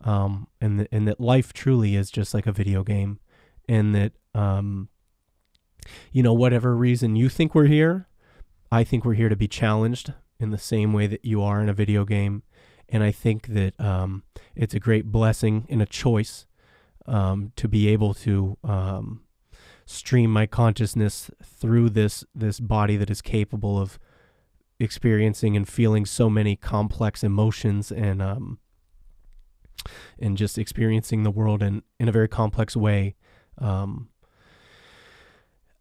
and that life truly is just like a video game, and that whatever reason you think we're here, I think we're here to be challenged in the same way that you are in a video game. And I think that it's a great blessing and a choice to be able to stream my consciousness through this body that is capable of experiencing and feeling so many complex emotions and just experiencing the world in a very complex way, that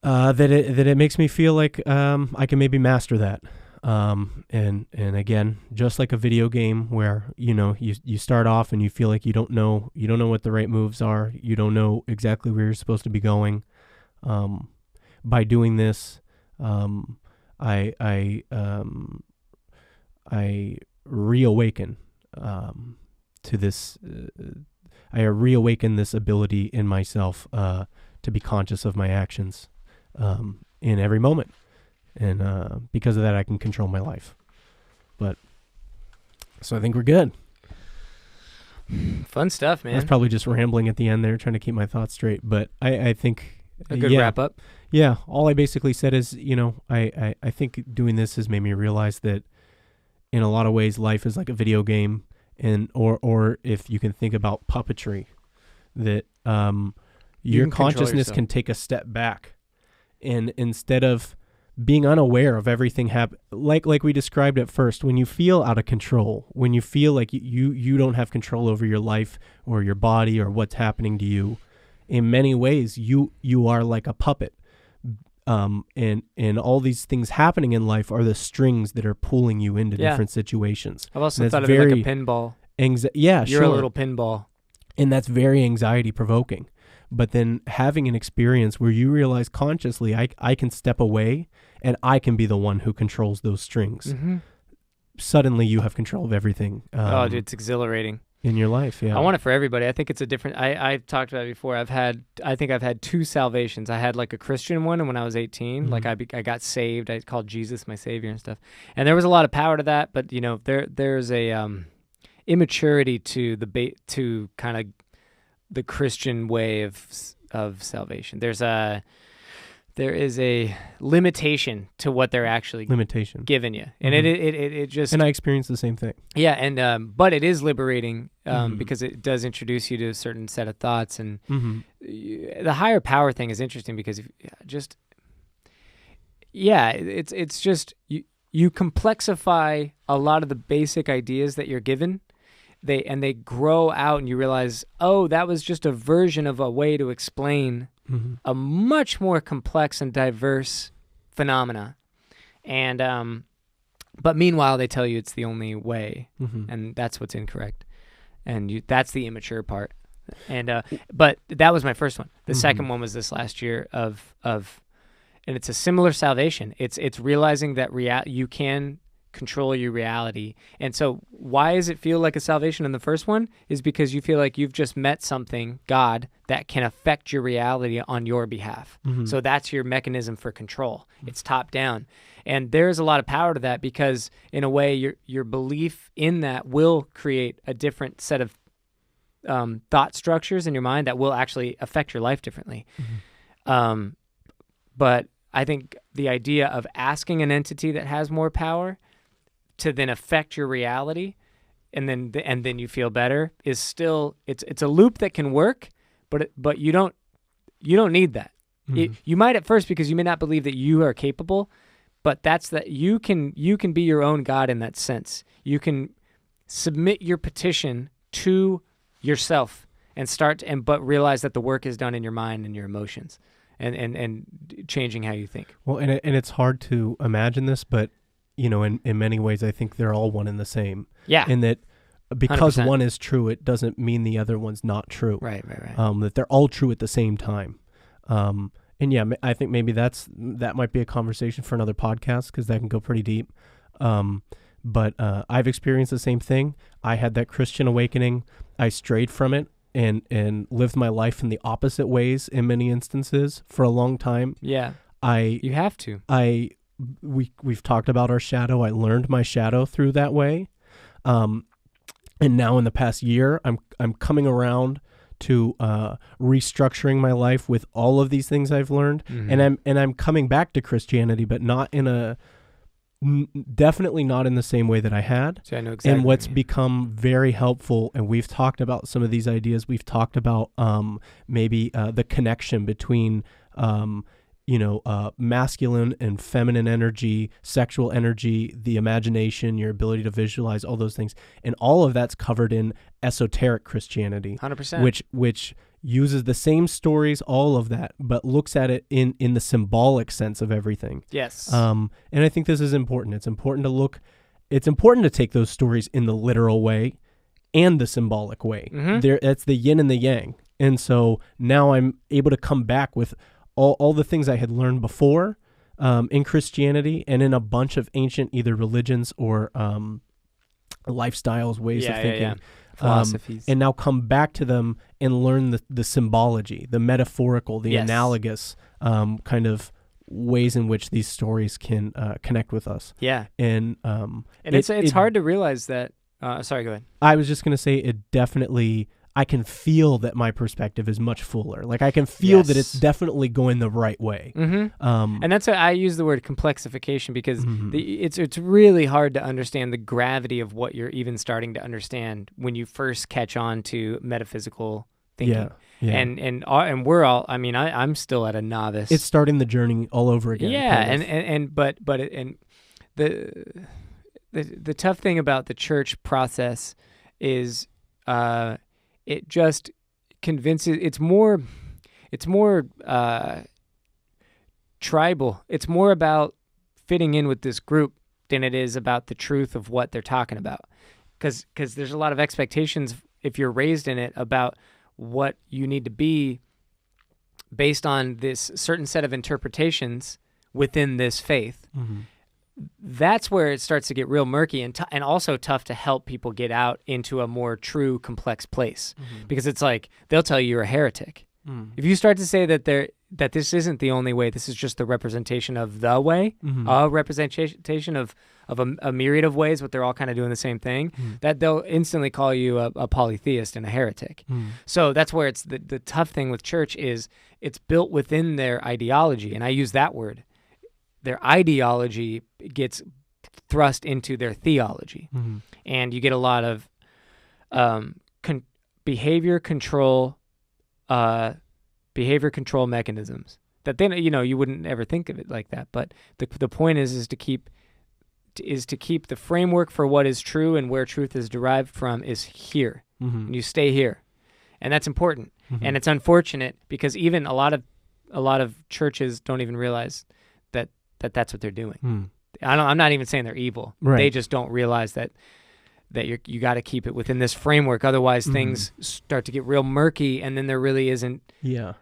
it makes me feel like I can maybe master that. And again, just like a video game where, you start off and you feel like you don't know what the right moves are. You don't know exactly where you're supposed to be going. By doing this, I reawaken to this. I reawaken this ability in myself to be conscious of my actions in every moment, and because of that, I can control my life. But so I think we're good. Fun stuff, man. I was probably just rambling at the end there, trying to keep my thoughts straight. But I think a good wrap up. Yeah, all I basically said is, I think doing this has made me realize that in a lot of ways life is like a video game, and or if you can think about puppetry, that your consciousness can take a step back, and instead of being unaware of everything like we described at first, when you feel out of control, when you feel like you don't have control over your life or your body or what's happening to you, in many ways you are like a puppet. And all these things happening in life are the strings that are pulling you into different situations. I've also thought of it like a pinball. You're a little pinball. And that's very anxiety provoking. But then having an experience where you realize consciously, I can step away and I can be the one who controls those strings. Mm-hmm. Suddenly you have control of everything. Dude, it's exhilarating. In your life, yeah. I want it for everybody. I think it's a different. I've talked about it before. I think I've had two salvations. I had like a Christian one, and when I was 18, Mm-hmm. like I got saved. I called Jesus my savior and stuff. And there was a lot of power to that, but there's a immaturity to kind of the Christian way of salvation. There is a limitation to what they're actually giving you, and it just. And I experienced the same thing. Yeah, and but it is liberating because it does introduce you to a certain set of thoughts, and the higher power thing is interesting because it's just you complexify a lot of the basic ideas that you're given. They grow out, and you realize, oh, that was just a version of a way to explain a much more complex and diverse phenomena. And but meanwhile, they tell you it's the only way, and that's what's incorrect. And that's the immature part. And but that was my first one. The second one was this last year of and it's a similar salvation. It's realizing that you can control your reality. And so why does it feel like a salvation in the first one is because you feel like you've just met something, God, that can affect your reality on your behalf. So that's your mechanism for control. It's top down. And there's a lot of power to that because in a way your belief in that will create a different set of thought structures in your mind that will actually affect your life differently. But I think the idea of asking an entity that has more power to then affect your reality, and then you feel better is still it's a loop that can work, but you don't need that. You might at first because you may not believe that you are capable, but that's that you can be your own God in that sense. You can submit your petition to yourself and but realize that the work is done in your mind and your emotions, and changing how you think. Well, and it's hard to imagine this, but in many ways, I think they're all one and the same. Yeah. In that because 100%. one is true, it doesn't mean the other one's not true. Right. That they're all true at the same time. And yeah, I think maybe that might be a conversation for another podcast because that can go pretty deep. But I've experienced the same thing. I had that Christian awakening. I strayed from it and lived my life in the opposite ways in many instances for a long time. Yeah. You have to. We've talked about our shadow. I learned my shadow through that way. And now in the past year, I'm coming around to restructuring my life with all of these things I've learned. And I'm coming back to Christianity, but not definitely not in the same way that I had. So I know exactly. And what's become very helpful, and we've talked about some of these ideas. We've talked about maybe the connection between masculine and feminine energy, sexual energy, the imagination, your ability to visualize, all those things. And all of that's covered in esoteric Christianity. 100%. Which uses the same stories, all of that, but looks at it in the symbolic sense of everything. Yes. And I think this is important. It's important to take those stories in the literal way and the symbolic way. That's the yin and the yang. And so now I'm able to come back with all the things I had learned before in Christianity and in a bunch of ancient either religions or lifestyles, ways of thinking. Philosophies. And now come back to them and learn the symbology, the metaphorical, the analogous kind of ways in which these stories can connect with us. Yeah. And it's hard to realize that. Sorry, go ahead. I was just going to say it definitely, I can feel that my perspective is much fuller. Like I can feel that it's definitely going the right way. And that's I use the word complexification because it's really hard to understand the gravity of what you're even starting to understand when you first catch on to metaphysical thinking. Yeah. And we're all. I mean, I'm still at a novice. It's starting the journey all over again. Yeah, but the tough thing about the church process is. It just convinces. It's more tribal. It's more about fitting in with this group than it is about the truth of what they're talking about. Because there's a lot of expectations if you're raised in it about what you need to be based on this certain set of interpretations within this faith. That's where it starts to get real murky and also tough to help people get out into a more true, complex place. Because it's like, they'll tell you you're a heretic. If you start to say that this isn't the only way, this is just the representation of the way, a representation of a myriad of ways, but they're all kind of doing the same thing, that they'll instantly call you a polytheist and a heretic. So that's where it's the tough thing with church is it's built within their ideology, and I use that word. Their ideology gets thrust into their theology, and you get a lot of behavior control mechanisms that then you wouldn't ever think of it like that. But the point is to keep the framework for what is true and where truth is derived from is here, and you stay here, and that's important. And it's unfortunate because even a lot of churches don't even realize that's what they're doing. I'm not even saying they're evil. Right. They just don't realize that you got to keep it within this framework. Otherwise, things start to get real murky, and then there really isn't. Yeah,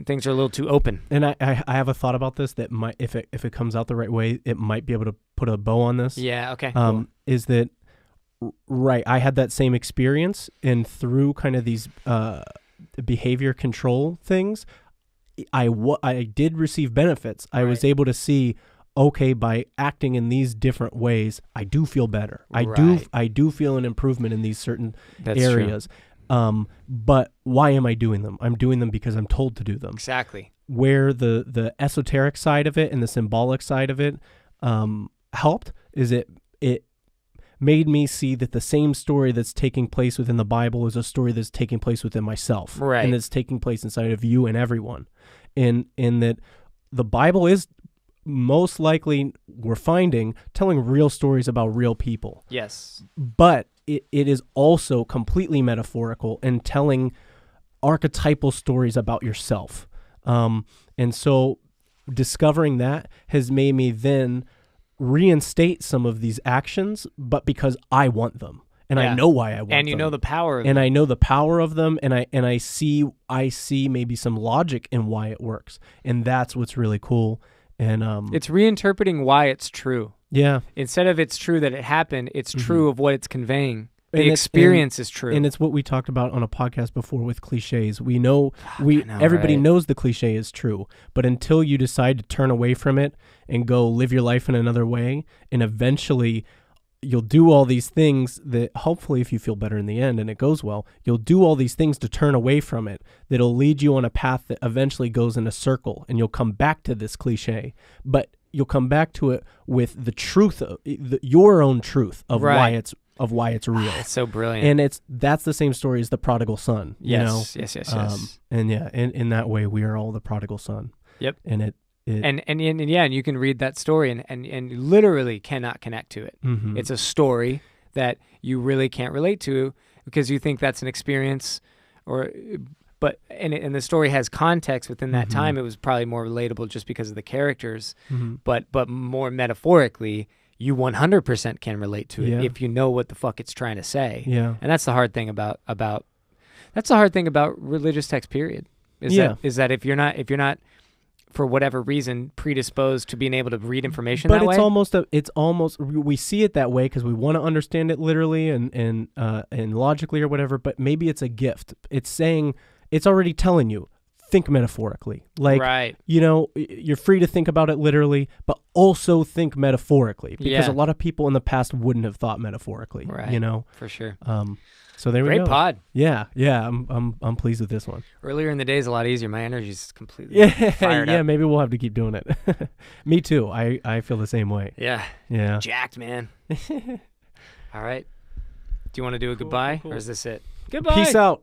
things are a little too open. And I have a thought about this that might, if it comes out the right way, it might be able to put a bow on this. Yeah. Okay. Cool. Is that right? I had that same experience, and through kind of these behavior control things. I did receive benefits. I was able to see, okay, by acting in these different ways, I do feel better. I do feel an improvement in these certain areas. But why am I doing them? I'm doing them because I'm told to do them. Exactly. Where the esoteric side of it and the symbolic side of it helped is it made me see that the same story that's taking place within the Bible is a story that's taking place within myself. Right. And it's taking place inside of you and everyone. In that the Bible is most likely, we're finding, telling real stories about real people. Yes. But it is also completely metaphorical and telling archetypal stories about yourself. And so discovering that has made me then reinstate some of these actions, but because I want them. And I know why I want them. And you know the power of them. And them. I know the power of them, and I see maybe some logic in why it works. And that's what's really cool. And it's reinterpreting why it's true. Yeah. Instead of it's true that it happened, it's true of what it's conveying. The experience is true. And it's what we talked about on a podcast before with cliches. We know everybody knows the cliche is true, but until you decide to turn away from it and go live your life in another way, and eventually you'll do all these things that hopefully, if you feel better in the end and it goes well, you'll do all these things to turn away from it that'll lead you on a path that eventually goes in a circle, and you'll come back to this cliche, but you'll come back to it with the truth of your own truth of why it's real. It's so brilliant. And that's the same story as the prodigal son. Yes. And in that way, we are all the prodigal son. Yep. And And you can read that story and literally cannot connect to it. Mm-hmm. It's a story that you really can't relate to because you think that's an experience, but the story has context within that time. It was probably more relatable just because of the characters, but more metaphorically, you 100% can relate to it if you know what the fuck it's trying to say. Yeah, and that's the hard thing about religious text. Period. Is that if you're not for whatever reason predisposed to being able to read information but that way. It's almost we see it that way because we want to understand it literally and logically or whatever, but maybe it's a gift. It's saying, it's already telling you, think metaphorically. Like, right. You're free to think about it literally, but also think metaphorically, because a lot of people in the past wouldn't have thought metaphorically, right. For sure. So there we go. Great pod. Yeah. I'm pleased with this one. Earlier in the day is a lot easier. My energy's completely fired up. Maybe we'll have to keep doing it. Me too. I feel the same way. Yeah. Jacked, man. All right. Do you want to do a goodbye, or is this it? Goodbye. Peace out.